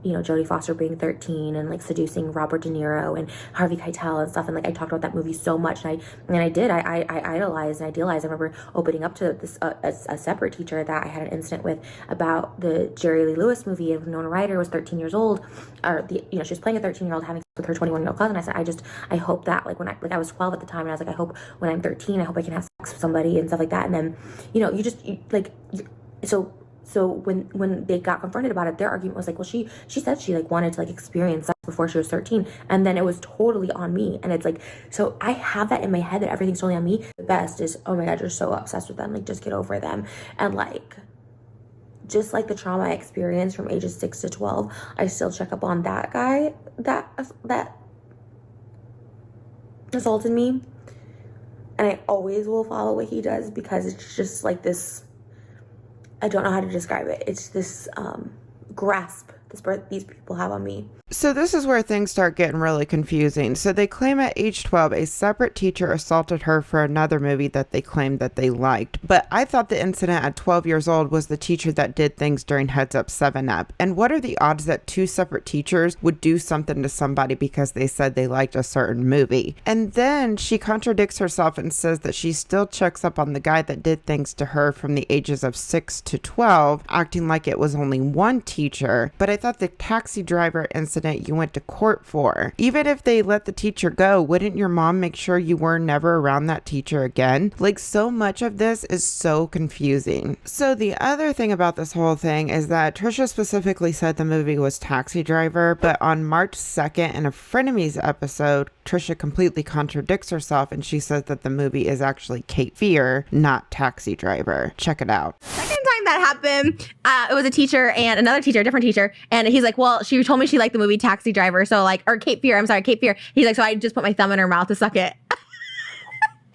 you know, Jodie Foster being 13 and like seducing Robert De Niro and Harvey Keitel and stuff. And like, I talked about that movie so much, and I idolized and idealized. I remember opening up to this, a separate teacher that I had an incident with about the Jerry Lee Lewis movie, and Winona Ryder was 13 years old, or you know, she was playing a 13-year-old having sex with her 21-year-old cousin. I said, I hope that, like, when I was 12 at the time, and I was like, I hope when I'm 13, I hope I can have sex with somebody and stuff like that. And then, you know, so when they got confronted about it, their argument was like, well, she said she like wanted to like experience sex before she was 13, and then it was totally on me. And it's like, so I have that in my head that everything's totally on me. The best is, oh my God, you're so obsessed with them, like, just get over them. And like, just like the trauma I experienced from ages 6 to 12, I still check up on that guy that assaulted me. And I always will follow what he does because it's just like this, I don't know how to describe it. It's this grasp these people have on me. So this is where things start getting really confusing. So they claim at age 12, a separate teacher assaulted her for another movie that they claimed that they liked. But I thought the incident at 12 years old was the teacher that did things during Heads Up 7-Up. And what are the odds that two separate teachers would do something to somebody because they said they liked a certain movie? And then she contradicts herself and says that she still checks up on the guy that did things to her from the ages of 6 to 12, acting like it was only one teacher. But I thought the taxi driver incident you went to court for. Even if they let the teacher go, wouldn't your mom make sure you were never around that teacher again? Like, so much of this is so confusing. So the other thing about this whole thing is that Trisha specifically said the movie was Taxi Driver, but on March 2nd in a Frenemies episode, Trisha completely contradicts herself and she says that the movie is actually Cape Fear, not Taxi Driver. Check it out. Second time that happened, it was a teacher and another teacher, a different teacher, and he's like, well, she told me she liked the movie Taxi Driver, so like, or Cape Fear, Cape Fear. He's like, so I just put my thumb in her mouth to suck it.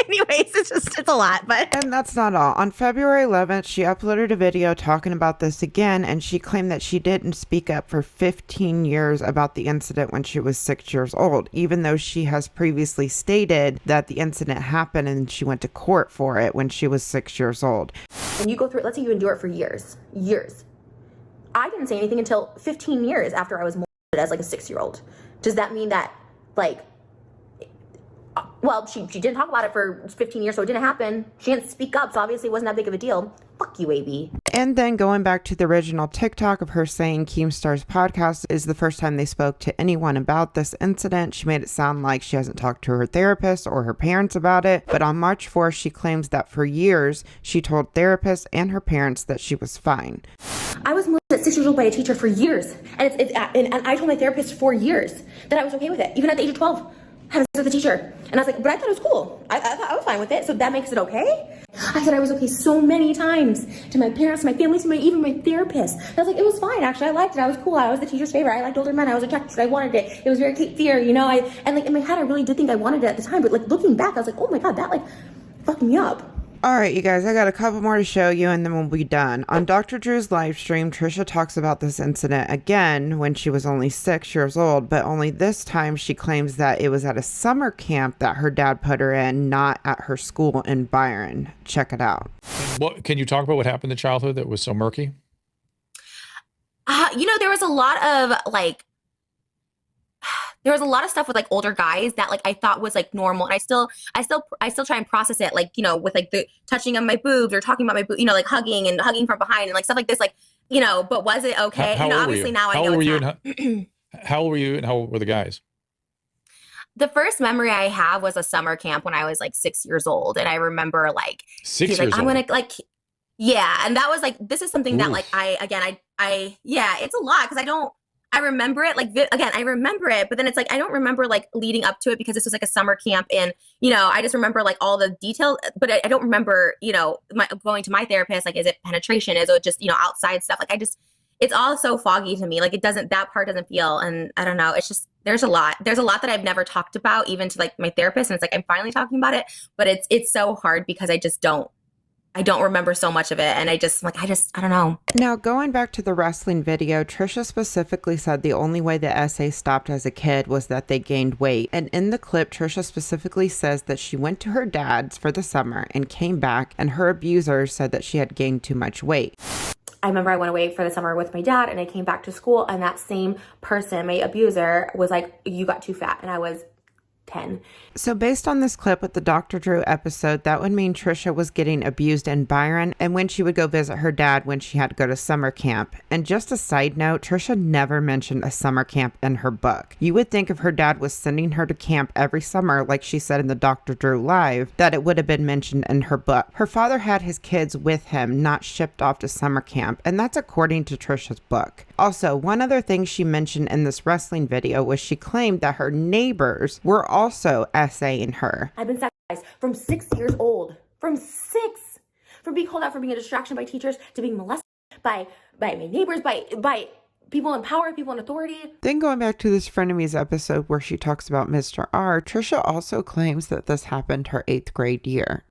Anyways, it's a lot, but. And that's not all. On February 11th, she uploaded a video talking about this again, and she claimed that she didn't speak up for 15 years about the incident when she was 6 years old, even though she has previously stated that the incident happened and she went to court for it when she was 6 years old. And you go through it, let's say you endure it for years. I didn't say anything until 15 years after I was molested as like a 6-year-old. Does that mean that, like, well, she didn't talk about it for 15 years, so it didn't happen. She didn't speak up, so obviously it wasn't that big of a deal. Fuck you, AB. And then going back to the original TikTok of her saying Keemstar's podcast is the first time they spoke to anyone about this incident. She made it sound like she hasn't talked to her therapist or her parents about it. But on March 4th, she claims that for years, she told therapists and her parents that she was fine. I was molested at 6 years old by a teacher for years. And I told my therapist for years that I was okay with it, even at the age of 12. Having sex with a teacher. And I was like, but I thought it was cool. I thought I was fine with it, so that makes it okay? I said I was okay so many times to my parents, my family, to even my therapist. And I was like, it was fine, actually. I liked it. I was cool. I was the teacher's favorite. I liked older men. I was attracted to it. I wanted it. It was very Cape Fear, you know? And like in my head, I really did think I wanted it at the time. But like looking back, I was like, oh my God, that like fucked me up. All right, you guys, I got a couple more to show you and then we'll be done. On Dr. Drew's live stream, Trisha talks about this incident again when she was only 6 years old, but only this time she claims that it was at a summer camp that her dad put her in, not at her school in Byron. Check it out. What can you talk about what happened in childhood that was so murky? There was a lot of like, there was a lot of stuff with like older guys that like I thought was like normal, and I still try and process it, like, you know, with like the touching of my boobs or talking about my boobs, you know, like hugging from behind and like stuff like this, like, you know. But was it okay? How old obviously were you? now I know it's not. How old were you and how old were the guys? The first memory I have was a summer camp when I was like 6 years old, and I remember like 6 years old. I'm gonna like, yeah, and that was like, this is something that like I yeah, it's a lot because I remember it, like, again, I remember it, but then it's like, I don't remember, like, leading up to it because this was, like, a summer camp, and, you know, I just remember, like, all the details, but I don't remember, you know, going to my therapist, like, is it penetration, is it just, you know, outside stuff, like, it's all so foggy to me, like, that part doesn't feel, and I don't know, it's just, there's a lot that I've never talked about, even to, like, my therapist, and it's like, I'm finally talking about it, but it's so hard because I don't remember so much of it. And I don't know. Now, going back to the wrestling video, Trisha specifically said the only way the essay stopped as a kid was that they gained weight. And in the clip, Trisha specifically says that she went to her dad's for the summer and came back, and her abuser said that she had gained too much weight. I remember I went away for the summer with my dad and I came back to school, and that same person, my abuser, was like, you got too fat. And I was 10. So based on this clip with the Dr. Drew episode, that would mean Trisha was getting abused in Byron and when she would go visit her dad when she had to go to summer camp. And just a side note, Trisha never mentioned a summer camp in her book. You would think if her dad was sending her to camp every summer, like she said in the Dr. Drew live, that it would have been mentioned in her book. Her father had his kids with him, not shipped off to summer camp, and that's according to Trisha's book. Also, one other thing she mentioned in this wrestling video was she claimed that her neighbors were also essaying her. I've been sexualized from 6 years old. From being called out for being a distraction by teachers to being molested by my neighbors, by people in power, people in authority. Then going back to this Frenemies episode where she talks about Mr. R, Trisha also claims that this happened her 8th grade year.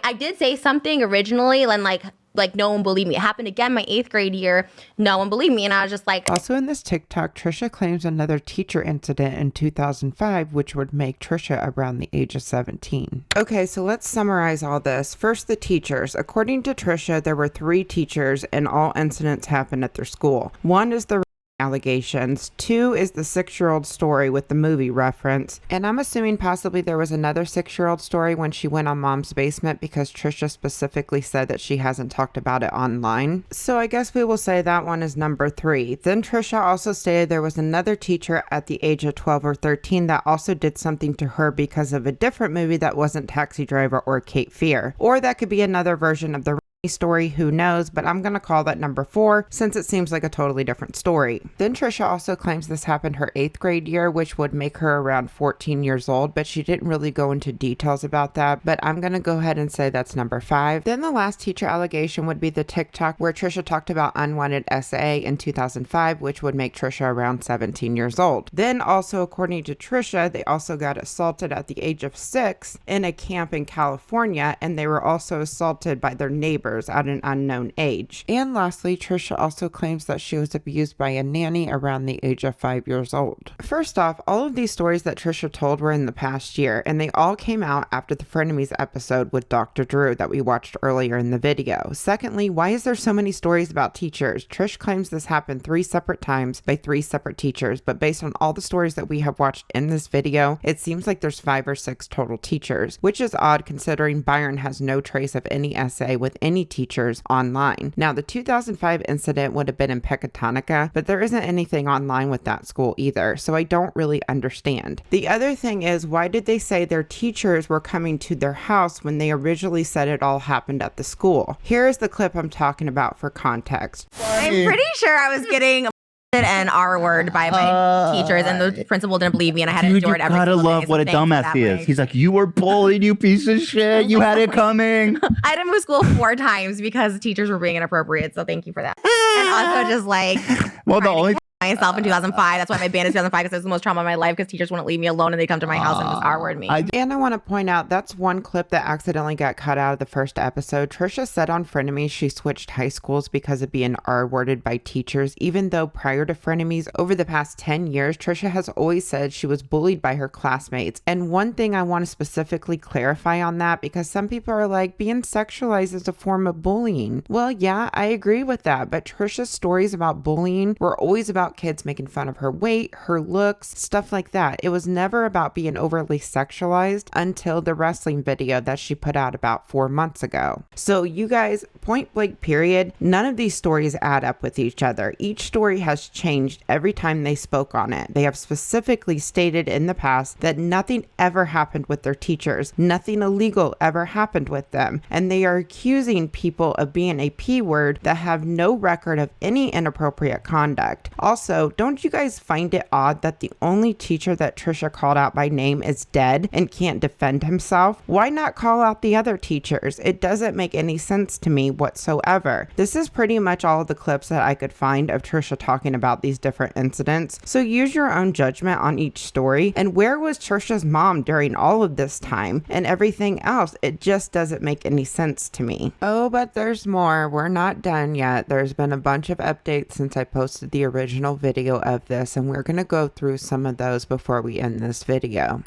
I did say something originally and like no one believed me. It happened again my 8th grade year. No one believed me. And I was just like. Also in this TikTok, Trisha claims another teacher incident in 2005, which would make Trisha around the age of 17. Okay, so let's summarize all this. First, the teachers. According to Trisha, there were 3 teachers and all incidents happened at their school. 1 is the allegations, 2 is the 6-year-old story with the movie reference, and I'm assuming possibly there was another 6-year-old story when she went on Mom's Basement because Trisha specifically said that she hasn't talked about it online. So I guess we will say that one is number 3. Then Trisha also stated there was another teacher at the age of 12 or 13 that also did something to her because of a different movie that wasn't Taxi Driver or Cape Fear, or that could be another version of the story, who knows, but I'm gonna call that number 4 since it seems like a totally different story. Then Trisha also claims this happened her 8th grade year, which would make her around 14 years old, but she didn't really go into details about that, but I'm gonna go ahead and say that's number 5. Then the last teacher allegation would be the TikTok where Trisha talked about unwanted SA in 2005, which would make Trisha around 17 years old. Then also according to Trisha, they also got assaulted at the age of 6 in a camp in California, and they were also assaulted by their neighbors at an unknown age. And lastly, Trisha also claims that she was abused by a nanny around the age of 5 years old. First off, all of these stories that Trisha told were in the past year, and they all came out after the Frenemies episode with Dr. Drew that we watched earlier in the video. Secondly, why is there so many stories about teachers? Trish claims this happened 3 separate times by 3 separate teachers, but based on all the stories that we have watched in this video, it seems like there's 5 or 6 total teachers, which is odd considering Byron has no trace of any SA with any teachers online. Now, the 2005 incident would have been in Pecatonica, but there isn't anything online with that school either, so I don't really understand. The other thing is, why did they say their teachers were coming to their house when they originally said it all happened at the school? Here is the clip I'm talking about for context. I'm pretty sure I was getting an R word by my teachers, and the principal didn't believe me, and I had to endure it every gotta single love day. what a dumbass he is. He's like, you were bullied, you piece of shit. You had it coming. I had to move school 4 times because teachers were being inappropriate, so thank you for that. And also just like well, the only myself in 2005. That's why my band is 2005, because it was the most trauma of my life because teachers wouldn't leave me alone and they come to my house and just R-word me. And I want to point out that's one clip that accidentally got cut out of the first episode. Trisha said on Frenemies she switched high schools because of being R-worded by teachers, even though prior to Frenemies, over the past 10 years, Trisha has always said she was bullied by her classmates. And one thing I want to specifically clarify on that, because some people are like, being sexualized is a form of bullying. Well, yeah, I agree with that, but Trisha's stories about bullying were always about kids making fun of her weight, her looks, stuff like that. It was never about being overly sexualized until the wrestling video that she put out about 4 months ago. So you guys, point blank period, none of these stories add up with each other. Each story has changed every time they spoke on it. They have specifically stated in the past that nothing ever happened with their teachers, nothing illegal ever happened with them, and they are accusing people of being a P word that have no record of any inappropriate conduct. Also, don't you guys find it odd that the only teacher that Trisha called out by name is dead and can't defend himself? Why not call out the other teachers? It doesn't make any sense to me whatsoever. This is pretty much all of the clips that I could find of Trisha talking about these different incidents, so use your own judgment on each story. And where was Trisha's mom during all of this time and everything else? It just doesn't make any sense to me. Oh, but there's more. We're not done yet. There's been a bunch of updates since I posted the original video of this, and we're going to go through some of those before we end this video.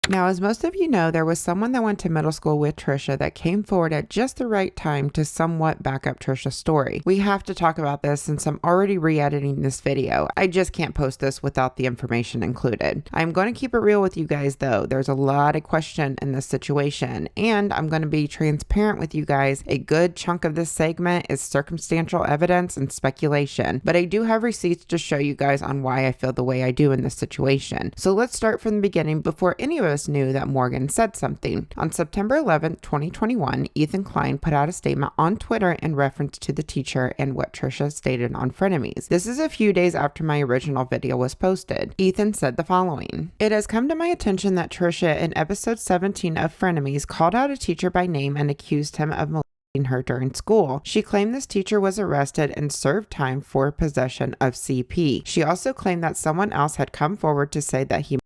Now, as most of you know, there was someone that went to middle school with Trisha that came forward at just the right time to somewhat back up Trisha's story. We have to talk about this since I'm already re-editing this video. I just can't post this without the information included. I'm going to keep it real with you guys though. There's a lot of question in this situation, and I'm going to be transparent with you guys. A good chunk of this segment is circumstantial evidence and speculation, but I do have receipts to show you guys on why I feel the way I do in this situation. So let's start from the beginning before any of us knew that Morgan said something. On September 11th, 2021, Ethan Klein put out a statement on Twitter in reference to the teacher and what Trisha stated on Frenemies. This is a few days after my original video was posted. Ethan said the following: "It has come to my attention that Trisha in episode 17 of Frenemies called out a teacher by name and accused him of her during school. She claimed this teacher was arrested and served time for possession of CP. She also claimed that someone else had come forward to say that he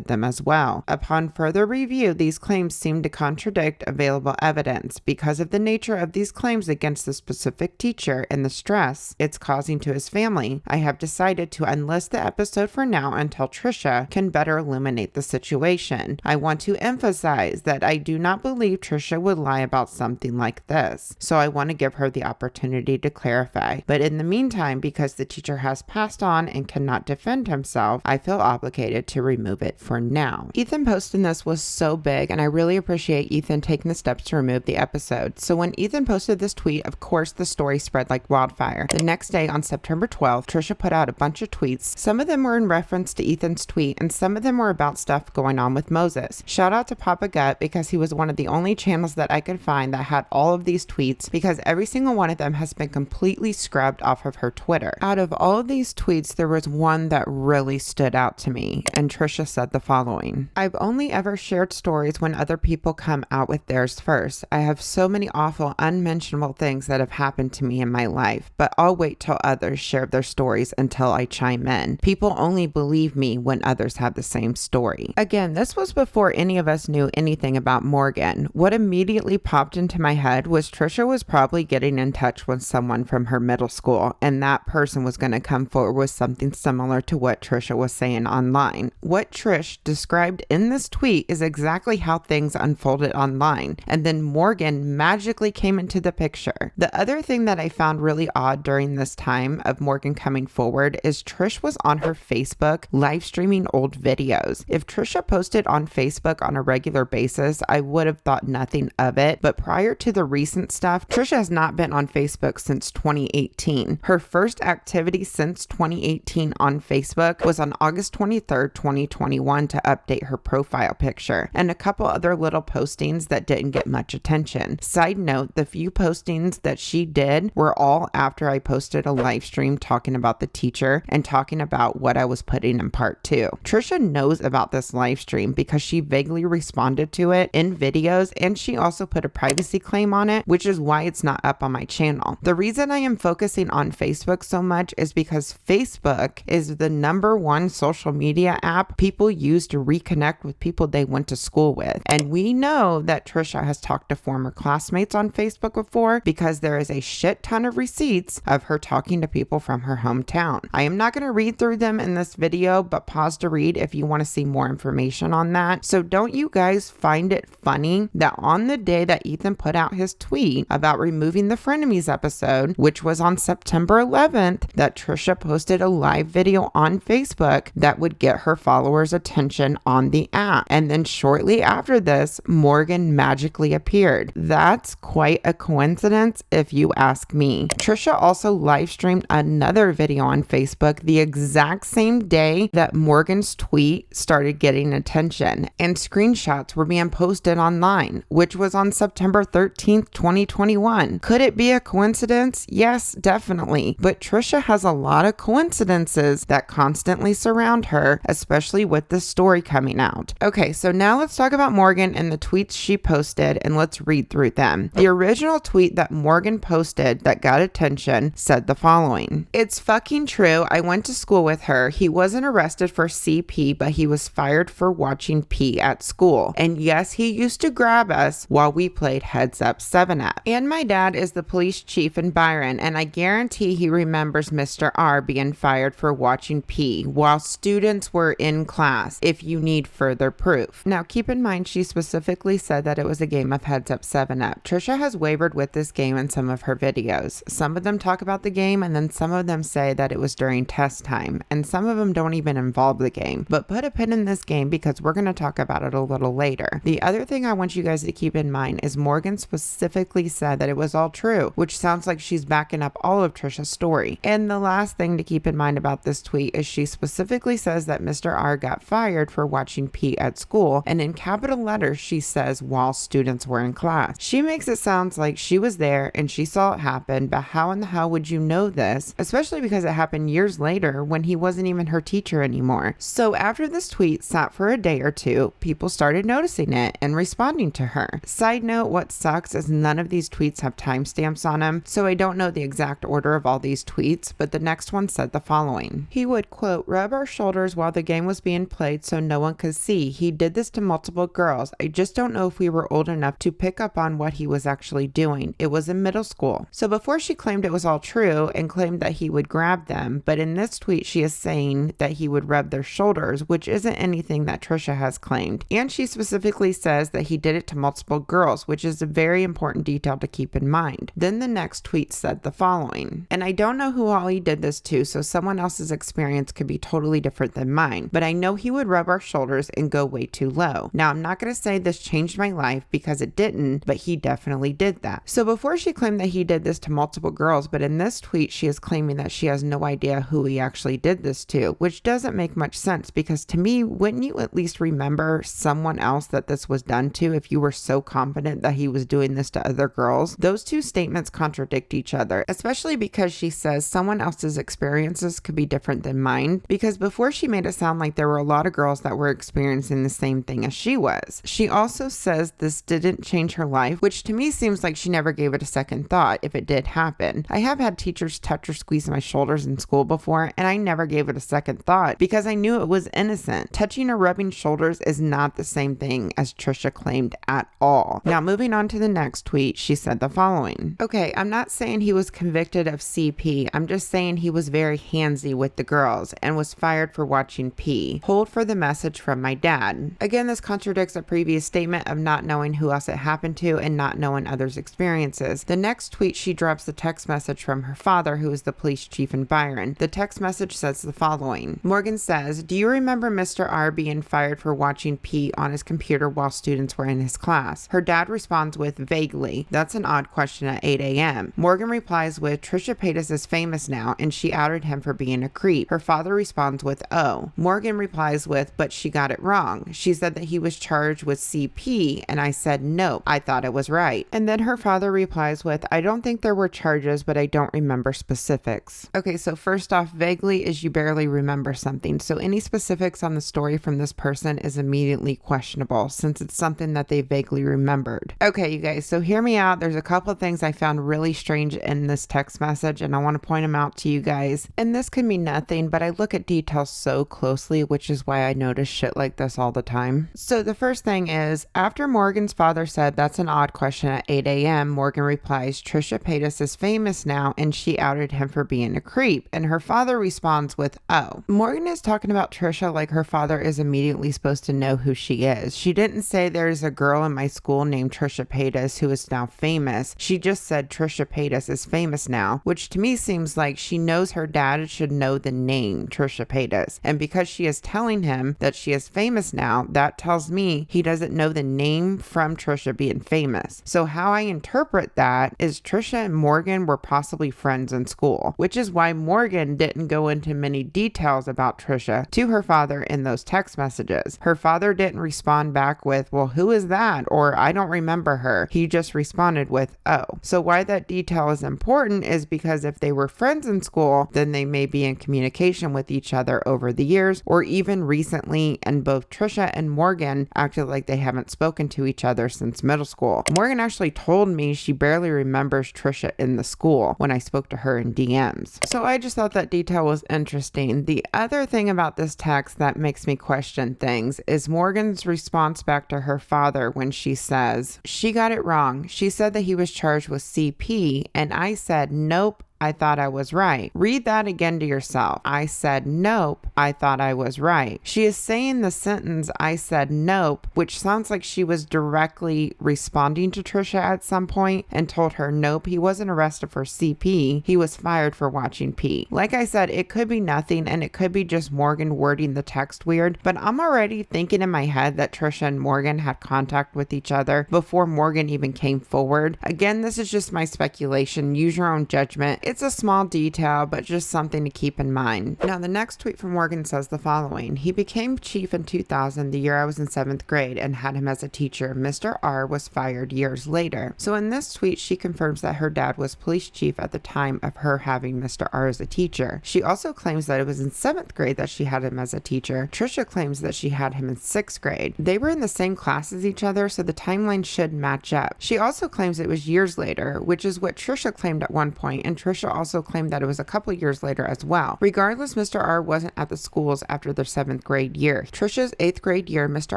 them as well. Upon further review, these claims seem to contradict available evidence. Because of the nature of these claims against the specific teacher and the stress it's causing to his family, I have decided to unlist the episode for now until Trisha can better illuminate the situation. I want to emphasize that I do not believe Trisha would lie about something like this, so I want to give her the opportunity to clarify. But in the meantime, because the teacher has passed on and cannot defend himself, I feel obligated to remove it for now. Ethan posting this was so big, and I really appreciate Ethan taking the steps to remove the episode. So when Ethan posted this tweet, of course the story spread like wildfire. The next day, on September 12th, Trisha put out a bunch of tweets. Some of them were in reference to Ethan's tweet, and some of them were about stuff going on with Moses. Shout out to Papa Gut, because he was one of the only channels that I could find that had all of these tweets, because every single one of them has been completely scrubbed off of her Twitter. Out of all of these tweets, there was one that really stood out to me, and Trisha said the following: I've only ever shared stories when other people come out with theirs first. I have so many awful, unmentionable things that have happened to me in my life, but I'll wait till others share their stories until I chime in. People only believe me when others have the same story. Again, this was before any of us knew anything about Morgan. What immediately popped into my head was Trisha was probably getting in touch with someone from her middle school, and that person was going to come forward with something similar to what Trisha was saying online. What Trish described in this tweet is exactly how things unfolded online, and then Morgan magically came into the picture. The other thing that I found really odd during this time of Morgan coming forward is Trish was on her Facebook live streaming old videos. If Trisha posted on Facebook on a regular basis, I would have thought nothing of it, but prior to the recent stuff, Trisha has not been on Facebook since 2018. Her first activity since 2018 on Facebook was on August 23rd, 2021 to update her profile picture, and a couple other little postings that didn't get much attention. Side note, the few postings that she did were all after I posted a live stream talking about the teacher and talking about what I was putting in part 2. Trisha knows about this live stream because she vaguely responded to it in videos, and she also put a privacy claim on it, which is why it's not up on my channel. The reason I am focusing on Facebook so much is because Facebook is the #1 social media app people use to reconnect with people they went to school with. And we know that Trisha has talked to former classmates on Facebook before, because there is a shit ton of receipts of her talking to people from her hometown. I am not going to read through them in this video, but pause to read if you want to see more information on that. So don't you guys find it funny that on the day that Ethan put out his tweet about removing the Frenemies episode, which was on September 11th, that Trisha posted a live video on Facebook that would get her followers' attention on the app. And then shortly after this, Morgan magically appeared. That's quite a coincidence if you ask me. Trisha also live streamed another video on Facebook the exact same day that Morgan's tweet started getting attention, and screenshots were being posted online, which was on September 13th, 2021. Could it be a coincidence? Yes, definitely. But Trisha has a lot of coincidences that constantly surround her, especially with the story coming out. Okay, so now let's talk about Morgan and the tweets she posted, and let's read through them. The original tweet that Morgan posted that got attention said the following: It's fucking true. I went to school with her. He wasn't arrested for CP, but he was fired for watching P at school. And yes, he used to grab us while we played Heads Up 7-Up. And my dad is the police chief in Byron, and I guarantee he remembers Mr. R being fired for watching P while students were in class, if you need further proof. Now keep in mind, she specifically said that it was a game of Heads Up 7-Up. Trisha has wavered with this game in some of her videos. Some of them talk about the game, and then some of them say that it was during test time, and some of them don't even involve the game. But put a pin in this game, because we're going to talk about it a little later. The other thing I want you guys to keep in mind is Morgan specifically said that it was all true, which sounds like she's backing up all of Trisha's story. And the last thing to keep in mind about this tweet is she specifically says that Mr. R got fired for watching P at school, and in capital letters she says while students were in class. She makes it sound like she was there and she saw it happen, but how in the hell would you know this? Especially because it happened years later when he wasn't even her teacher anymore. So after this tweet sat for a day or two, people started noticing it and responding to her. Side note, what sucks is none of these tweets have timestamps on them, so I don't know the exact order of all these tweets, but the next one said the following. He would, quote, rub our shoulders while the game was being played so no one could see. He did this to multiple girls. I just don't know if we were old enough to pick up on what he was actually doing. It was in middle school. So before she claimed it was all true and claimed that he would grab them, but in this tweet she is saying that he would rub their shoulders, which isn't anything that Trisha has claimed. And she specifically says that he did it to multiple girls, which is a very important detail to keep in mind. Then the next tweet said the following, and I don't know who all he did this to, so someone else's experience could be totally different than mine, but I know he would rub our shoulders and go way too low. Now, I'm not going to say this changed my life because it didn't, but he definitely did that. So before she claimed that he did this to multiple girls, but in this tweet she is claiming that she has no idea who he actually did this to, which doesn't make much sense because to me, wouldn't you at least remember someone else that this was done to if you were so confident that he was doing this to other girls? Those two statements contradict each other, especially because she says someone else's experiences could be different than mine, because before she made it sound like there were a lot of girls that were experiencing the same thing as she was. She also says this didn't change her life, which to me seems like she never gave it a second thought if it did happen. I have had teachers touch or squeeze my shoulders in school before, and I never gave it a second thought because I knew it was innocent. Touching or rubbing shoulders is not the same thing as Trisha claimed at all. Now, moving on to the next tweet, she said the following. Okay, I'm not saying he was convicted of CP. I'm just saying he was very handsy with the girls and was fired for watching P. Hold for the message from my dad. Again, this contradicts a previous statement of not knowing who else it happened to and not knowing others' experiences. The next tweet, she drops the text message from her father, who is the police chief in Byron. The text message says the following. Morgan says, do you remember Mr. R being fired for watching P on his computer while students were in his class? Her dad responds with, vaguely. That's an odd question at 8 a.m. Morgan replies with, Trisha Paytas is famous now and she outed him for being a creep. Her father responds with, oh. Morgan replies with, but she got it wrong. She said that he was charged with CP and I said, nope, I thought it was right. And then her father replies with, I don't think there were charges, but I don't remember specifics. Okay, so first off, vaguely is you barely remember something. So any specifics on the story from this person is immediately questionable since it's something that they vaguely remembered. Okay, you guys, so hear me out. There's a couple of things I found really strange in this text message and I want to point them out to you guys. And this could mean nothing, but I look at details so closely, which is why I notice shit like this all the time. So the first thing is, after Morgan's father said that's an odd question at 8 a.m., Morgan replies, Trisha Paytas is famous now and she outed him for being a creep. And her father responds with, oh. Morgan is talking about Trisha like her father is immediately supposed to know who she is. She didn't say there's a girl in my school named Trisha Paytas who is now famous. She just said Trisha Paytas is famous now, which to me seems like she knows her dad should know the name Trisha Paytas. And because she is telling him that she is famous now, that tells me he doesn't know the name from Trisha being famous. So how I interpret that is Trisha and Morgan were possibly friends in school, which is why Morgan didn't go into many details about Trisha to her father in those text messages. Her father didn't respond back with, well, who is that? Or I don't remember her. He just responded with, oh. So why that detail is important is because if they were friends in school, then they may be in communication with each other over the years or even recently, and both Trisha and Morgan acted like they haven't spoken to each other since middle school. Morgan actually told me she barely remembers Trisha in the school when I spoke to her in DMs. So I just thought that detail was interesting. The other thing about this text that makes me question things is Morgan's response back to her father when she says, she got it wrong. She said that he was charged with CP and I said, nope, I thought I was right. Read that again to yourself. I said, nope, I thought I was right. She is saying the sentence, I said, nope, which sounds like she was directly responding to Trisha at some point and told her, nope, he wasn't arrested for CP. He was fired for watching P. Like I said, it could be nothing and it could be just Morgan wording the text weird, but I'm already thinking in my head that Trisha and Morgan had contact with each other before Morgan even came forward. Again, this is just my speculation. Use your own judgment. It's a small detail, but just something to keep in mind. Now, the next tweet from Morgan says the following. He became chief in 2000, the year I was in 7th grade, and had him as a teacher. Mr. R was fired years later. So in this tweet, she confirms that her dad was police chief at the time of her having Mr. R as a teacher. She also claims that it was in 7th grade that she had him as a teacher. Trisha claims that she had him in 6th grade. They were in the same class as each other, so the timeline should match up. She also claims it was years later, which is what Trisha claimed at one point, and Trisha also claimed that it was a couple years later as well. Regardless, Mr. R wasn't at the schools after their 7th grade year. Trisha's 8th grade year, Mr.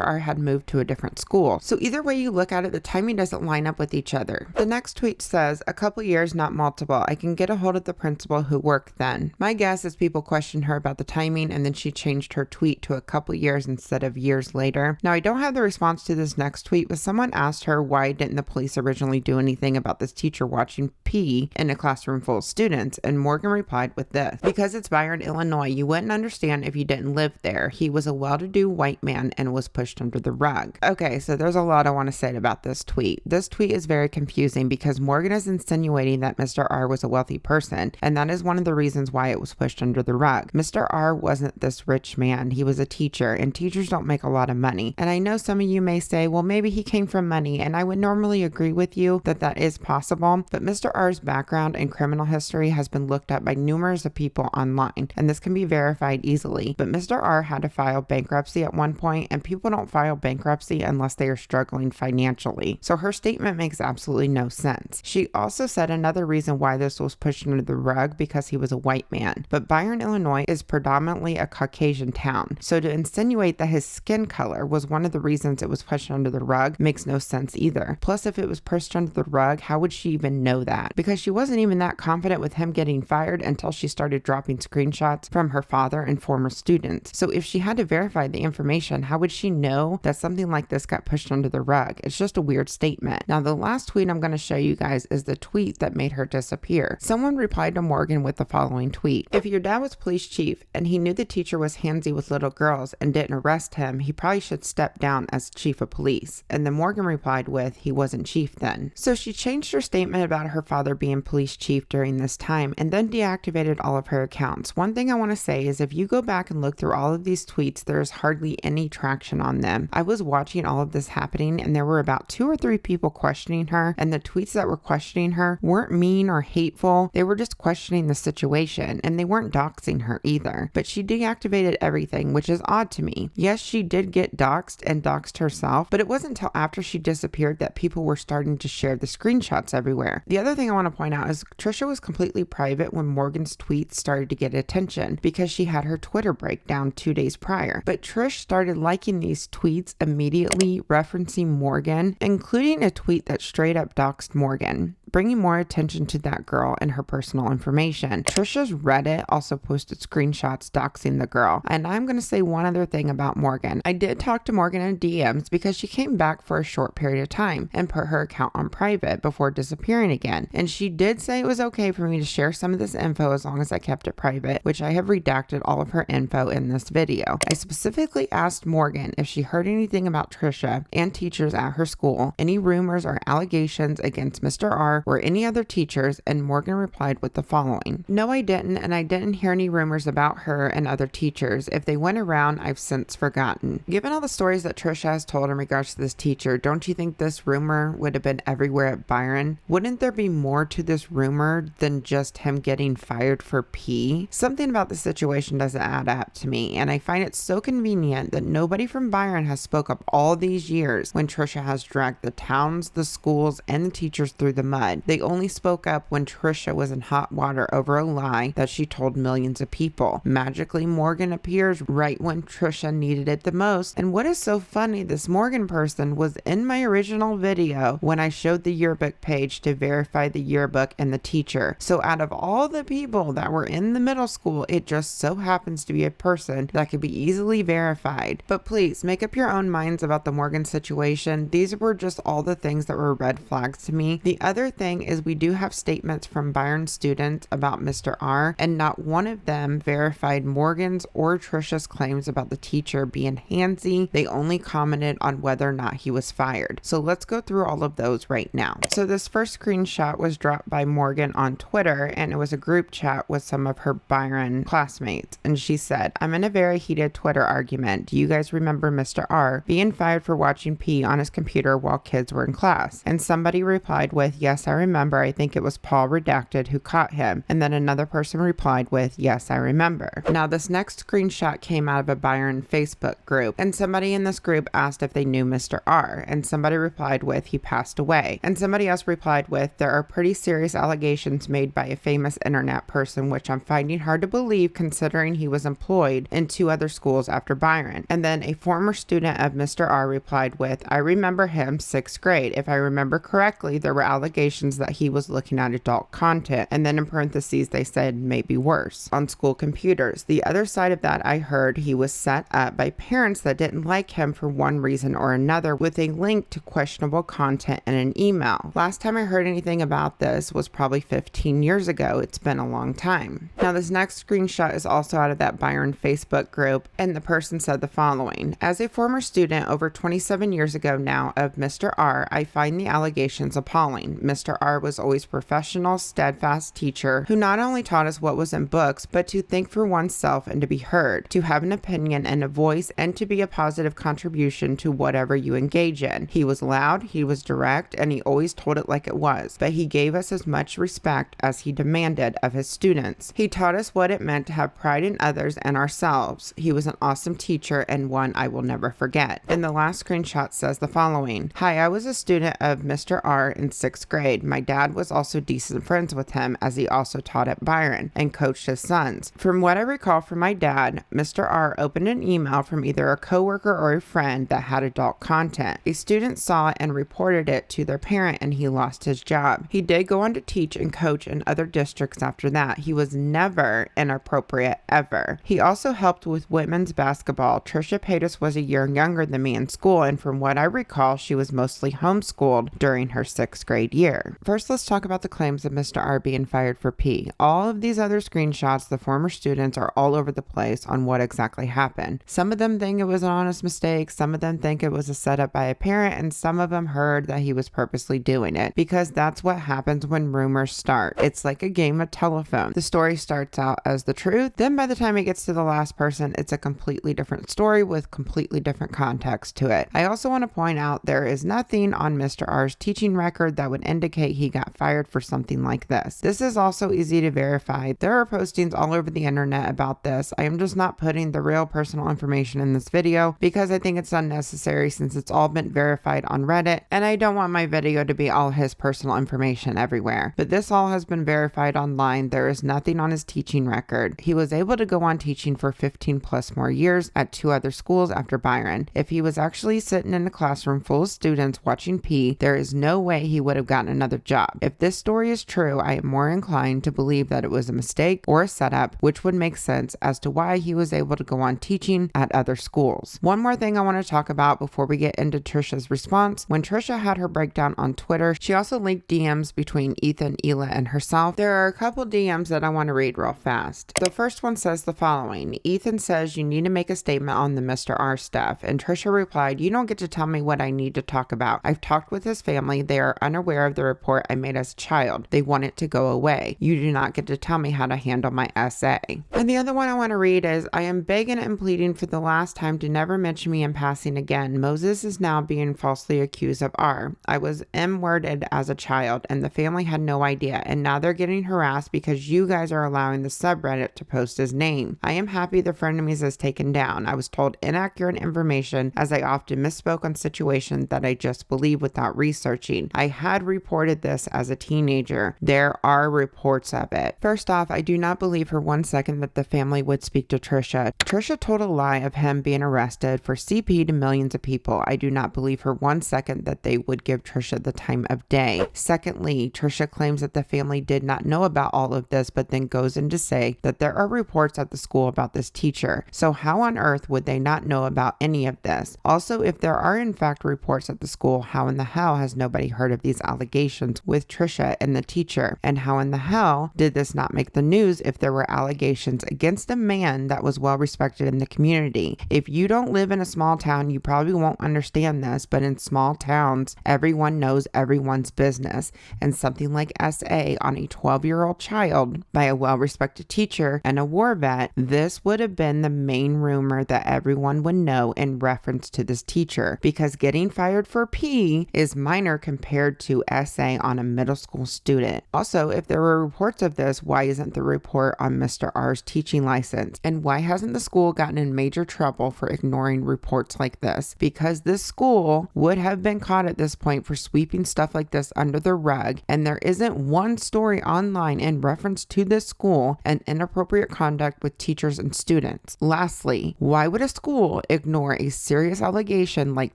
R had moved to a different school. So either way you look at it, the timing doesn't line up with each other. The next tweet says, a couple years, not multiple. I can get a hold of the principal who worked then. My guess is people questioned her about the timing, and then she changed her tweet to a couple years instead of years later. Now, I don't have the response to this next tweet, but someone asked her why didn't the police originally do anything about this teacher watching pee in a classroom full of students, and Morgan replied with this. Because it's Byron, Illinois, you wouldn't understand if you didn't live there. He was a well-to-do white man and was pushed under the rug. Okay, so there's a lot I want to say about this tweet. This tweet is very confusing because Morgan is insinuating that Mr. R was a wealthy person, and that is one of the reasons why it was pushed under the rug. Mr. R wasn't this rich man. He was a teacher, and teachers don't make a lot of money. And I know some of you may say, well, maybe he came from money, and I would normally agree with you that that is possible, but Mr. R's background and criminal history has been looked at by numerous of people online, and this can be verified easily. But Mr. R had to file bankruptcy at one point, and people don't file bankruptcy unless they are struggling financially. So her statement makes absolutely no sense. She also said another reason why this was pushed under the rug because he was a white man. But Byron, Illinois is predominantly a Caucasian town. So to insinuate that his skin color was one of the reasons it was pushed under the rug makes no sense either. Plus, if it was pushed under the rug, how would she even know that? Because she wasn't even that confident with him getting fired until she started dropping screenshots from her father and former students. So if she had to verify the information, how would she know that something like this got pushed under the rug? It's just a weird statement. Now, the last tweet I'm going to show you guys is the tweet that made her disappear. Someone replied to Morgan with the following tweet. If your dad was police chief and he knew the teacher was handsy with little girls and didn't arrest him, he probably should step down as chief of police. And then Morgan replied with, he wasn't chief then. So she changed her statement about her father being police chief during this time and then deactivated all of her accounts. One thing I want to say is if you go back and look through all of these tweets, there's hardly any traction on them. I was watching all of this happening and there were about 2 or 3 people questioning her, and the tweets that were questioning her weren't mean or hateful. They were just questioning the situation, and they weren't doxing her either. But she deactivated everything, which is odd to me. Yes, she did get doxed and doxed herself, but it wasn't until after she disappeared that people were starting to share the screenshots everywhere. The other thing I want to point out is Trisha was completely private when Morgan's tweets started to get attention because she had her Twitter breakdown 2 days prior. But Trish started liking these tweets immediately referencing Morgan, including a tweet that straight up doxed Morgan, bringing more attention to that girl and her personal information. Trisha's Reddit also posted screenshots doxing the girl. And I'm going to say one other thing about Morgan. I did talk to Morgan in DMs because she came back for a short period of time and put her account on private before disappearing again. And she did say it was okay for me to share some of this info as long as I kept it private, which I have redacted all of her info in this video. I specifically asked Morgan if she heard anything about Trisha and teachers at her school, any rumors or allegations against Mr. R or any other teachers, and Morgan replied with the following. No, I didn't, and I didn't hear any rumors about her and other teachers. If they went around, I've since forgotten. Given all the stories that Trisha has told in regards to this teacher, don't you think this rumor would have been everywhere at Byron? Wouldn't there be more to this rumor than just him getting fired for pee? Something about the situation doesn't add up to me, and I find it so convenient that nobody from Byron has spoke up all these years when Trisha has dragged the towns, the schools, and the teachers through the mud. They only spoke up when Trisha was in hot water over a lie that she told millions of people. Magically, Morgan appears right when Trisha needed it the most. And what is so funny, this Morgan person was in my original video when I showed the yearbook page to verify the yearbook and the teacher. So out of all the people that were in the middle school, it just so happens to be a person that could be easily verified. But please make up your own minds about the Morgan situation. These were just all the things that were red flags to me. The other thing thing is we do have statements from Byron's students about Mr. R, and not one of them verified Morgan's or Trisha's claims about the teacher being handsy. They only commented on whether or not he was fired. So let's go through all of those right now. So this first screenshot was dropped by Morgan on Twitter, and it was a group chat with some of her Byron classmates. And she said, "I'm in a very heated Twitter argument. Do you guys remember Mr. R being fired for watching P on his computer while kids were in class?" And somebody replied with, "Yes, I remember. I think it was Paul Redacted who caught him." And then another person replied with, "Yes, I remember." Now this next screenshot came out of a Byron Facebook group, and somebody in this group asked if they knew Mr. R, and somebody replied with, "He passed away." And somebody else replied with, "There are pretty serious allegations made by a famous internet person, which I'm finding hard to believe considering he was employed in 2 other schools after Byron." And then a former student of Mr. R replied with, "I remember him, 6th grade. If I remember correctly, there were allegations that he was looking at adult content." And then in parentheses, they said maybe worse on school computers. The other side of that, I heard he was set up by parents that didn't like him for one reason or another with a link to questionable content in an email. Last time I heard anything about this was probably 15 years ago. It's been a long time. Now this next screenshot is also out of that Byron Facebook group, and the person said the following: "As a former student over 27 years ago now of Mr. R, I find the allegations appalling. Mr. R was always professional, steadfast teacher who not only taught us what was in books, but to think for oneself and to be heard, to have an opinion and a voice, and to be a positive contribution to whatever you engage in. He was loud, he was direct, and he always told it like it was, but he gave us as much respect as he demanded of his students. He taught us what it meant to have pride in others and ourselves. He was an awesome teacher and one I will never forget." And the last screenshot says the following: "Hi, I was a student of Mr. R in 6th grade. My dad was also decent friends with him as he also taught at Byron and coached his sons. From what I recall from my dad, Mr. R opened an email from either a coworker or a friend that had adult content. A student saw it and reported it to their parent and he lost his job. He did go on to teach and coach in other districts after that. He was never inappropriate ever. He also helped with women's basketball. Trisha Paytas was a year younger than me in school, and from what I recall, she was mostly homeschooled during her 6th grade year." First, let's talk about the claims of Mr. R being fired for P. All of these other screenshots, the former students are all over the place on what exactly happened. Some of them think it was an honest mistake, some of them think it was a setup by a parent, and some of them heard that he was purposely doing it, because that's what happens when rumors start. It's like a game of telephone. The story starts out as the truth, then by the time it gets to the last person, it's a completely different story with completely different context to it. I also want to point out there is nothing on Mr. R's teaching record that would indicate he got fired for something like this. This is also easy to verify. There are postings all over the internet about this. I am just not putting the real personal information in this video because I think it's unnecessary since it's all been verified on Reddit, and I don't want my video to be all his personal information everywhere. But this all has been verified online. There is nothing on his teaching record. He was able to go on teaching for 15 plus more years at 2 other schools after Byron. If he was actually sitting in a classroom full of students watching P, there is no way he would have gotten another job. If this story is true, I am more inclined to believe that it was a mistake or a setup, which would make sense as to why he was able to go on teaching at other schools. One more thing I want to talk about before we get into Trisha's response. When Trisha had her breakdown on Twitter, she also linked DMs between Ethan, Hila, and herself. There are a couple DMs that I want to read real fast. The first one says the following: "Ethan says you need to make a statement on the Mr. R stuff." And Trisha replied, "You don't get to tell me what I need to talk about. I've talked with his family. They are unaware of the report I made as a child. They want it to go away. You do not get to tell me how to handle my essay." And the other one I want to read is, "I am begging and pleading for the last time to never mention me in passing again. Moses is now being falsely accused of R. I was M-worded as a child and the family had no idea, and now they're getting harassed because you guys are allowing the subreddit to post his name. I am happy the frenemies is taken down. I was told inaccurate information as I often misspoke on situations that I just believed without researching. I had reported this as a teenager. There are reports of it." First off, I do not believe for 1 second that the family would speak to Trisha. Trisha told a lie of him being arrested for CP to millions of people. I do not believe for 1 second that they would give Trisha the time of day. Secondly, Trisha claims that the family did not know about all of this, but then goes in to say that there are reports at the school about this teacher. So how on earth would they not know about any of this? Also, if there are in fact reports at the school, how in the hell has nobody heard of these allegations? allegations with Trisha and the teacher, and how in the hell did this not make the news if there were allegations against a man that was well respected in the community? If you don't live in a small town, you probably won't understand this, but in small towns, everyone knows everyone's business, and something like SA on a 12-year-old child by a well-respected teacher and a war vet, this would have been the main rumor that everyone would know in reference to this teacher, because getting fired for P is minor compared to SA on a middle school student. Also, if there were reports of this, why isn't the report on Mr. R's teaching license? And why hasn't the school gotten in major trouble for ignoring reports like this? Because this school would have been caught at this point for sweeping stuff like this under the rug, and there isn't one story online in reference to this school and inappropriate conduct with teachers and students. Lastly, why would a school ignore a serious allegation like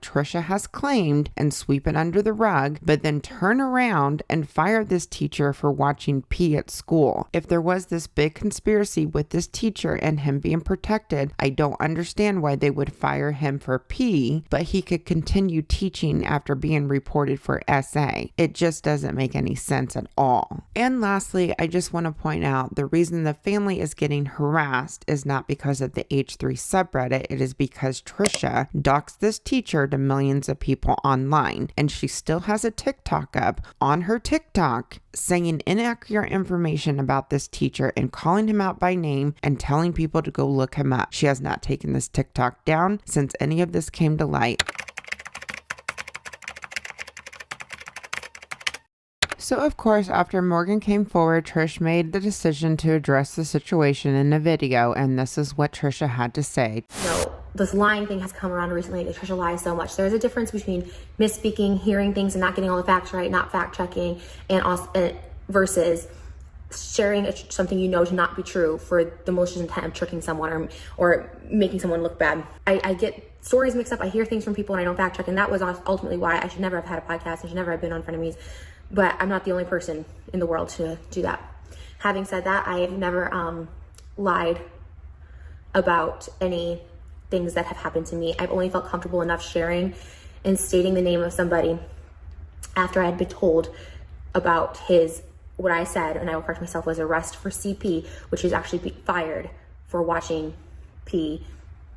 Trisha has claimed and sweep it under the rug, but then turn around and fire this teacher for watching P at school? If there was this big conspiracy with this teacher and him being protected, I don't understand why they would fire him for P, but he could continue teaching after being reported for SA. It just doesn't make any sense at all. And lastly, I just want to point out the reason the family is getting harassed is not because of the H3 subreddit, it is because Trisha doxed this teacher to millions of people online, and she still has a TikTok up on her TikTok saying inaccurate information about this teacher and calling him out by name and telling people to go look him up. She has not taken this TikTok down since any of this came to light. So of course, after Morgan came forward, Trish made the decision to address the situation in a video, and this is what Trisha had to say. No, this lying thing has come around recently. That Trisha lies so much. There's a difference between misspeaking, hearing things and not getting all the facts right, not fact checking, and also versus sharing something you know to not be true for the malicious intent of tricking someone or making someone look bad. I get stories mixed up. I hear things from people and I don't fact check, and that was ultimately why I should never have had a podcast. I should never have been on Frenemies. But I'm not the only person in the world to do that. Having said that, I have never lied about any things that have happened to me. I've only felt comfortable enough sharing and stating the name of somebody after I had been told about what I said, and I will correct myself, was arrest for CP, which is actually fired for watching P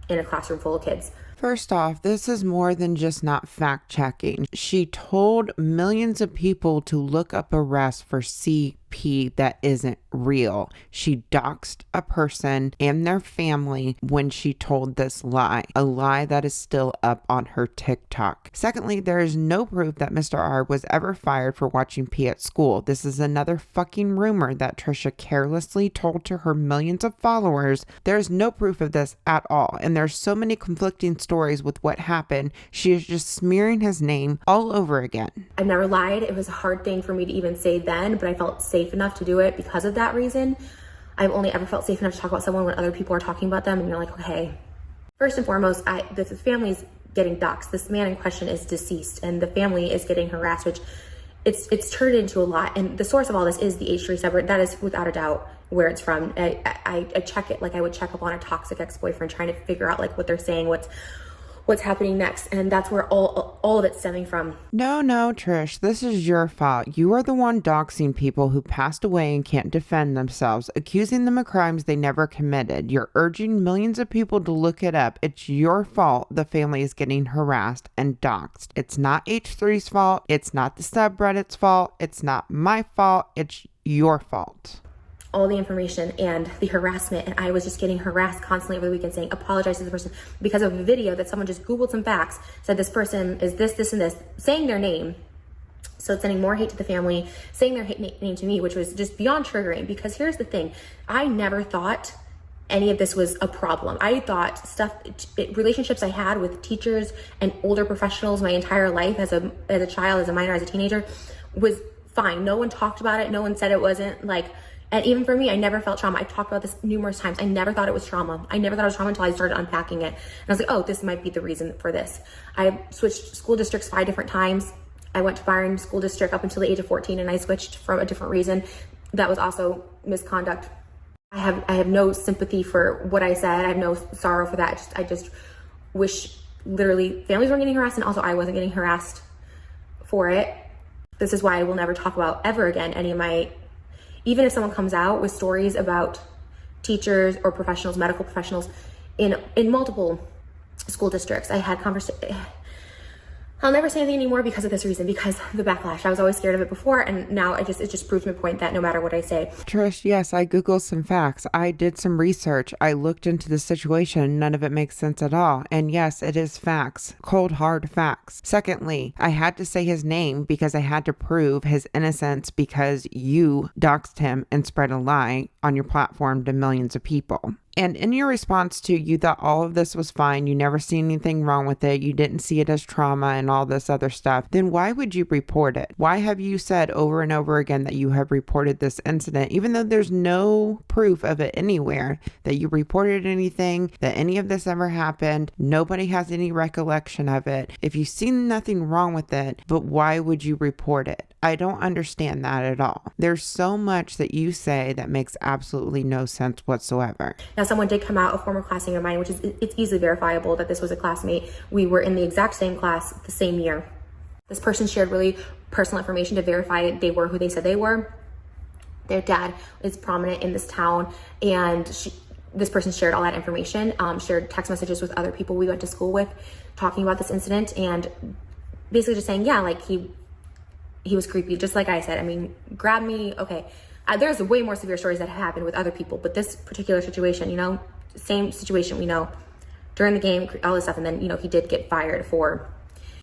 in a classroom full of kids. First off, this is more than just not fact checking. She told millions of people to look up arrest for CP that isn't real. She doxed a person and their family when she told this lie, a lie that is still up on her TikTok. Secondly, there is no proof that Mr. R was ever fired for watching P at school. This is another fucking rumor that Trisha carelessly told to her millions of followers. There's no proof of this at all, and there's so many conflicting stories with what happened. She is just smearing his name all over again. I've never lied. It was a hard thing for me to even say then, but I felt safe enough to do it because of that reason. I've only ever felt safe enough to talk about someone when other people are talking about them and you're like, okay. First and foremost, the family's getting doxxed. This man in question is deceased and the family is getting harassed, which it's turned into a lot. And the source of all this is the H3 subreddit. That is without a doubt where it's from. I check it like I would check up on a toxic ex-boyfriend, trying to figure out like what they're saying, what's happening next, and that's where all of it's stemming from. No, Trish, this is your fault. You are the one doxing people who passed away and can't defend themselves, accusing them of crimes they never committed. You're urging millions of people to look it up. It's your fault the family is getting harassed and doxed. It's not H3's fault. It's not the subreddit's fault. It's not my fault. It's your fault. All the information and the harassment, and I was just getting harassed constantly over the weekend saying apologize to the person because of a video that someone just Googled some facts, said this person is this and this, saying their name. So it's sending more hate to the family, saying their hate name to me, which was just beyond triggering. Because here's the thing, I never thought any of this was a problem. I thought relationships I had with teachers and older professionals my entire life as a child, as a minor, as a teenager was fine. No one talked about it. No one said it wasn't like. And even for me, I never felt trauma. I've talked about this numerous times. I never thought it was trauma. I never thought it was trauma until I started unpacking it. And I was like, oh, this might be the reason for this. I switched school districts 5 different times. I went to Byron School District up until the age of 14, and I switched for a different reason. That was also misconduct. I have no sympathy for what I said. I have no sorrow for that. I just wish literally families weren't getting harassed, and also I wasn't getting harassed for it. this is why I will never talk about ever again any of my, even if someone comes out with stories about teachers or professionals, medical professionals in multiple school districts. I had conversations. I'll never say anything anymore because of this reason, because the backlash. I was always scared of it before, and now it just proves my point that no matter what I say. Trish, yes, I Googled some facts. I did some research. I looked into the situation. None of it makes sense at all. And yes, it is facts. Cold, hard facts. Secondly, I had to say his name because I had to prove his innocence because you doxed him and spread a lie on your platform to millions of people. And in your response to, you thought all of this was fine, you never seen anything wrong with it, you didn't see it as trauma and all this other stuff, then why would you report it? Why have you said over and over again that you have reported this incident, even though there's no proof of it anywhere, that you reported anything, that any of this ever happened, nobody has any recollection of it, if you see nothing wrong with it, but why would you report it? I don't understand that at all. There's so much that you say that makes absolutely no sense whatsoever. Now, someone did come out, a former classmate of mine, which is, it's easily verifiable that this was a classmate. We were in the exact same class the same year. This person shared really personal information to verify they were who they said they were. Their dad is prominent in this town, and this person shared all that information, shared text messages with other people we went to school with, talking about this incident, and basically just saying, yeah, like he was creepy, just like I said. I mean, grab me, okay. There's way more severe stories that have happened with other people, but this particular situation, you know, same situation, we know, during the game, all this stuff, and then, you know, he did get fired for.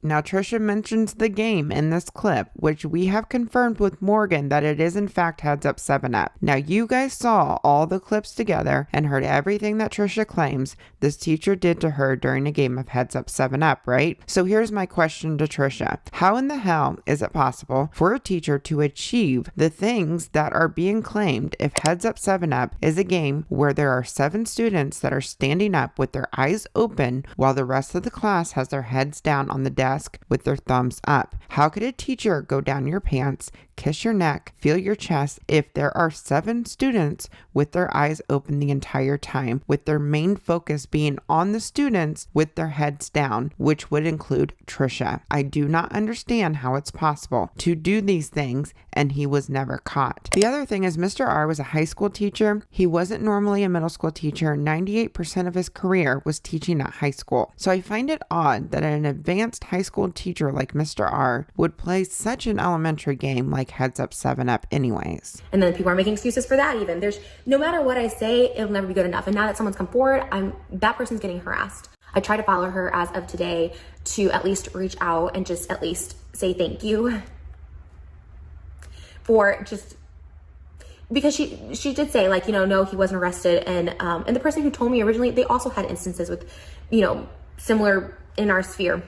Now, Trisha mentions the game in this clip, which we have confirmed with Morgan that it is in fact Heads Up 7-Up. Now, you guys saw all the clips together and heard everything that Trisha claims this teacher did to her during a game of Heads Up 7-Up, right? So here's my question to Trisha. How in the hell is it possible for a teacher to achieve the things that are being claimed if Heads Up 7-Up is a game where there are 7 students that are standing up with their eyes open while the rest of the class has their heads down on the desk with their thumbs up? How could a teacher go down your pants, kiss your neck, feel your chest if there are 7 students with their eyes open the entire time, with their main focus being on the students with their heads down, which would include Trisha? I do not understand how it's possible to do these things, and he was never caught. The other thing is Mr. R was a high school teacher. He wasn't normally a middle school teacher. 98% of his career was teaching at high school. So I find it odd that an advanced high school teacher like Mr. R would play such an elementary game like Heads Up 7-Up anyways. And then people are making excuses for that even. There's, no matter what I say, it'll never be good enough. And now that someone's come forward, that person's getting harassed. I try to follow her as of today to at least reach out and just at least say thank you for just, because she did say, like, you know, no, he wasn't arrested. And the person who told me originally, they also had instances with, you know, similar in our sphere.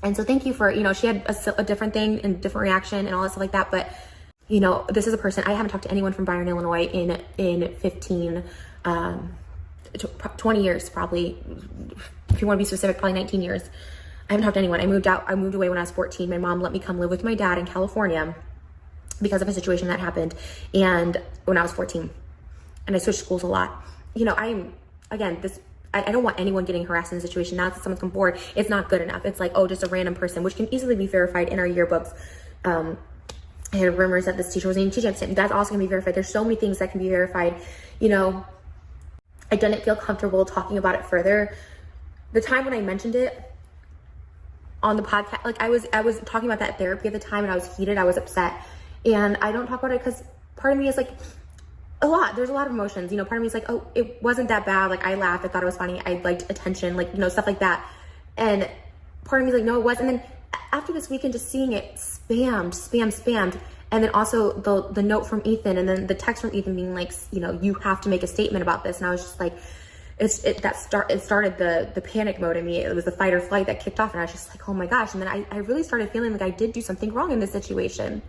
And so thank you for, you know, she had a different thing and different reaction and all that stuff like that. But, you know, this is a person, I haven't talked to anyone from Byron, Illinois in 20 years, probably. If you want to be specific, probably 19 years. I haven't talked to anyone. I moved away when I was 14. My mom let me come live with my dad in California because of a situation that happened. And when I was 14, and I switched schools a lot. You know, I don't want anyone getting harassed in a situation. Now that someone's come forward, it's not good enough. It's like, oh, just a random person, which can easily be verified in our yearbooks. I had rumors that this teacher was even teaching at the same. That's also going to be verified. There's so many things that can be verified. You know, I didn't feel comfortable talking about it further. The time when I mentioned it on the podcast, like I was talking about that therapy at the time, and I was heated. I was upset, and I don't talk about it because part of me is like, there's a lot of emotions, you know. Part of me is like, oh, it wasn't that bad, like I laughed, I thought it was funny, I liked attention, like, you know, stuff like that. And part of me is like, no, it wasn't. And then after this weekend, just seeing it spammed, and then also the note from Ethan, and then the text from Ethan being like, you know, you have to make a statement about this. And I was just like, it started the panic mode in me. It was the fight or flight that kicked off, and I was just like, oh my gosh. And then I really started feeling like I did do something wrong in this situation.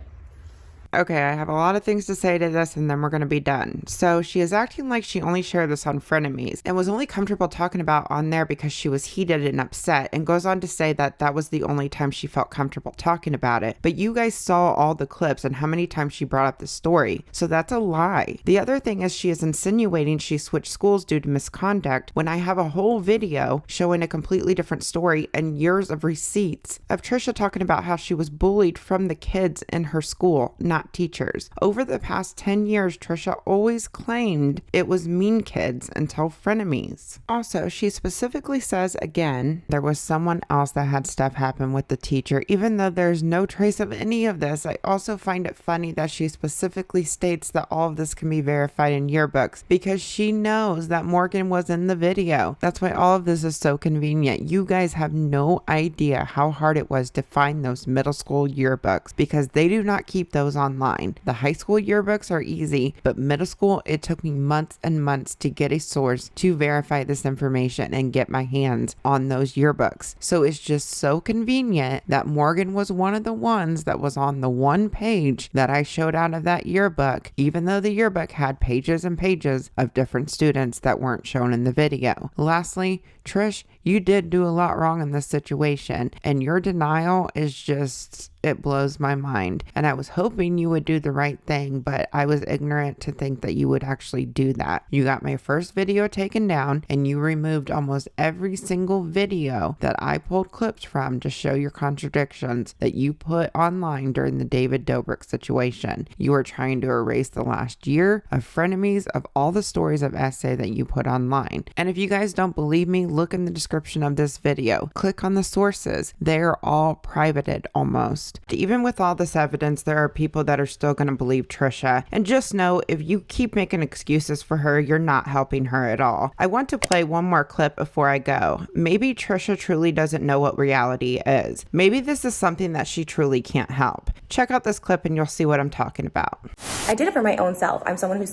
Okay, I have a lot of things to say to this and then we're going to be done. So she is acting like she only shared this on Frenemies and was only comfortable talking about on there because she was heated and upset, and goes on to say that that was the only time she felt comfortable talking about it. But you guys saw all the clips and how many times she brought up the story. So that's a lie. The other thing is she is insinuating she switched schools due to misconduct when I have a whole video showing a completely different story and years of receipts of Trisha talking about how she was bullied from the kids in her school, not teachers. Over the past 10 years, Trisha always claimed it was mean kids until Frenemies. Also, she specifically says again, there was someone else that had stuff happen with the teacher, even though there's no trace of any of this. I also find it funny that she specifically states that all of this can be verified in yearbooks because she knows that Morgan was in the video. That's why all of this is so convenient. You guys have no idea how hard it was to find those middle school yearbooks because they do not keep those online. The high school yearbooks are easy, but middle school, it took me months and months to get a source to verify this information and get my hands on those yearbooks. So it's just so convenient that Morgan was one of the ones that was on the one page that I showed out of that yearbook, even though the yearbook had pages and pages of different students that weren't shown in the video. Lastly, Trish, you did do a lot wrong in this situation, and your denial is just, it blows my mind. And I was hoping you would do the right thing, but I was ignorant to think that you would actually do that. You got my first video taken down, and you removed almost every single video that I pulled clips from to show your contradictions that you put online during the David Dobrik situation. You are trying to erase the last year of Frenemies, of all the stories of essay that you put online. And if you guys don't believe me, look in the description of this video. Click on the sources. They are all privated almost. Even with all this evidence, there are people that are still going to believe Trisha. And just know, if you keep making excuses for her, you're not helping her at all. I want to play one more clip before I go. Maybe Trisha truly doesn't know what reality is. Maybe this is something that she truly can't help. Check out this clip and you'll see what I'm talking about. I did it for my own self. I'm someone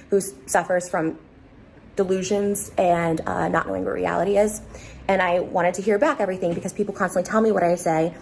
who suffers from delusions and not knowing what reality is. And I wanted to hear back everything because people constantly tell me what I say,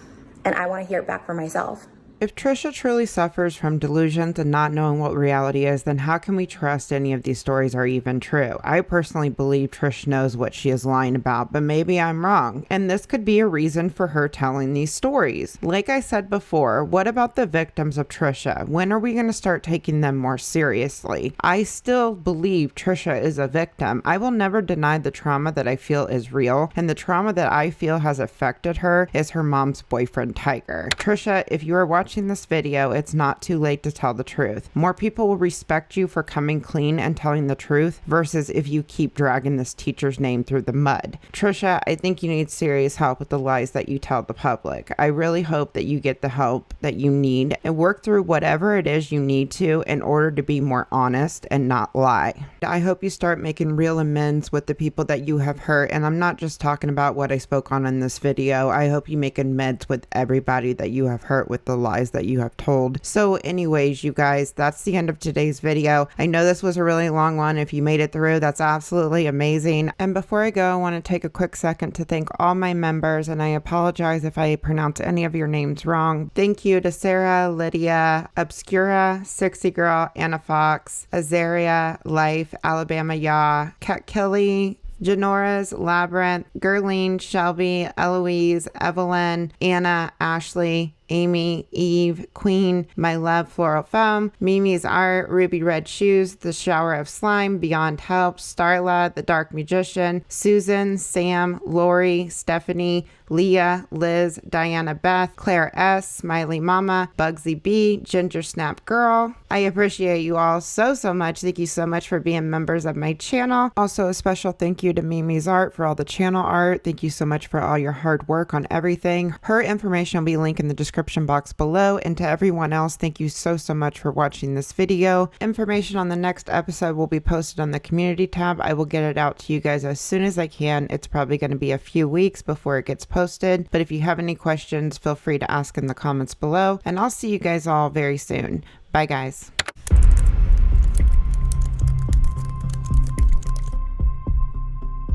and I want to hear it back for myself. If Trisha truly suffers from delusions and not knowing what reality is, then how can we trust any of these stories are even true? I personally believe Trish knows what she is lying about, but maybe I'm wrong. And this could be a reason for her telling these stories. Like I said before, what about the victims of Trisha? When are we going to start taking them more seriously? I still believe Trisha is a victim. I will never deny the trauma that I feel is real, and the trauma that I feel has affected her is her mom's boyfriend, Tiger. Trisha, if you are watching this video, it's not too late to tell the truth. More people will respect you for coming clean and telling the truth versus if you keep dragging this teacher's name through the mud. Trisha, I think you need serious help with the lies that you tell the public. I really hope that you get the help that you need and work through whatever it is you need to in order to be more honest and not lie. I hope you start making real amends with the people that you have hurt, and I'm not just talking about what I spoke on in this video. I hope you make amends with everybody that you have hurt with the lies that you have told. So anyways, you guys, that's the end of today's video. I know this was a really long one. If you made it through, that's absolutely amazing. And before I go, I want to take a quick second to thank all my members, and I apologize if I pronounce any of your names wrong. Thank you to Sarah, Lydia, Obscura, Sixty Girl, Anna Fox, Azaria, Life, Alabama Ya, Kat Kelly, Janora's, Labyrinth, Gerline, Shelby, Eloise, Evelyn, Anna, Ashley, Amy, Eve, Queen, My Love, Floral Foam, Mimmi's Art, Ruby Red Shoes, The Shower of Slime, Beyond Help, Starla, The Dark Magician, Susan, Sam, Lori, Stephanie, Leah, Liz, Diana Beth, Claire S, Smiley Mama, Bugsy B, Ginger Snap Girl. I appreciate you all so much. Thank you so much for being members of my channel. Also, a special thank you to Mimmi's Art for all the channel art. Thank you so much for all your hard work on everything. Her information will be linked in the description box below. And to everyone else, thank you so much for watching this video. Information on the next episode will be posted on the community tab. I will get it out to you guys as soon as I can. It's probably going to be a few weeks before it gets posted, but if you have any questions, feel free to ask in the comments below, and I'll see you guys all very soon. Bye guys.